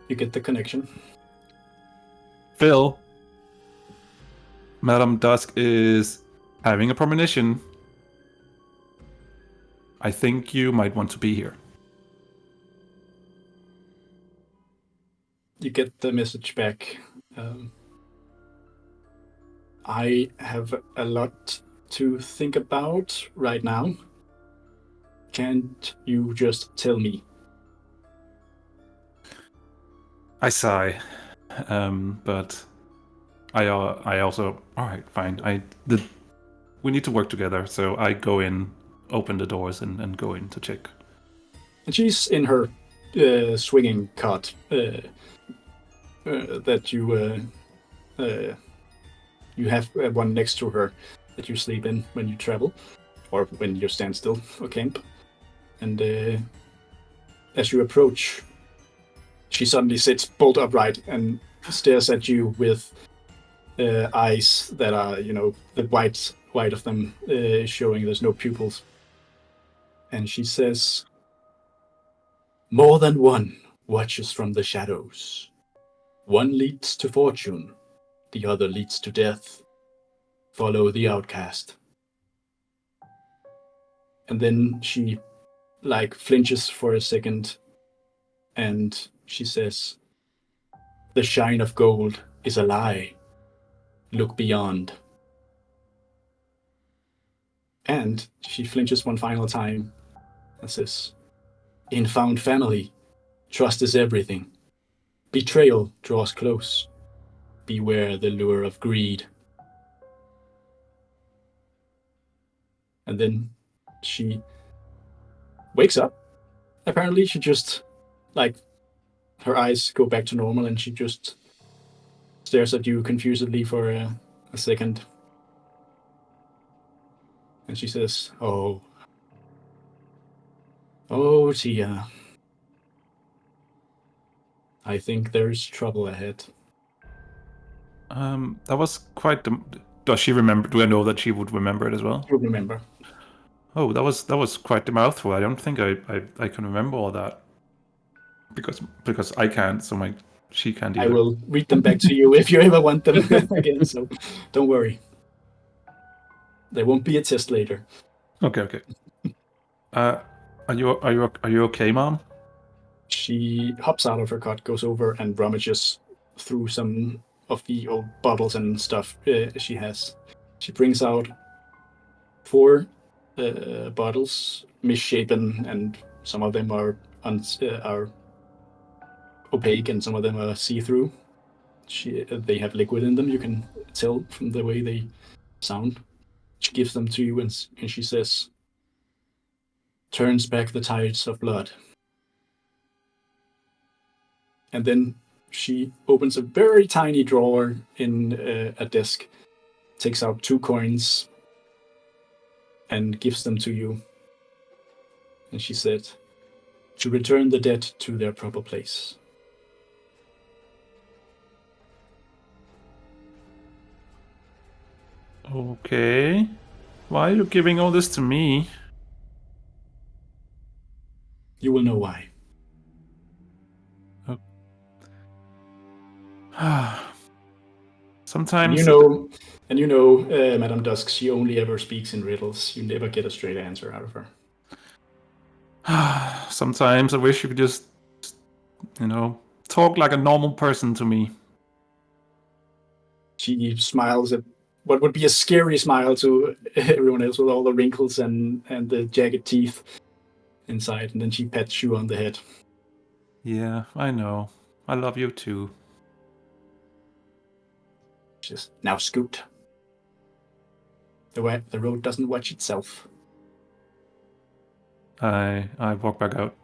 You get the connection. Phil, Madame Dusk is having a premonition. I think you might want to be here. You get the message back. I have a lot to think about right now. Can't you just tell me? I sigh, but I also... All right, fine. We need to work together, so I go in, open the doors, and go in to check. And she's in her swinging cot that you have one next to her that you sleep in when you travel, or when you stand still or camp. And as you approach, she suddenly sits bolt upright and stares at you with eyes that are, the white of them showing there's no pupils. And she says, "More than one watches from the shadows. One leads to fortune, the other leads to death. Follow the outcast." And then she flinches for a second, and she says, "The shine of gold is a lie. Look beyond." And she flinches one final time and says, "In found family, trust is everything. Betrayal draws close. Beware the lure of greed." And then she wakes up. Apparently she just, her eyes go back to normal and she just stares at you confusedly for a second. And she says, Oh, Tia. I think there's trouble ahead." That was quite does she remember? Do I know that she would remember it as well? You remember. Oh, that was quite the mouthful. I don't think I can remember all that. Because I can't, so she can't either. I will read them back to you if you ever want them again, so don't worry. There won't be a test later. Okay. Are you okay, Mom? She hops out of her cot, goes over and rummages through some of the old bottles and stuff she has. She brings out 4 bottles, misshapen, and some of them are opaque and some of them are see-through. They have liquid in them, you can tell from the way they sound. She gives them to you and she says, "Turns back the tides of blood." And then she opens a very tiny drawer in a desk, takes out 2 coins, and gives them to you. And she said, "To return the dead to their proper place. Okay. Why are you giving all this to me? You will know why. Sometimes... And you know, Madame Dusk, she only ever speaks in riddles. You never get a straight answer out of her. Sometimes I wish you could just, talk like a normal person to me. She smiles at what would be a scary smile to everyone else with all the wrinkles and the jagged teeth inside, and then she pats you on the head. Yeah, I know. I love you too. Just now scoot. The road doesn't watch itself. I walk back out.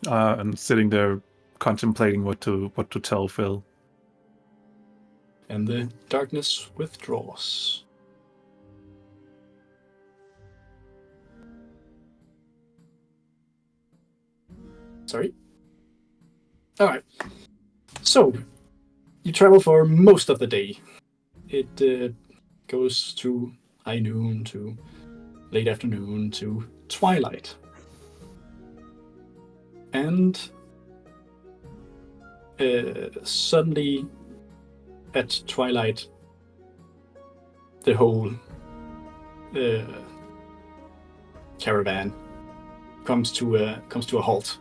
I'm sitting there contemplating what to tell Phil. And the darkness withdraws. Sorry? Alright. So, you travel for most of the day. It goes through high noon to late afternoon to twilight. And suddenly at twilight, the whole caravan comes to a halt,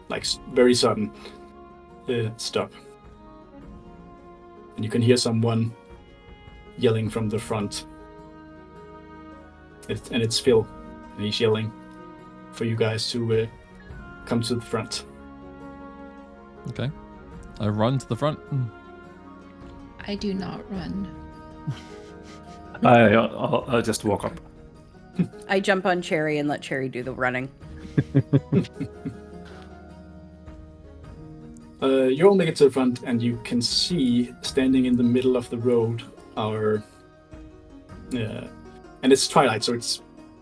like very sudden stop, and you can hear someone yelling from the front. And it's Phil, and he's yelling for you guys to come to the front. Okay, I run to the front. I do not run. I'll just walk up. I jump on Cherry and let Cherry do the running. You all make it to the front, and you can see standing in the middle of the road and it's twilight, so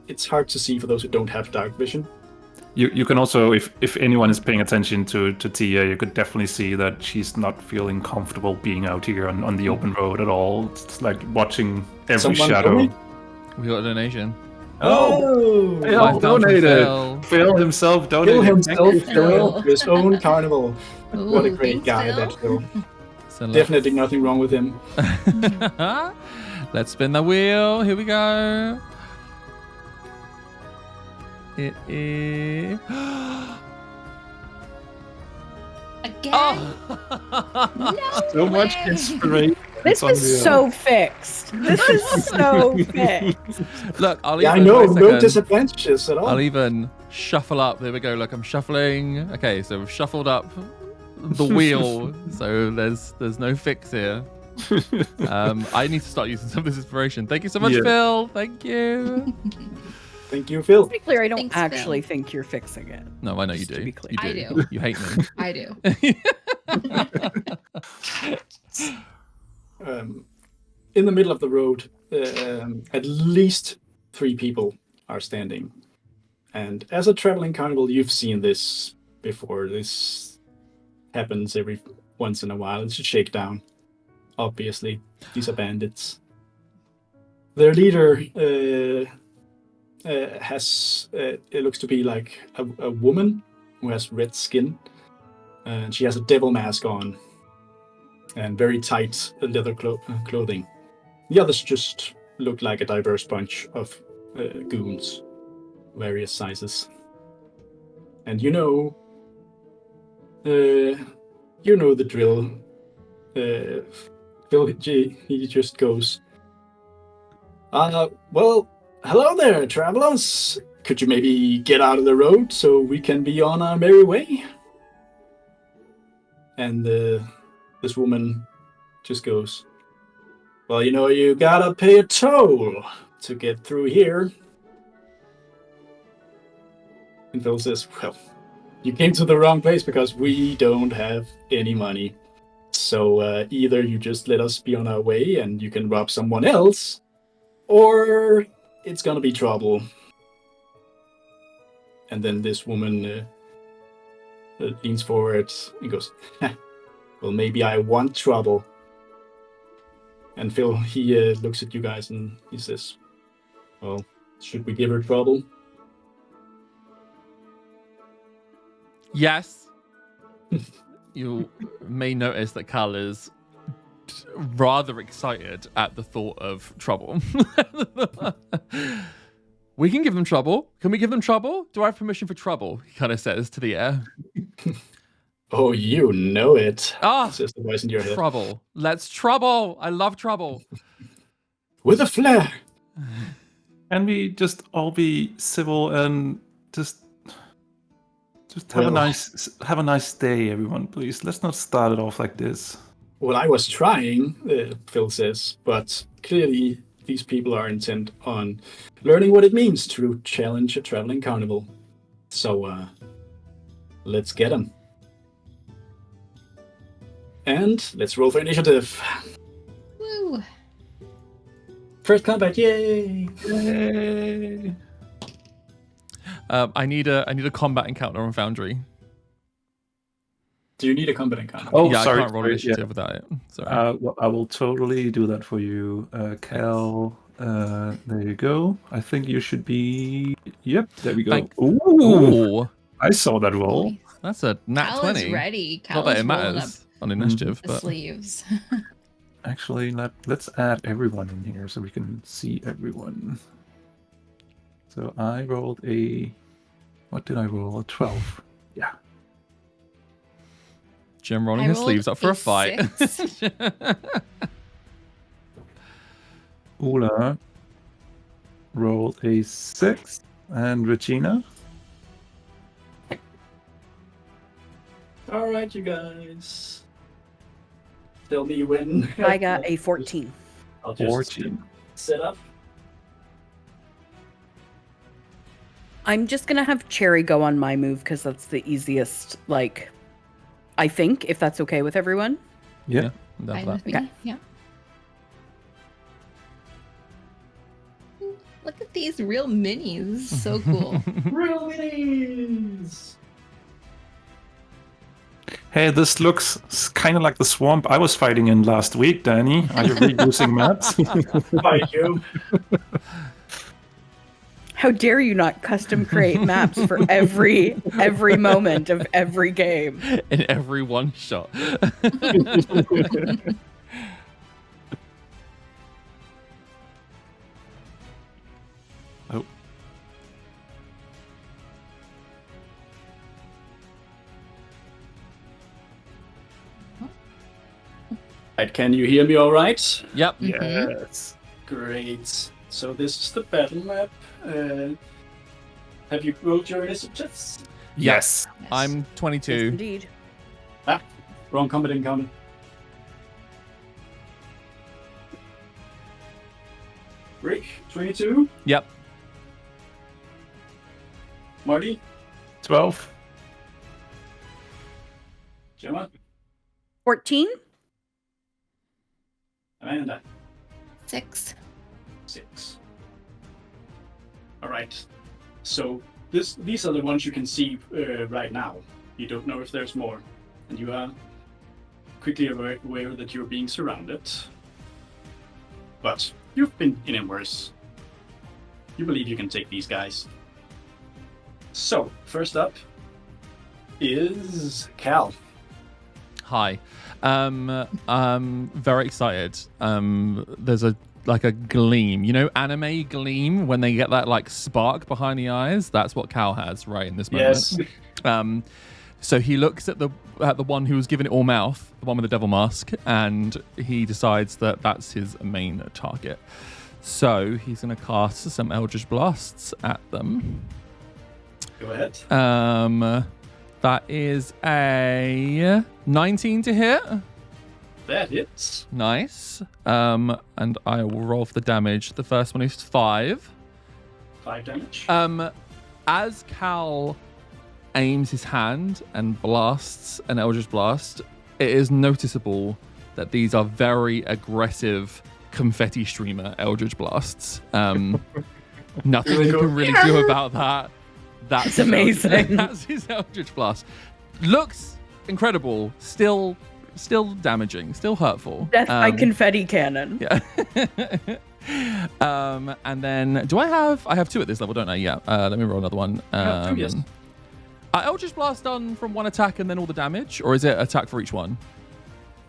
it's hard to see for those who don't have dark vision. You can also, if anyone is paying attention to Tia, you could definitely see that she's not feeling comfortable being out here on the open road at all. It's like watching every Someone shadow. donate? We got a donation. Oh! Phil donated. Phil himself donated. Phil himself Phil. to his own carnival. Ooh, What a great thanks, guy Phil. that Phil. So Definitely nothing wrong with him. Let's spin the wheel. Here we go. It is. Again? Oh! No So much way. inspiration. This is so fixed. This is so fixed. Look, I'll Yeah, I even, know, wait a no second. disadvantages at all. I'll even shuffle up. There we go. Look, I'm shuffling. Okay, so we've shuffled up the wheel. So there's no fix here. I need to start using some of this inspiration. Thank you so much, Yeah. Phil. Thank you. Thank you, Phil. To be clear, I don't Thanks, actually think you're fixing it. No, I know you Just to do. be clear. You do. I do. You hate me. I do. In the middle of the road, at least 3 people are standing. And as a traveling carnival, you've seen this before. This happens every once in a while. It's a shakedown, obviously. These are bandits. Their leader has, it looks to be like a woman who has red skin. And she has a devil mask on and very tight leather clothing. The others just look like a diverse bunch of goons, various sizes. And you know the drill. Phil, he just goes, well, hello there, travelers. Could you maybe get out of the road so we can be on our merry way? And this woman just goes, well, you gotta pay a toll to get through here. And Phil says, well, you came to the wrong place because we don't have any money. So either you just let us be on our way and you can rob someone else, or it's gonna be trouble. And then this woman leans forward and goes, well, maybe I want trouble. And Phil, he looks at you guys and he says, well, should we give her trouble? Yes. You may notice that Cal is rather excited at the thought of trouble. We can give them trouble. Can we give them trouble? Do I have permission for trouble? He kind of says to the air. Oh, you know it. Ah, says the voice in your head. trouble. Let's trouble. I love trouble. With a flair. Can we just all be civil and just have a nice day, everyone, please? Let's not start it off like this. Well, I was trying, Phil says, but clearly these people are intent on learning what it means to challenge a traveling carnival. So, let's get them. And let's roll for initiative. Woo! First combat, yay! Yay! I need a combat encounter on Foundry. Do you need a combat encounter? Oh, yeah, sorry. I can't roll initiative without it. Sorry. Well, I will totally do that for you, Cal. There you go. I think you should be. Yep, there we go. Ooh, I saw that roll. that's a nat Cal 20. is ready. Not Cal that is it rolling up matters on initiative, the but sleeves. Actually, let's add everyone in here so we can see everyone. So I rolled a. What did I roll? A 12. Yeah. Jim rolling I his rolled sleeves up for a fight. 6. Ula rolled a 6. And Regina? All right, you guys. Tell me when. I got a 14. I'll just 14. set up. I'm just gonna have Cherry go on my move because that's the easiest, like, I think, if that's okay with everyone. Yeah. Fine with me. Okay. Yeah. Ooh, look at these real minis. So cool. Real minis! Hey, this looks kind of like the swamp I was fighting in last week, Danny. Are you reusing maps? By you. How dare you not custom create maps for every moment of every game? In every one shot. Oh. Right, can you hear me all right? Yep. Yes. Great. So this is the battle map. Have you rolled your initiatives? Yes. Yes. I'm Yes, 22. indeed. Wrong combat encounter. Rick, 22. Yep. Marty, 12. Gemma, 14? Amanda, 6. 6. All right. So these are the ones you can see right now. You don't know if there's more, and you are quickly aware that you're being surrounded. But you've been in it worse. You believe you can take these guys. So first up is Cal. Hi. I'm very excited. There's a gleam, anime gleam when they get that like spark behind the eyes. That's what Cal has right in this moment. Yes. So he looks at the one who was giving it all mouth, the one with the devil mask, and he decides that that's his main target. So he's going to cast some Eldritch Blasts at them. Go ahead. That is a 19 to hit. That hits. Nice. And I will roll for the damage. The first one is 5. 5 damage. As Cal aims his hand and blasts an Eldritch Blast, it is noticeable that these are very aggressive confetti streamer Eldritch Blasts. Nothing you can really do about that. That's It's amazing. That's his Eldritch Blast. Looks incredible. Still still damaging, still hurtful. Death by confetti cannon. Yeah. And then do I have 2 at this level, don't I? Yeah. Let me roll another one. Yeah, 2, yes. Eldritch Blast done from 1 attack and then all the damage, or is it attack for each one?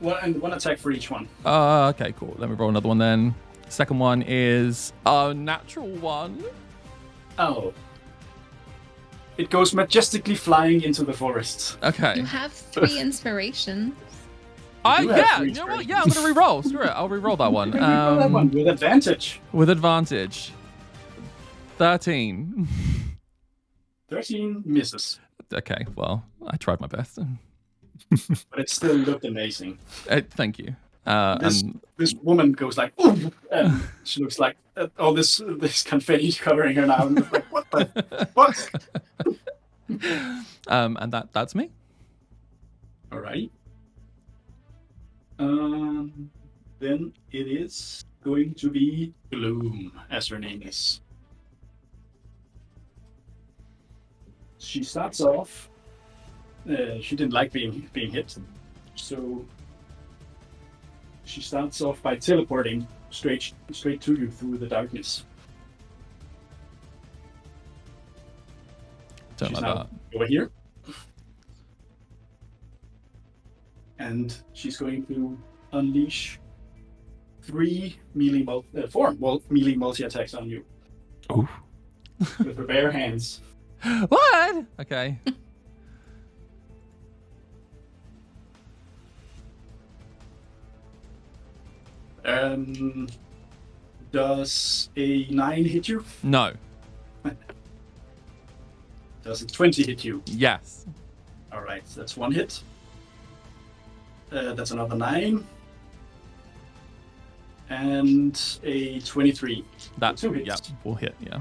One attack for each one. Okay, cool. Let me roll another one then. Second one is a natural 1. Oh. It goes majestically flying into the forest. Okay. You have 3 inspiration. Yeah, you know what? Yeah, I'm gonna re-roll. Screw it. I'll re-roll that one. That one with advantage. With advantage. 13. 13 misses. Okay, well, I tried my best. But it still looked amazing. Thank you. This woman goes like, ooh, and she looks like all this confetti covering her now. I'm like, what the fuck? And that's me. All right. Then it is going to be Gloom, as her name is. She starts off. She didn't like being hit, so she starts off by teleporting straight to you through the darkness. Don't She's like now that. over here, and she's going to unleash 4 melee multi attacks on you. Ooh. With her bare hands. What? Okay. Does a 9 hit you? No. Does a 20 hit you? Yes. All right, that's 1 hit. That's another 9. And a 23. That's 2 hits. Yeah, will hit. Yeah.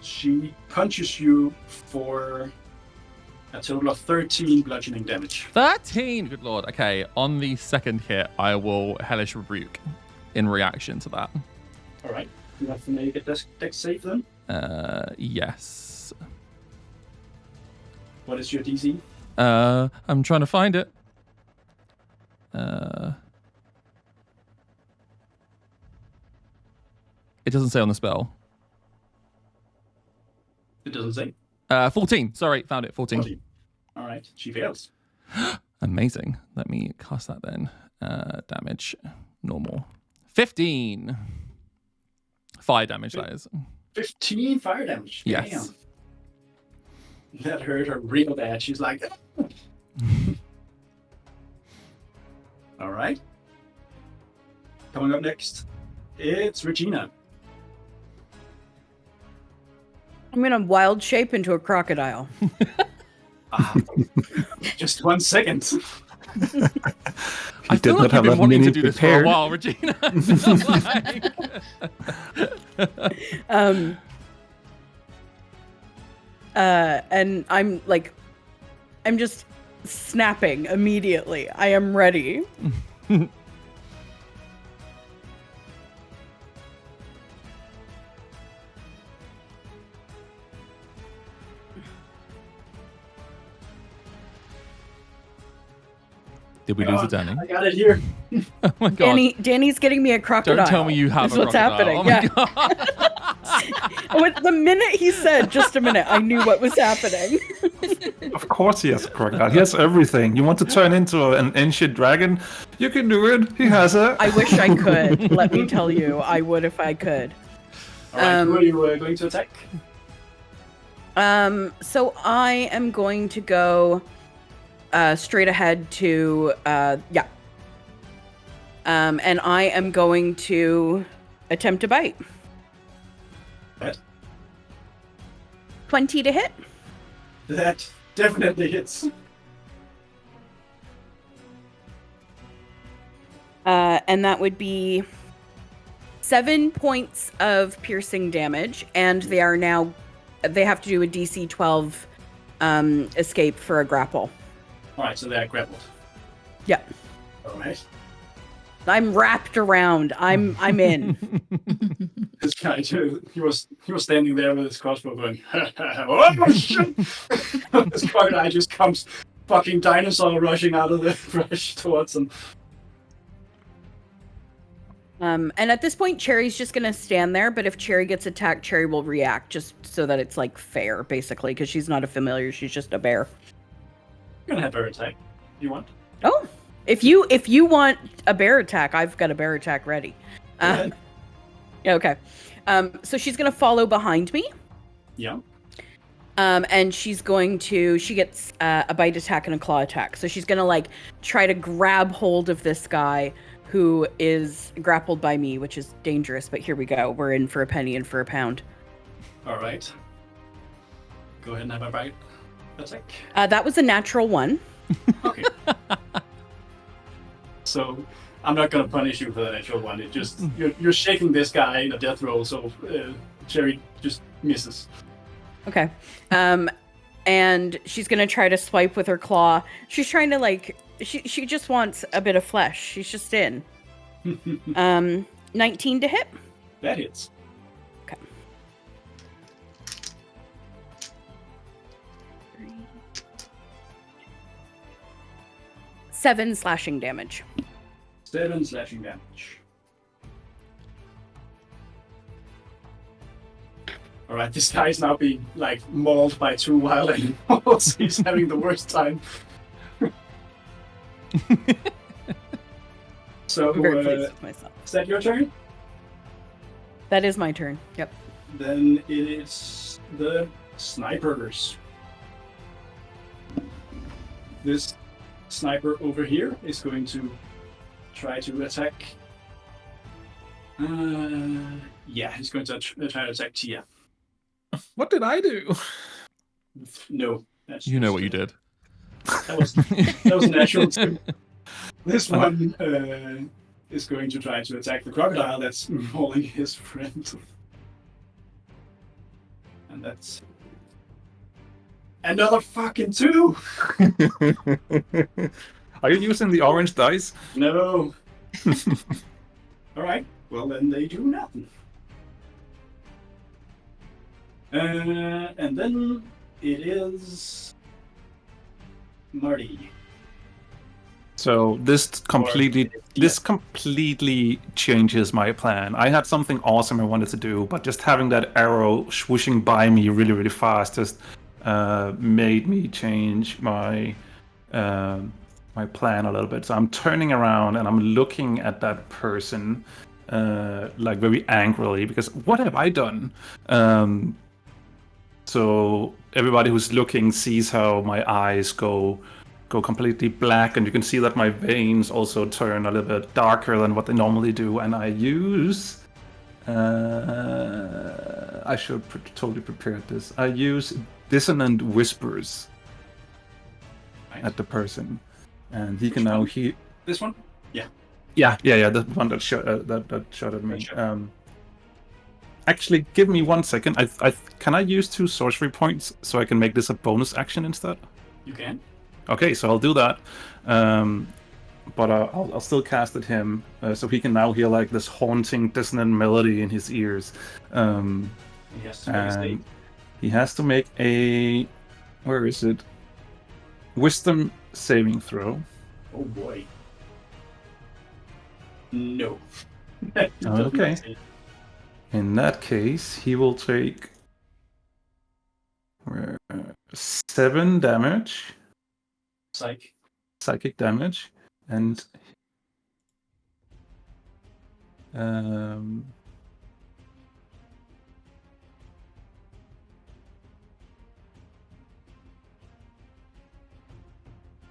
She punches you for a total of 13 bludgeoning damage. 13. Good lord. Okay. On the second hit, I will Hellish Rebuke in reaction to that. All right. You have to make a dex save then. Yes. What is your DC? I'm trying to find it. It doesn't say on the spell. It doesn't say. 14. Sorry, found it. 14. 14. All right. She fails. Amazing. Let me cast that then. Damage. Normal. 15. Fire damage, that is. 15 fire damage. Yes. Damn. That hurt her real bad. She's like, ah. All right. Coming up next, it's Regina. I'm gonna wild shape into a crocodile. Just 1 second. I feel like you've been wanting to do this for a while, Regina. And I'm just snapping immediately. I am ready. Did we lose it, Danny? I got it here. Oh my god. Danny's getting me a crocodile. Don't tell me you have That's a what's crocodile. happening. Oh my god. The minute he said, just a minute, I knew what was happening. Of course he has a crocodile. He has everything. You want to turn into an ancient dragon? You can do it. He has it. I wish I could. Let me tell you, I would if I could. All right, who are you going to attack? So I am going to go straight ahead to and I am going to attempt to bite. What? 20 to hit. That definitely hits. And that would be 7 points of piercing damage, and they have to do a DC 12 escape for a grapple. All right, so they are grappled. Yeah. All right. I'm wrapped around. I'm in. This guy, he was standing there with his crossbow going, oh shit! This crocodile just comes, fucking dinosaur rushing out of the brush towards him. And at this point, Cherry's just gonna stand there. But if Cherry gets attacked, Cherry will react, just so that it's like fair, basically, because she's not a familiar; she's just a bear. You're gonna have bear attack. You want? Oh, if you want a bear attack, I've got a bear attack ready. Yeah, okay. So she's gonna follow behind me. Yeah. And she gets a bite attack and a claw attack. So she's gonna like try to grab hold of this guy who is grappled by me, which is dangerous. But here we go. We're in for a penny and for a pound. All right. Go ahead and have a bite attack. That was a natural 1. Okay. So I'm not gonna punish you for the natural 1. It just you're shaking this guy in a death roll, so Cherry just misses. Okay. And she's gonna try to swipe with her claw. She's trying to like she just wants a bit of flesh. She's just in. 19 to hit. That hits. Okay. 7 slashing damage. 7 slashing damage. Alright, this guy is now being, like, mauled by 2 wild animals. He's having the worst time. So, I'm very pleased with myself. Is that your turn? That is my turn. Yep. Then it is the snipers. This sniper over here is going to try to attack. Yeah, he's going to try to attack Tia. What did I do? No. You know what you did. That was natural too. This one is going to try to attack the crocodile that's mauling his friend. And that's another fucking 2! Are you using the orange dice? No. Alright, well then they do nothing. And then it is Marty. So this completely changes my plan. I had something awesome I wanted to do, but just having that arrow swooshing by me really, really fast just made me change my my plan a little bit. So I'm turning around and I'm looking at that person like very angrily because what have I done? So everybody who's looking sees how my eyes go completely black, and you can see that my veins also turn a little bit darker than what they normally do. And I use I should totally prepared this. I use dissonant whispers at the person, and he can now hear. This one? Yeah, the one that shot at me. Sure. Actually, give me 1 second. Can I use 2 sorcery points so I can make this a bonus action instead? You can. Okay, so I'll do that. But I'll still cast at him, so he can now hear like this haunting, dissonant melody in his ears. He has to make a where is it? Wisdom saving throw. Oh boy. No. Okay. In that case, he will take 7 damage. Psychic damage, and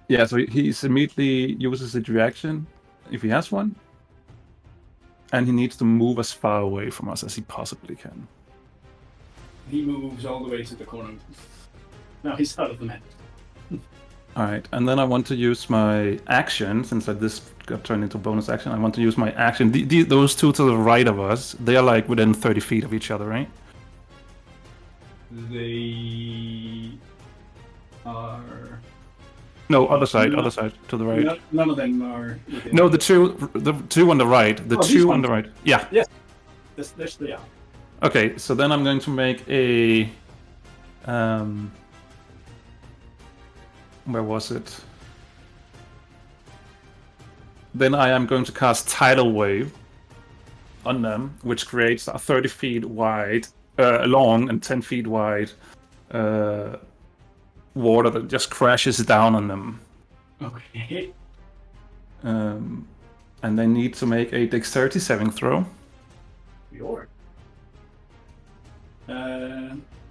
yeah, so he's immediately uses his reaction if he has one, and he needs to move as far away from us as he possibly can. He moves all the way to the corner. Now he's out of the map. Alright, and then I want to use my action, since this got turned into bonus action, I want to use my action. Those 2 to the right of us, they are like within 30 feet of each other, right? They are... No, other side, to the right. None of them are... No, the two on the right. The 2 on the right. Yeah. Yes, they are. Okay, so then I'm going to make a... where was it? Then I am going to cast Tidal Wave on them, which creates a 30 feet wide, long and 10 feet wide water that just crashes down on them. Okay. And they need to make a dexterity saving throw. Your.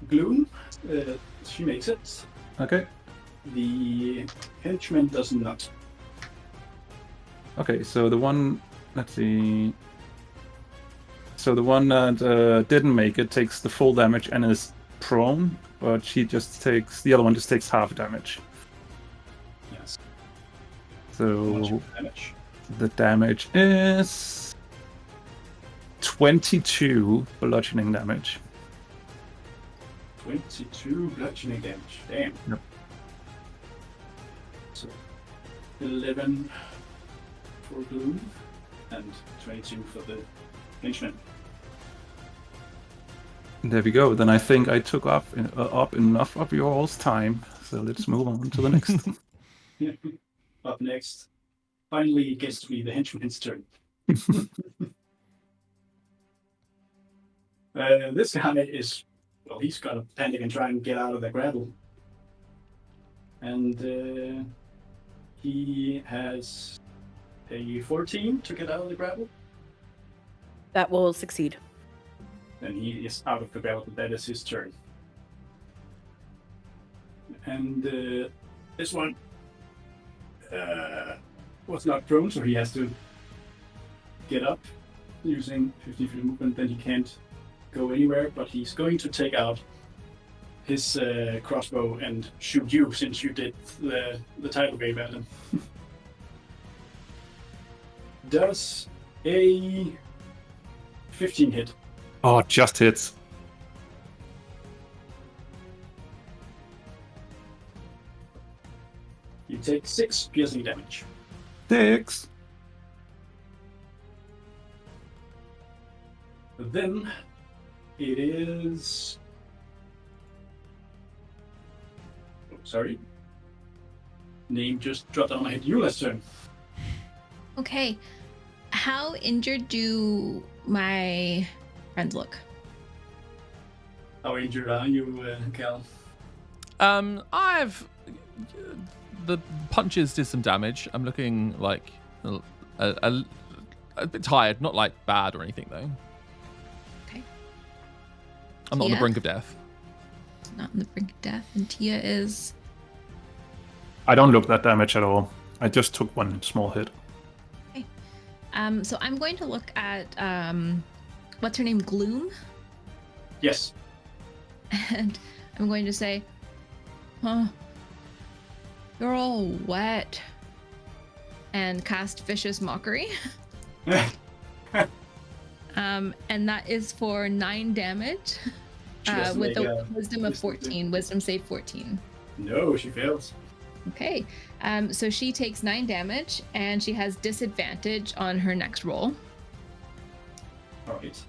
Gloom, she makes it. Okay. The henchman does not. Okay, so the one, let's see. So the one that didn't make it takes the full damage and is prone, but the other one just takes half damage. Yes. So Damage. the damage is 22 bludgeoning damage. 22 bludgeoning damage. Damn. Yep. So 11 for Gloom and 22 for the henchman. There we go. Then I think I took up enough of your all's time. So let's move on to the next. Up next. Finally, it gets to be the henchman's turn. This guy is, well, he's got to panic and try and get out of the grapple. And he has a 14 to get out of the grapple. That will succeed. And he is out of the grapple. That is his turn. And this one was not prone, so he has to get up using 50 feet movement. Then he can't go anywhere, but he's going to take out his crossbow and shoot you, since you did the tidal wave at him. Does a 15 hit? Oh, just hits. You take 6 piercing damage. 6. Then it is. Oh, sorry. Name just dropped on my head. Eula's turn. Okay. How injured do my friends look? How injured are you, Cal? The punches did some damage. I'm looking like a bit tired, not like bad or anything though. Okay. I'm not on the Tia? brink of death. Not on the brink of death. And Tia is. I don't look that damage at all. I just took one small hit. Okay. So I'm going to look at what's her name? Gloom? Yes. And I'm going to say, huh, you're all wet. And cast Vicious Mockery. And that is for 9 damage. With a wisdom of 14. Wisdom save 14. No, she fails. Okay. So she takes 9 damage and she has disadvantage on her next roll. All right.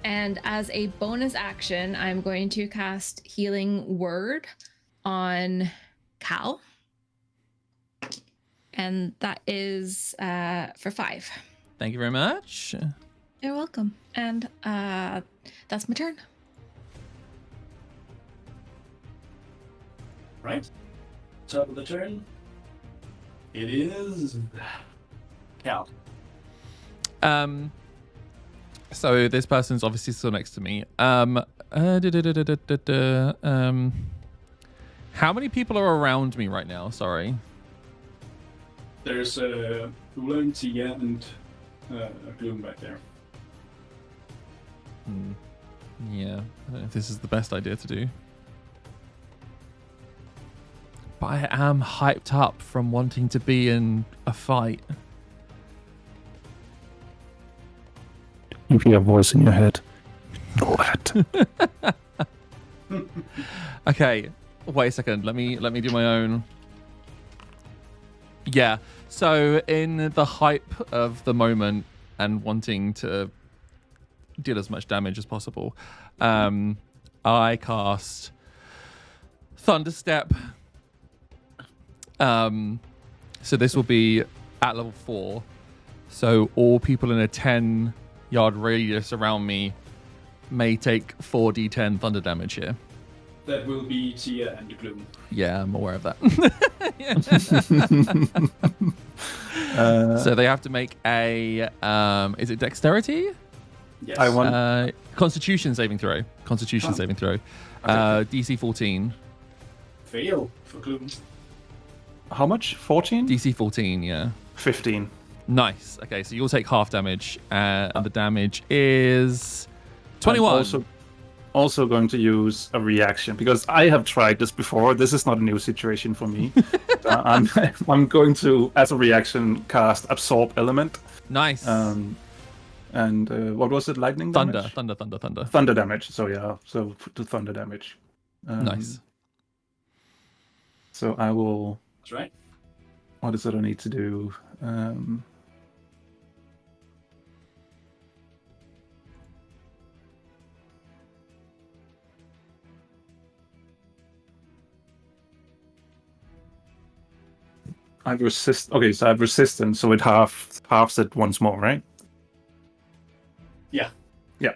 And as a bonus action, I'm going to cast Healing Word on Cal. And that is for 5. Thank you very much. You're welcome. And that's my turn. Right. Top of the turn. It is Cal. So this person's obviously still next to me. How many people are around me right now? Sorry. There's Ulan, Tia, and Gloom back there. Yeah, I don't know if this is the best idea to do. But I am hyped up from wanting to be in a fight. You hear a voice in your head. What? Okay, wait a second. Let me do my own. Yeah. So in the hype of the moment and wanting to deal as much damage as possible. I cast Thunderstep. So this will be at level 4. So all people in a 10-yard radius around me may take 4d10 thunder damage here. That will be Tia and Gloom. Yeah, I'm aware of that. So they have to make a is it dexterity? Yes. I want Constitution saving throw. Constitution saving throw. DC 14. Fail for Gloom. how much? 14? DC 14, yeah. 15. Nice. Okay, so you'll take half damage, and the damage is 21. I'm also going to use a reaction because I have tried this before. This is not a new situation for me. I'm going to, as a reaction, cast Absorb Element. Nice. And what was it? Lightning damage? Thunder. Thunder damage. So yeah, so to thunder damage. Nice. So I will. That's right. What is it I need to do? I resist. Okay, so I have resistance, so it halves it once more, right? Yeah. Yeah.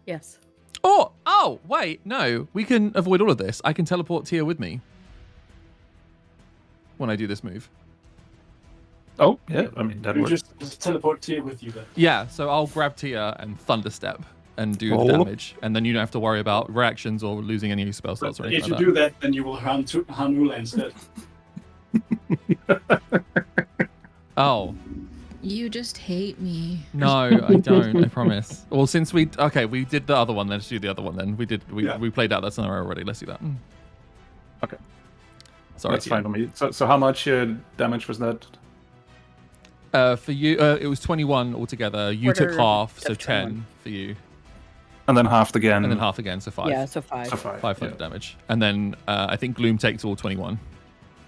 Yes. Oh, wait, no. We can avoid all of this. I can teleport Tia with me when I do this move. Oh, yeah. I mean, that You works. just teleport Tia with you then. Yeah, so I'll grab Tia and Thunderstep and do Oh. damage, and then you don't have to worry about reactions or losing any of your spell slots or But anything if you like do that, then you will harm Hanula instead. that. Oh. You just hate me. No, I don't. I promise. Well, since we did the other one. Let's do the other one then. We played out that scenario already. Let's do that. Okay. Sorry. That's fine for me. So how much damage was that? For you, it was 21 altogether. You took half, so 10 for you, And then halved again. and then half again, so 5. Yeah, so 5. So 5. 5 thunder damage, and then I think Gloom takes all 21.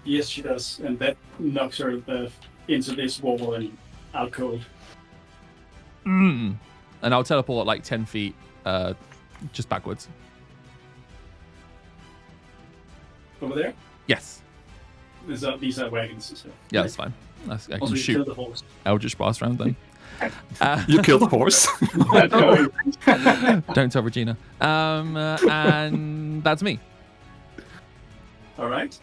Yes, she does, and that knocks her into this wall and out cold. And I'll teleport like 10 feet, just backwards. Over there, Yes. these are wagons. So. Yeah, that's fine. I Also, can you shoot kill the horse. Eldritch Blast round then. You killed the horse. Don't tell Regina. And that's me. All right.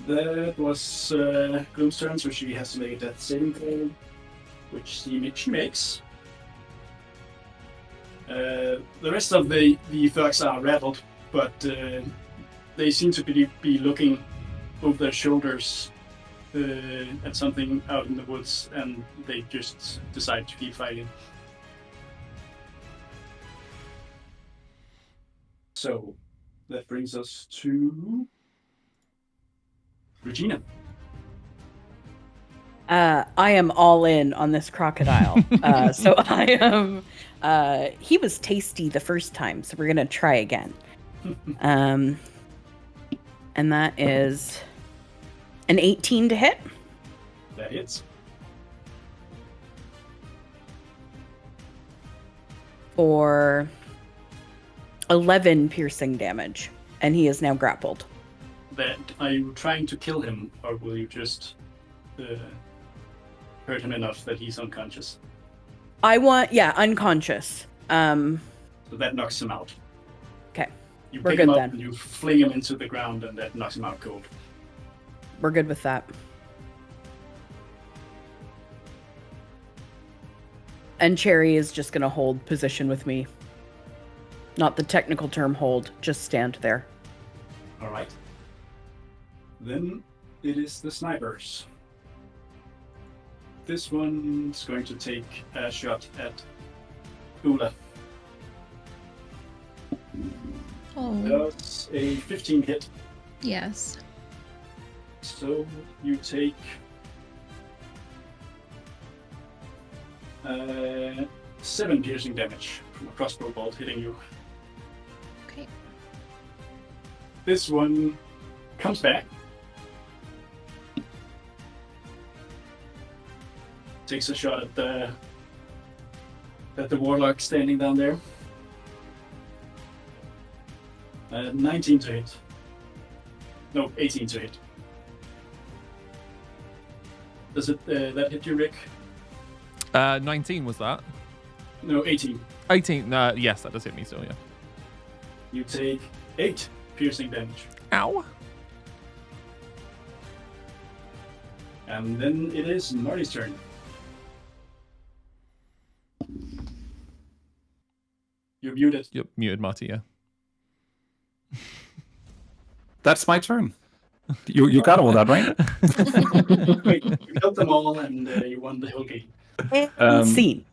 That was Gloom's turn, so she has to make a death saving throw, which she makes. The rest of the thugs are rattled, but they seem to be looking over their shoulders at something out in the woods, and they just decide to keep fighting. So that brings us to Regina. I am all in on this crocodile. So I am. He was tasty the first time, so we're gonna try again. And that is an 18 to hit. That hits. For 11 piercing damage, and he is now grappled. Are you trying to kill him, or will you just hurt him enough that he's unconscious? Unconscious. So that knocks him out. Okay. You We're pick him good up then. and you fling him into the ground, and that knocks him out cold. We're good with that. And Cherry is just going to hold position with me. Not the technical term hold, just stand there. All right. Then it is the snipers. This one's going to take a shot at Ula. Oh, That's a 15 hit. yes. So you take 7 piercing damage from a crossbow bolt hitting you. Okay. This one comes back. Takes a shot at at the warlock standing down there. 19 to hit. No, 18 to hit. Does it that hit you, Rick? 19 was that? No, 18. 18. Yes, that does hit me still. Yeah. You take 8 piercing damage. Ow. And then it is Marty's turn. You're muted. You're muted, Marty. Yeah. That's my turn. You got all that, right? Wait, you killed them all and you won the whole game. Scene.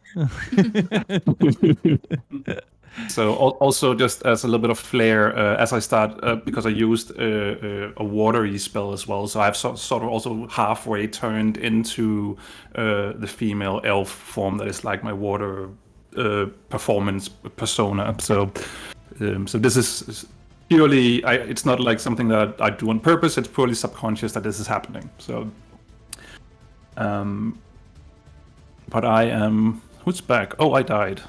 So also just as a little bit of flair, as I start, because I used a watery spell as well, so I've sort of also halfway turned into the female elf form that is like my water performance persona. So this is purely, it's not like something that I do on purpose. It's purely subconscious that this is happening. So, but I am. Who's back? Oh, I died.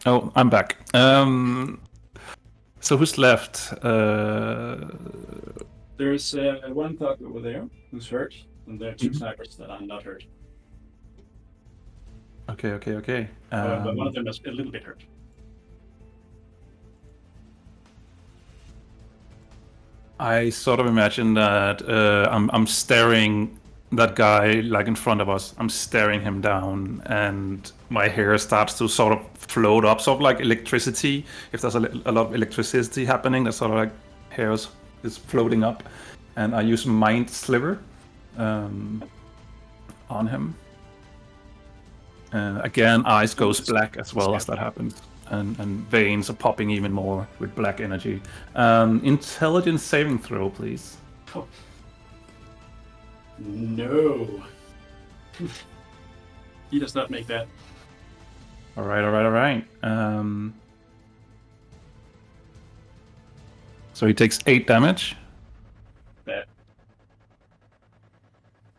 Oh, I'm back. So who's left? There's one thug over there who's hurt, and there are 2 snipers that are not hurt. Okay. But one of them is a little bit hurt. I sort of imagine that I'm staring that guy like in front of us. I'm staring him down, and my hair starts to sort of float up, sort of like electricity. If there's a lot of electricity happening, that sort of like hair is floating up, and I use Mind Sliver on him. Again, eyes goes black as well as that happens. And veins are popping even more with black energy. Intelligence saving throw, please. Oh. No. He does not make that. All right. So he takes 8 damage. Bad.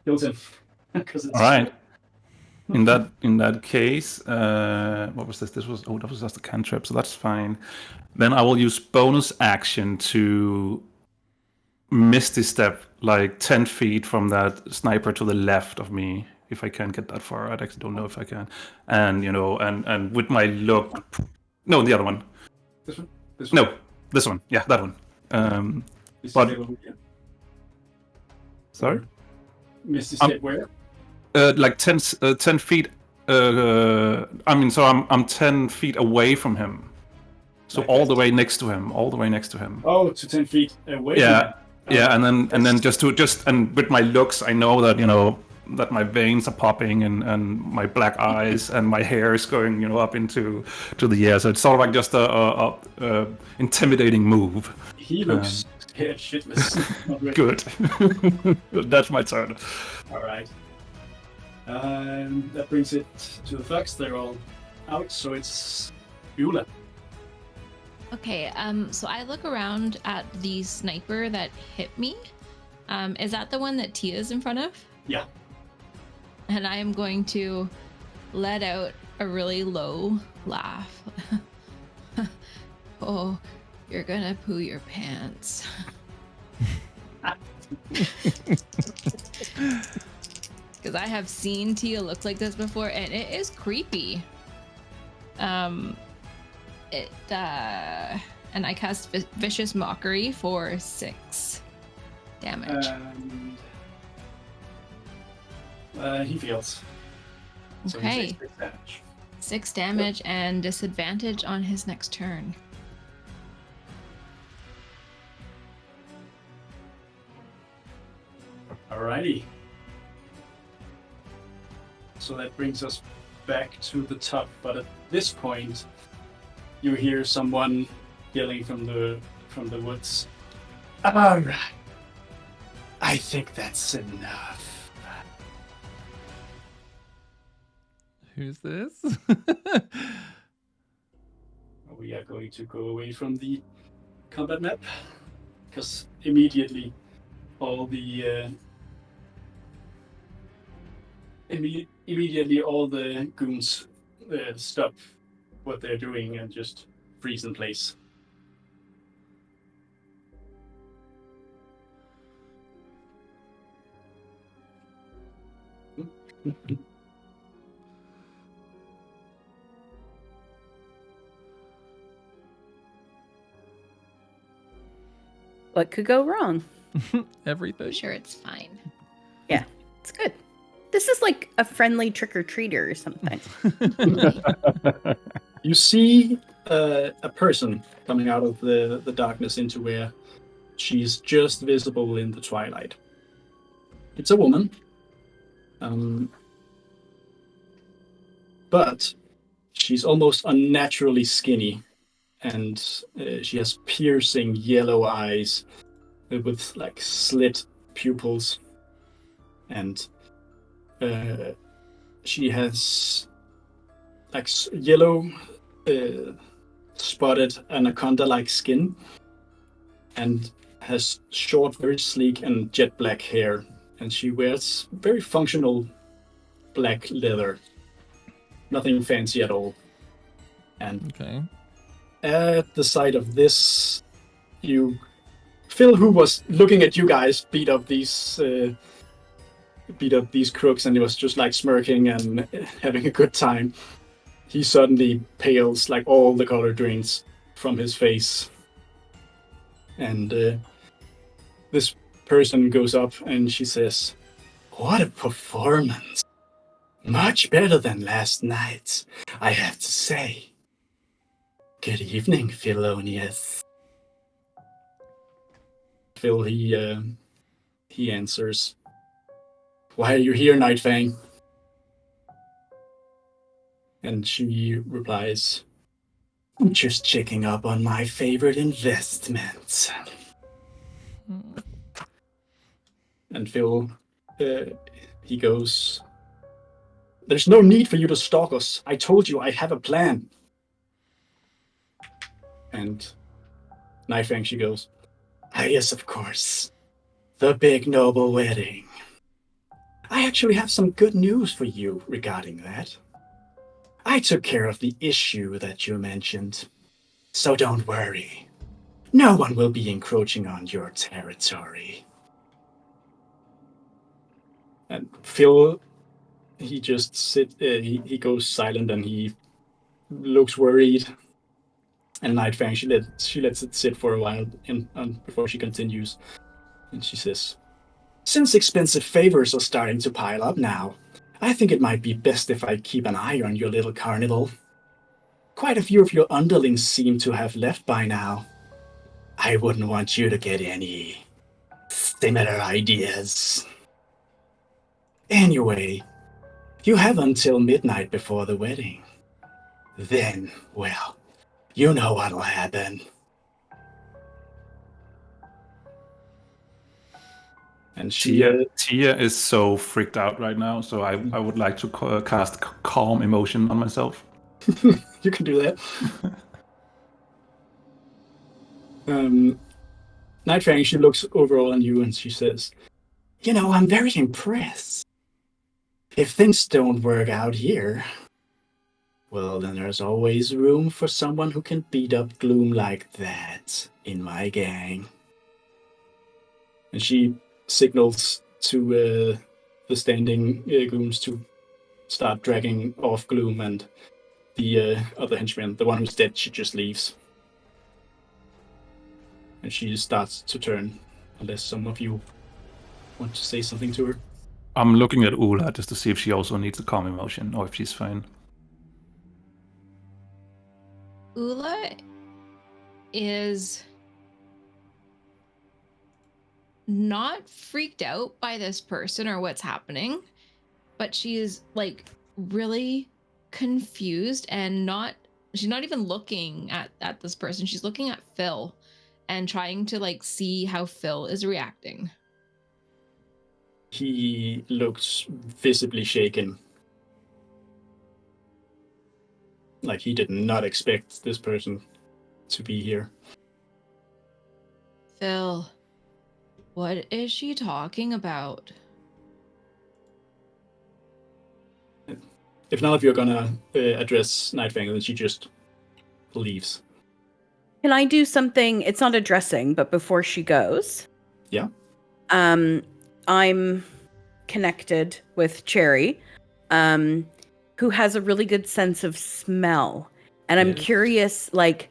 Kills him. All right. In that case, what was this? That was just a cantrip, so that's fine. Then I will use bonus action to Misty Step like 10 feet from that sniper to the left of me, if I can get that far. I actually don't know if I can. And and with my look, no, the other one. This one. No, this one. Yeah, that one. But sorry, Misty Step where? Like 10 feet. So I'm 10 feet away from him. So like all the way next to him. Oh, to 10 feet away. Yeah, yeah, and then just with my looks, I know that that my veins are popping and my black eyes and my hair is going up into the air. So it's sort of like just a intimidating move. He looks scared shitless. Good. That's my turn. All right. That brings it to the thugs. They're all out, so it's Beulah. Okay, so I look around at the sniper that hit me. Is that the one that Tia's in front of? Yeah. And I am going to let out a really low laugh. Oh, you're gonna poo your pants. Because I have seen Tia look like this before, and it is creepy. And I cast Vicious Mockery for 6 damage. He fails. So Okay. he takes 6 damage. 6 damage and disadvantage on his next turn. Alrighty. So that brings us back to the top, but at this point, you hear someone yelling from the woods. All right. I think that's enough. Who's this? We are going to go away from the combat map, because immediately all the goons stop what they're doing and just freeze in place. What could go wrong? Everything. I'm sure it's fine. Yeah, it's good. This is like a friendly trick-or-treater or something. You see a person coming out of the darkness into where she's just visible in the twilight. It's a woman. But she's almost unnaturally skinny, and she has piercing yellow eyes with like slit pupils, and she has like yellow spotted anaconda-like skin, and has short, very sleek and jet black hair, and she wears very functional black leather. Nothing fancy at all. And Okay. at the sight of this, Phil, who was looking at you guys beat up these crooks, and he was just like smirking and having a good time. He suddenly pales, like all the color drains from his face. And this person goes up and she says, "What a performance! Much better than last night's, I have to say. Good evening, Philonius." Phil, he answers, "Why are you here, Nightfang?" And she replies, "I'm just checking up on my favorite investments." And Phil, he goes, "There's no need for you to stalk us. I told you I have a plan." And Nightfang, she goes, "Ah, yes, of course. The big noble wedding. I actually have some good news for you regarding that. I took care of the issue that you mentioned. So don't worry. No one will be encroaching on your territory." And Phil, he just he goes silent and he looks worried. And Nightfang, she lets it sit for a while before she continues. And she says, "Since expensive favors are starting to pile up now, I think it might be best if I keep an eye on your little carnival. Quite a few of your underlings seem to have left by now. I wouldn't want you to get any similar ideas. Anyway, you have until midnight before the wedding. Then, well, you know what'll happen." And Tia is so freaked out right now, so I would like to cast calm emotion on myself. You can do that. Nightfang, she looks overall on you and she says, "You know, I'm very impressed. If things don't work out here, well, then there's always room for someone who can beat up Gloom like that in my gang." And she signals to the standing Glooms to start dragging off Gloom, and the other henchman, the one who's dead, she just leaves. And she starts to turn, unless some of you want to say something to her. I'm looking at Ula just to see if she also needs a calm emotion or if she's fine. Ula is not freaked out by this person or what's happening, but she is like really confused and she's not even looking at this person. She's looking at Phil and trying to like see how Phil is reacting. He looks visibly shaken. Like he did not expect this person to be here. Phil, what is she talking about? if none of you are gonna address Nightfang, then she just leaves. Can I do something? It's not addressing, but before she goes. Yeah. I'm connected with Cherry, who has a really good sense of smell. And I'm curious, like,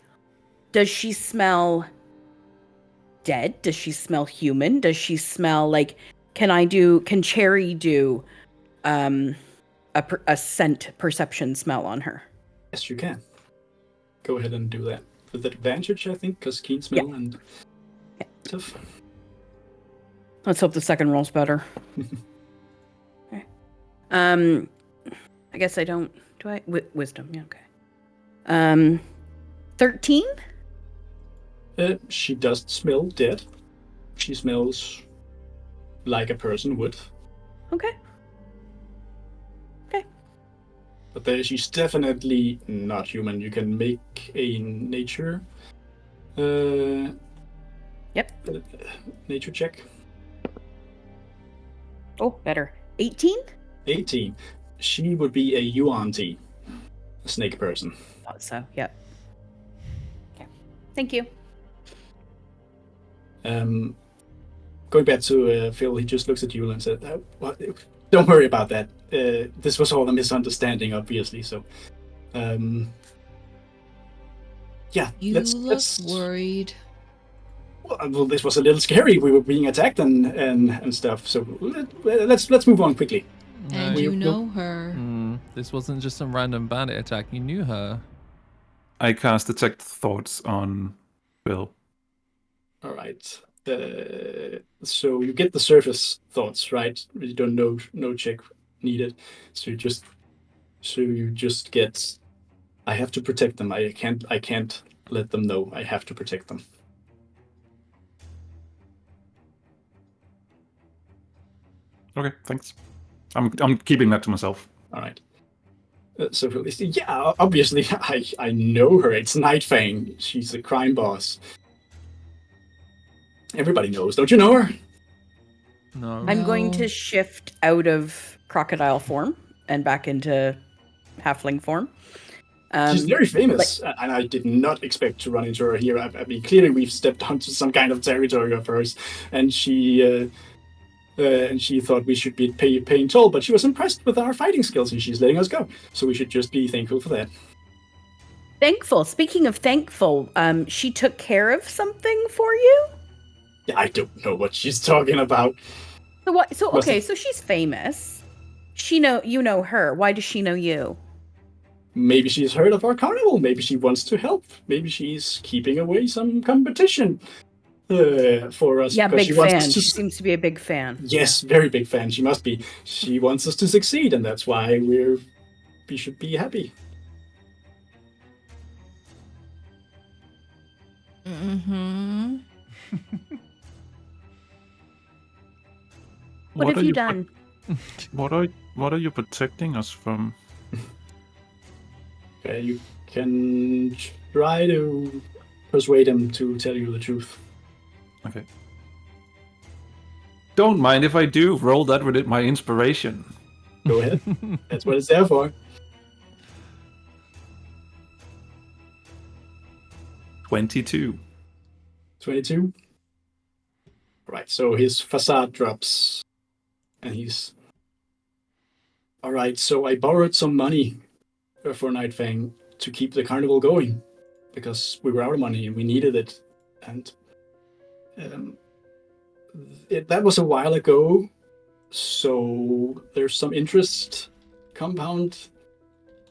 does she smell dead? Does she smell human? Does she smell like, can Cherry do a scent perception smell on her? Yes, you can. Go ahead and do that. With advantage, I think, because keen smell and stuff. Let's hope the second roll's better. Okay. I guess I don't. Do I? Wisdom. Yeah. Okay. 13. She does smell dead. She smells like a person would. Okay. But she's definitely not human. You can make a nature. Nature check. Oh, better. 18? 18. She would be a Yuan-Ti, a snake person. Thought so, yep. Okay. Thank you. Going back to Phil, he just looks at you and said, "What? Don't worry about that. This was all a misunderstanding, obviously. So, yeah, You let's worried. Well, this was a little scary. We were being attacked and stuff. So let's move on quickly. And you know her. This wasn't just some random bandit attack. You knew her. I cast Detect Thoughts on Bill. All right. So you get the surface thoughts, right? You don't know, no check needed. So you just get. I have to protect them. I can't let them know. I have to protect them. Okay, thanks. I'm keeping that to myself. All right. So yeah, obviously I know her. It's Nightfang. She's a crime boss. Everybody knows. Don't you know her? No. I'm going to shift out of crocodile form and back into halfling form. She's very famous, and I did not expect to run into her here. I mean, clearly we've stepped onto some kind of territory of hers, and she thought we should be paying toll, but she was impressed with our fighting skills, and she's letting us go. So we should just be thankful for that. Thankful. Speaking of thankful, she took care of something for you? Yeah, I don't know what she's talking about. So what? So okay, so she's famous. You know her. Why does she know you? Maybe she's heard of our carnival. Maybe she wants to help. Maybe she's keeping away some competition for us. Yeah, big she fan. She seems to be a big fan. Yes, very big fan. She must be. She wants us to succeed, and that's why we should be happy. Mm-hmm. What have you done? What are you protecting us from? Okay, you can try to persuade him to tell you the truth. Okay. Don't mind if I do. Roll that with my inspiration. Go ahead. That's what it's there for. 22. 22. Right, so his facade drops. And he's... Alright, so I borrowed some money for Nightfang to keep the carnival going. Because we were out of money and we needed it. And that was a while ago. So there's some interest compound.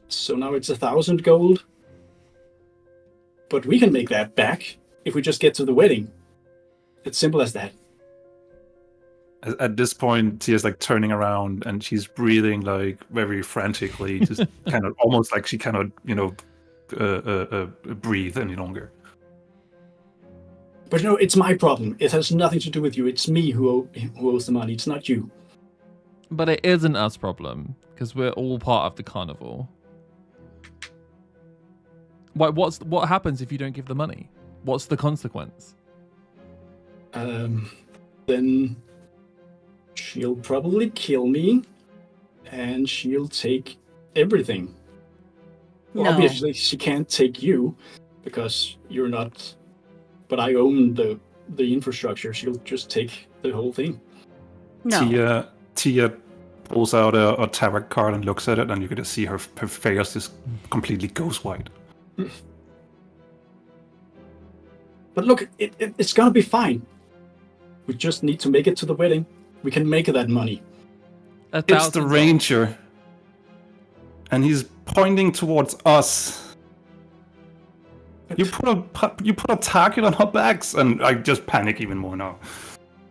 So now it's 1,000 gold. But we can make that back if we just get to the wedding. It's simple as that. At this point, she is like turning around and she's breathing like very frantically, just kind of almost like she cannot, breathe any longer. But it's my problem. It has nothing to do with you. It's me who owes the money. It's not you. But it isn't us problem because we're all part of the carnival. What happens if you don't give the money? What's the consequence? Then she'll probably kill me, and she'll take everything. Well, No. obviously, she can't take you because you're not. But I own the infrastructure. She'll just take the whole thing. No. Tia pulls out a tarot card and looks at it, and you can just see her face just completely goes white. But look, it's gonna be fine. We just need to make it to the wedding. We can make that money. It's the ranger. And he's pointing towards us. You put a target on her backs, and I just panic even more now.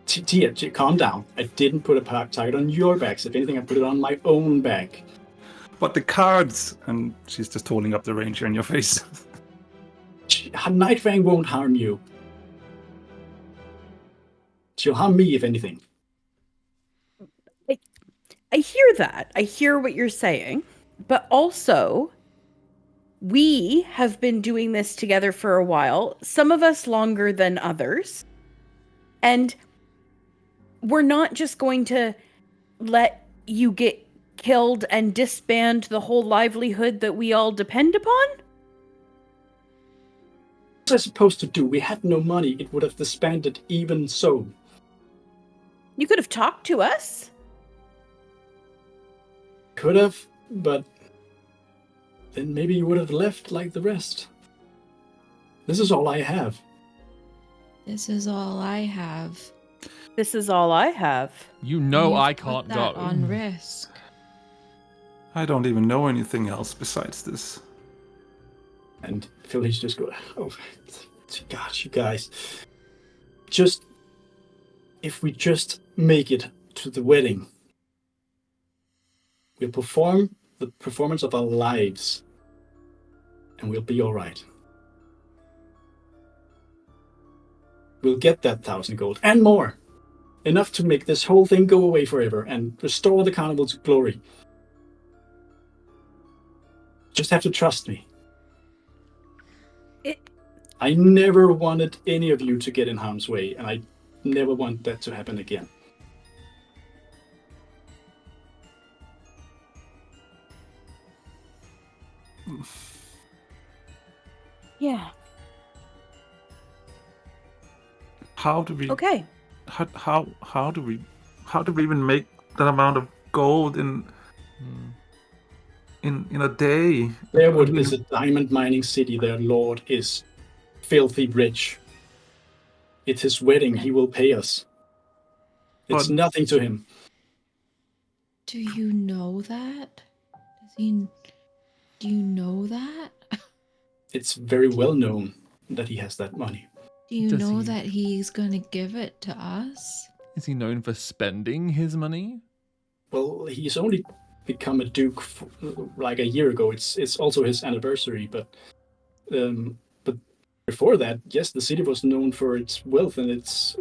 Tia, calm down. I didn't put a target on your backs. If anything, I put it on my own back. But the cards, and she's just holding up the ranger in your face. Nightfang won't harm you. She'll harm me, if anything. I hear that. I hear what you're saying. But also, we have been doing this together for a while, some of us longer than others. And we're not just going to let you get killed and disband the whole livelihood that we all depend upon? What was I supposed to do? We had no money. It would have disbanded even so. You could have talked to us. Could have, but then maybe you would have left like the rest. This is all I have. This is all I have. This is all I have. You know You've I put can't that go. on risk. I don't even know anything else besides this. And Philly's just go, oh, God, you guys. Just, if we just make it to the wedding, we'll perform the performance of our lives, and we'll be all right. We'll get that 1,000 gold and more. Enough to make this whole thing go away forever and restore the carnival to glory. Just have to trust me. I never wanted any of you to get in harm's way, and I never want that to happen again. Yeah. How do we? Okay. How do we even make that amount of gold in a day? Bearwood is a diamond mining city. Their lord is filthy rich. It's his wedding. He will pay us. It's nothing to him. Do you know that? Do you know that? It's very well known that he has that money. Do you know that he's gonna give it to us? Is he known for spending his money? Well, he's only become a duke like a year ago. It's also his anniversary, but before that, yes, the city was known for its wealth and its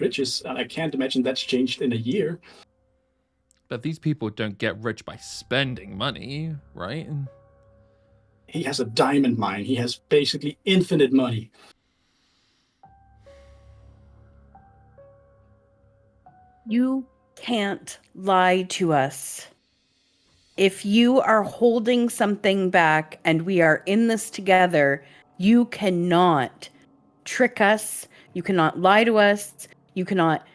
riches, and I can't imagine that's changed in a year. But these people don't get rich by spending money, right? He has a diamond mine. He has basically infinite money. You can't lie to us. If you are holding something back and we are in this together, you cannot trick us. You cannot lie to us. You cannot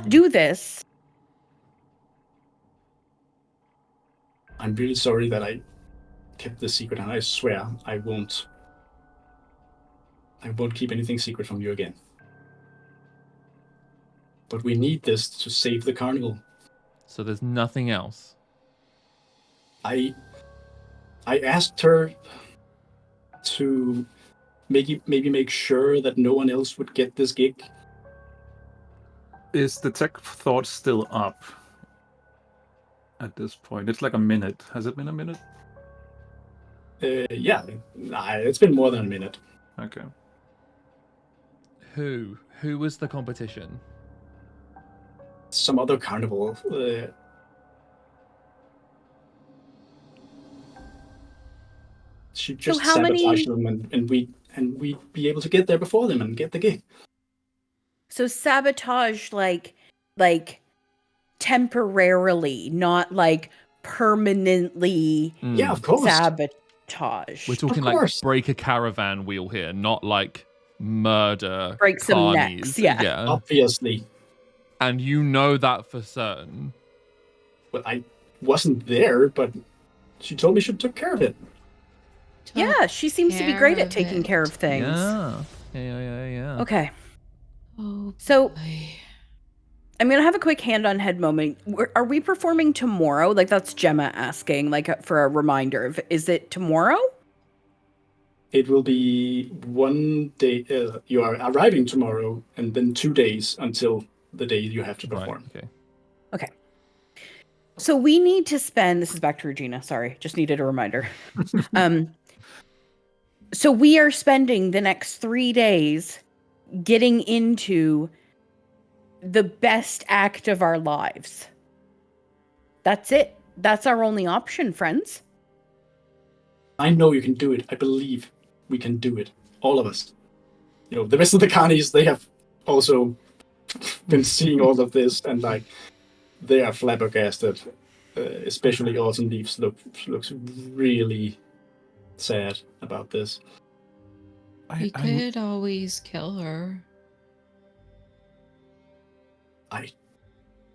do this. I'm really sorry that I kept this secret, and I swear I won't keep anything secret from you again. But we need this to save the carnival. So there's nothing else. I asked her to maybe make sure that no one else would get this gig. Is the tech thought still up at this point? It's like a minute. Has it been a minute? Yeah, it's been more than a minute. Okay. Who was the competition? Some other carnival. She just sabotaged them, and we'd be able to get there before them and get the gig. So sabotage like temporarily, not like permanently Yeah, of course. sabotage. We're talking Of like course. break a caravan wheel here, not like murder. Break some carnies. necks, yeah. Obviously. And you know that for certain. Well, I wasn't there, but she told me she took care of it. Yeah, she seems to be great at taking care of things. Yeah. Okay. Oh, So boy. I'm going to have a quick hand-on-head moment. Are we performing tomorrow? Like, that's Gemma asking, like, for a reminder. Is it tomorrow? It will be 1 day. You are arriving tomorrow, and then 2 days until the day you have to perform. Right, Okay. So we need to spend... This is back to Regina. Sorry. Just needed a reminder. So we are spending the next 3 days getting into the best act of our lives. That's it. That's our only option, friends. I know you can do it. I believe we can do it. All of us. You know, the rest of the carnies, they have also been seeing all of this, and like they are flabbergasted. Especially Autumn Leaves looks really sad about this. We could always kill her. I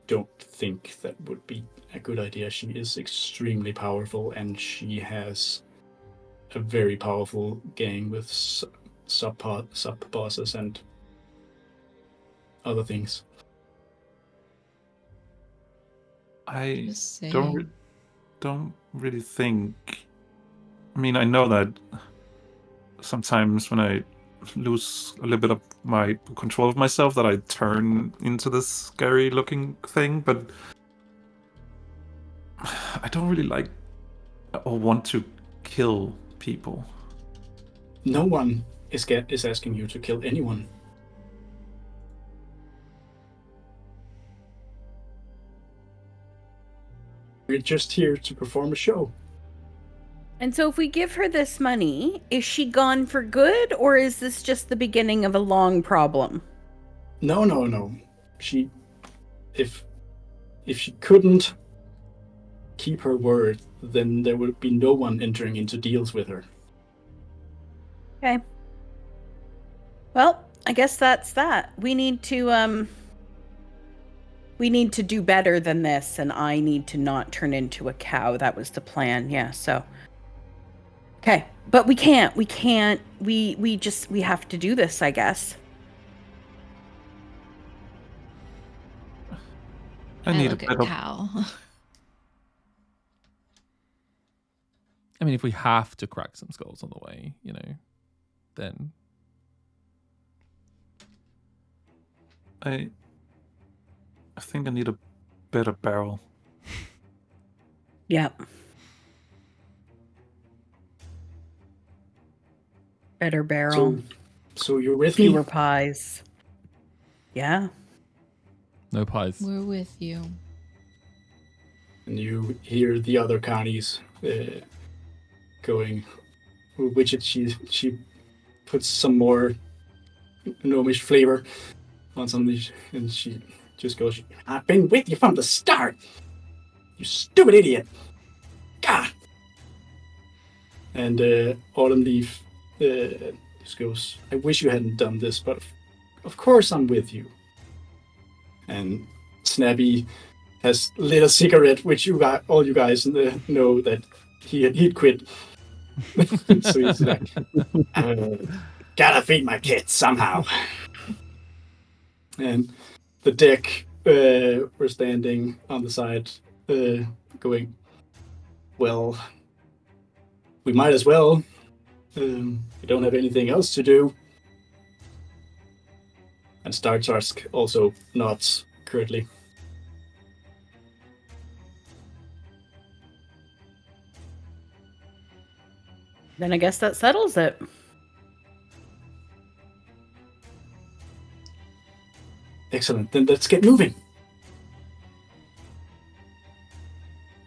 don't think that would be a good idea. She is extremely powerful, and she has a very powerful gang with sub-bosses and other things. I Just saying. don't really think. I mean, I know that sometimes when I lose a little bit of my control of myself, that I turn into this scary-looking thing, but I don't really like or want to kill people. No one is asking you to kill anyone. We're just here to perform a show. And so if we give her this money, is she gone for good, or is this just the beginning of a long problem? No. If she couldn't keep her word, then there would be no one entering into deals with her. Okay. Well, I guess that's that. We need to do better than this, and I need to not turn into a cow. That was the plan. Yeah, so. Okay. But we can't. We have to do this, I guess. I need look a at bit of Cal. I mean, if we have to crack some skulls on the way, then I think I need a better barrel. Yep. Better barrel. So you're with me? Fewer pies. Yeah. no pies. We're with you. And you hear the other carnies going, which she puts some more gnomish flavor on something, and she just goes, "I've been with you from the start, you stupid idiot. God." And Autumn Leaf just goes, "I wish you hadn't done this, but of course I'm with you." And Snappy has lit a cigarette, which all you guys know that he'd quit. So he's like, "Gotta feed my kids somehow." And the deck were standing on the side, going, "Well, we might as well. We don't have anything else to do." And Startarsk also nods curtly. Then I guess that settles it. Excellent. Then let's get moving.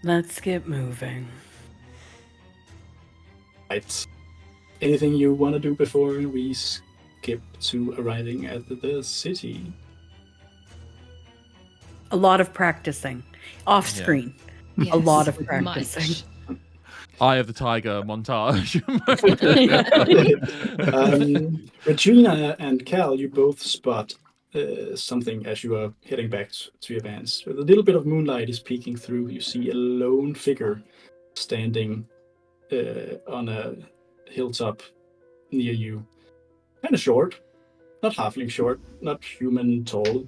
Let's get moving. Right. Anything you want to do before we skip to arriving at the city? A lot of practicing. Off screen. Yes, A lot of practicing. much. Eye of the Tiger montage. Regina and Cal, you both spot something as you are heading back to your vans. With a little bit of moonlight is peeking through. You see a lone figure standing on a hilltop near you. Kind of short, not halfling short, not human tall.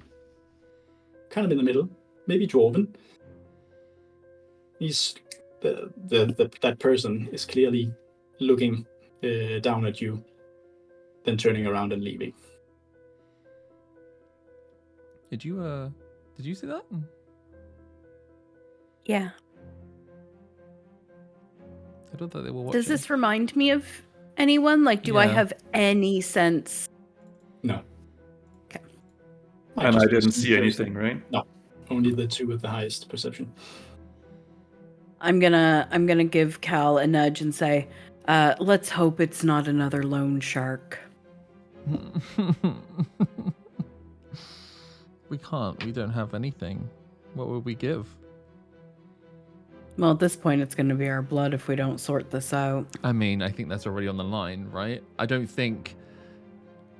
Kind of in the middle, maybe dwarven. He's that person is clearly looking down at you, then turning around and leaving. Did you see that? Yeah. I don't think they were watching. Does this remind me of anyone? Like, do I Yeah. have any sense? No. Okay. And I didn't see anything, right? No, only the two with the highest perception. I'm gonna give Cal a nudge and say, let's hope it's not another loan shark. We can't. We don't have anything. What would we give? Well, at this point, it's going to be our blood if we don't sort this out. I mean, I think that's already on the line, right? I don't think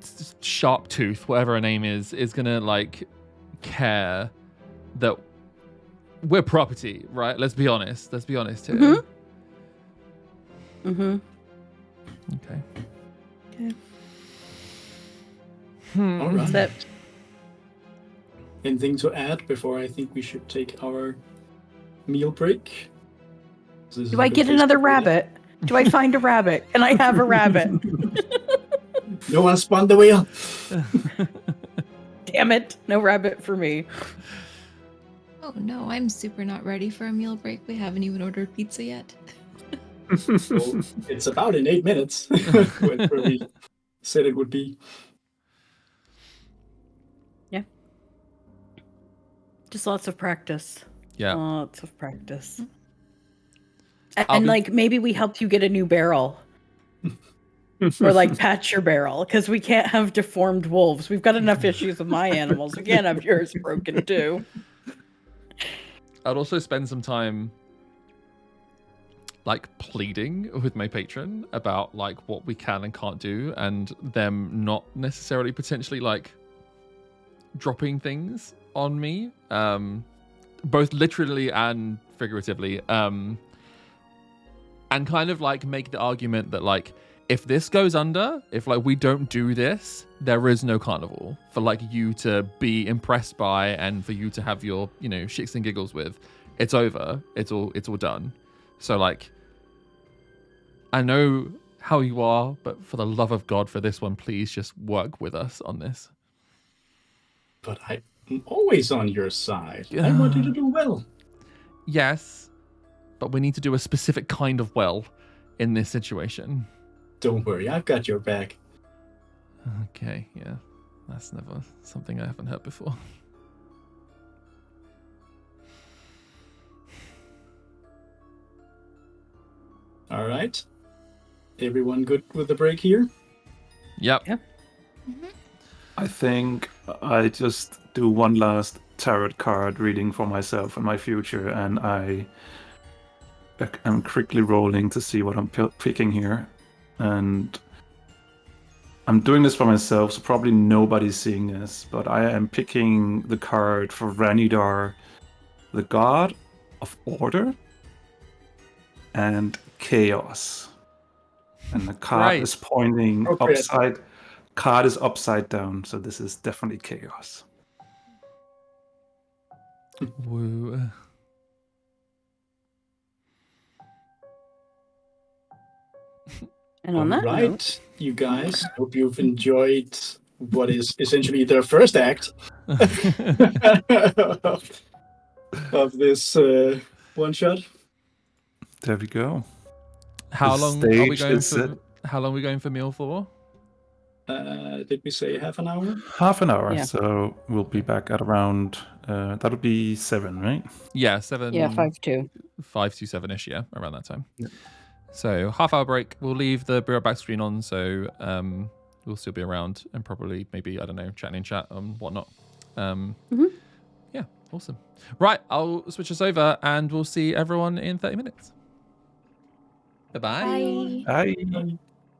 Sharptooth, whatever her name is gonna like care that we're property, right? Let's be honest. Let's be honest here. Mm-hmm. Mm-hmm. Okay. Okay. All right. That's it. Anything to add before I think we should take our meal break? Do I get another rabbit? Do I find a rabbit? Can I have a rabbit? No one spun the wheel. Damn it. No rabbit for me. Oh no, I'm super not ready for a meal break. We haven't even ordered pizza yet. Well, it's about in 8 minutes where we said it would be. Yeah. Just lots of practice. Yeah. Lots of practice. I'll And be- like maybe we helped you get a new barrel. Or like patch your barrel, because we can't have deformed wolves. We've got enough issues with my animals. We can't have yours broken too. I'd also spend some time like pleading with my patron about like what we can and can't do, and them not necessarily potentially like dropping things on me, both literally and figuratively, and kind of like make the argument that like if this goes under, if like we don't do this, there is no carnival for like you to be impressed by and for you to have your, you know, shits and giggles with. It's over. It's all done. So like, I know how you are, but for the love of God, for this one, please just work with us on this. But I'm always on your side. I want you to do well. Yes, but we need to do a specific kind of well in this situation. Don't worry, I've got your back. Okay, yeah. That's never something I haven't heard before. All right. Everyone good with the break here? Yep. I think I just do one last tarot card reading for myself and my future, and I'm quickly rolling to see what I'm picking here. And I'm doing this for myself, so probably nobody's seeing this, but I am picking the card for Ranidar, the god of order and chaos. And the card is pointing upside. Card is upside down, so this is definitely chaos. Woo. And on that right, note, you guys, hope you've enjoyed what is essentially the first act of this one shot. There we go. How The long are we stage going is for? set. How long are we going for meal for? Did we say half an hour? Half an hour, Yeah. so we'll be back at around, that'll be 7, right? Yeah, 7. yeah, 5-2. 5 to 7ish, yeah, around that time. Yeah. So half-hour break. We'll leave the Bureau back screen on, so we'll still be around and probably maybe, I don't know, chatting in chat and whatnot. Yeah, Awesome. Right, I'll switch us over and we'll see everyone in 30 minutes. Bye-bye. Bye. Bye.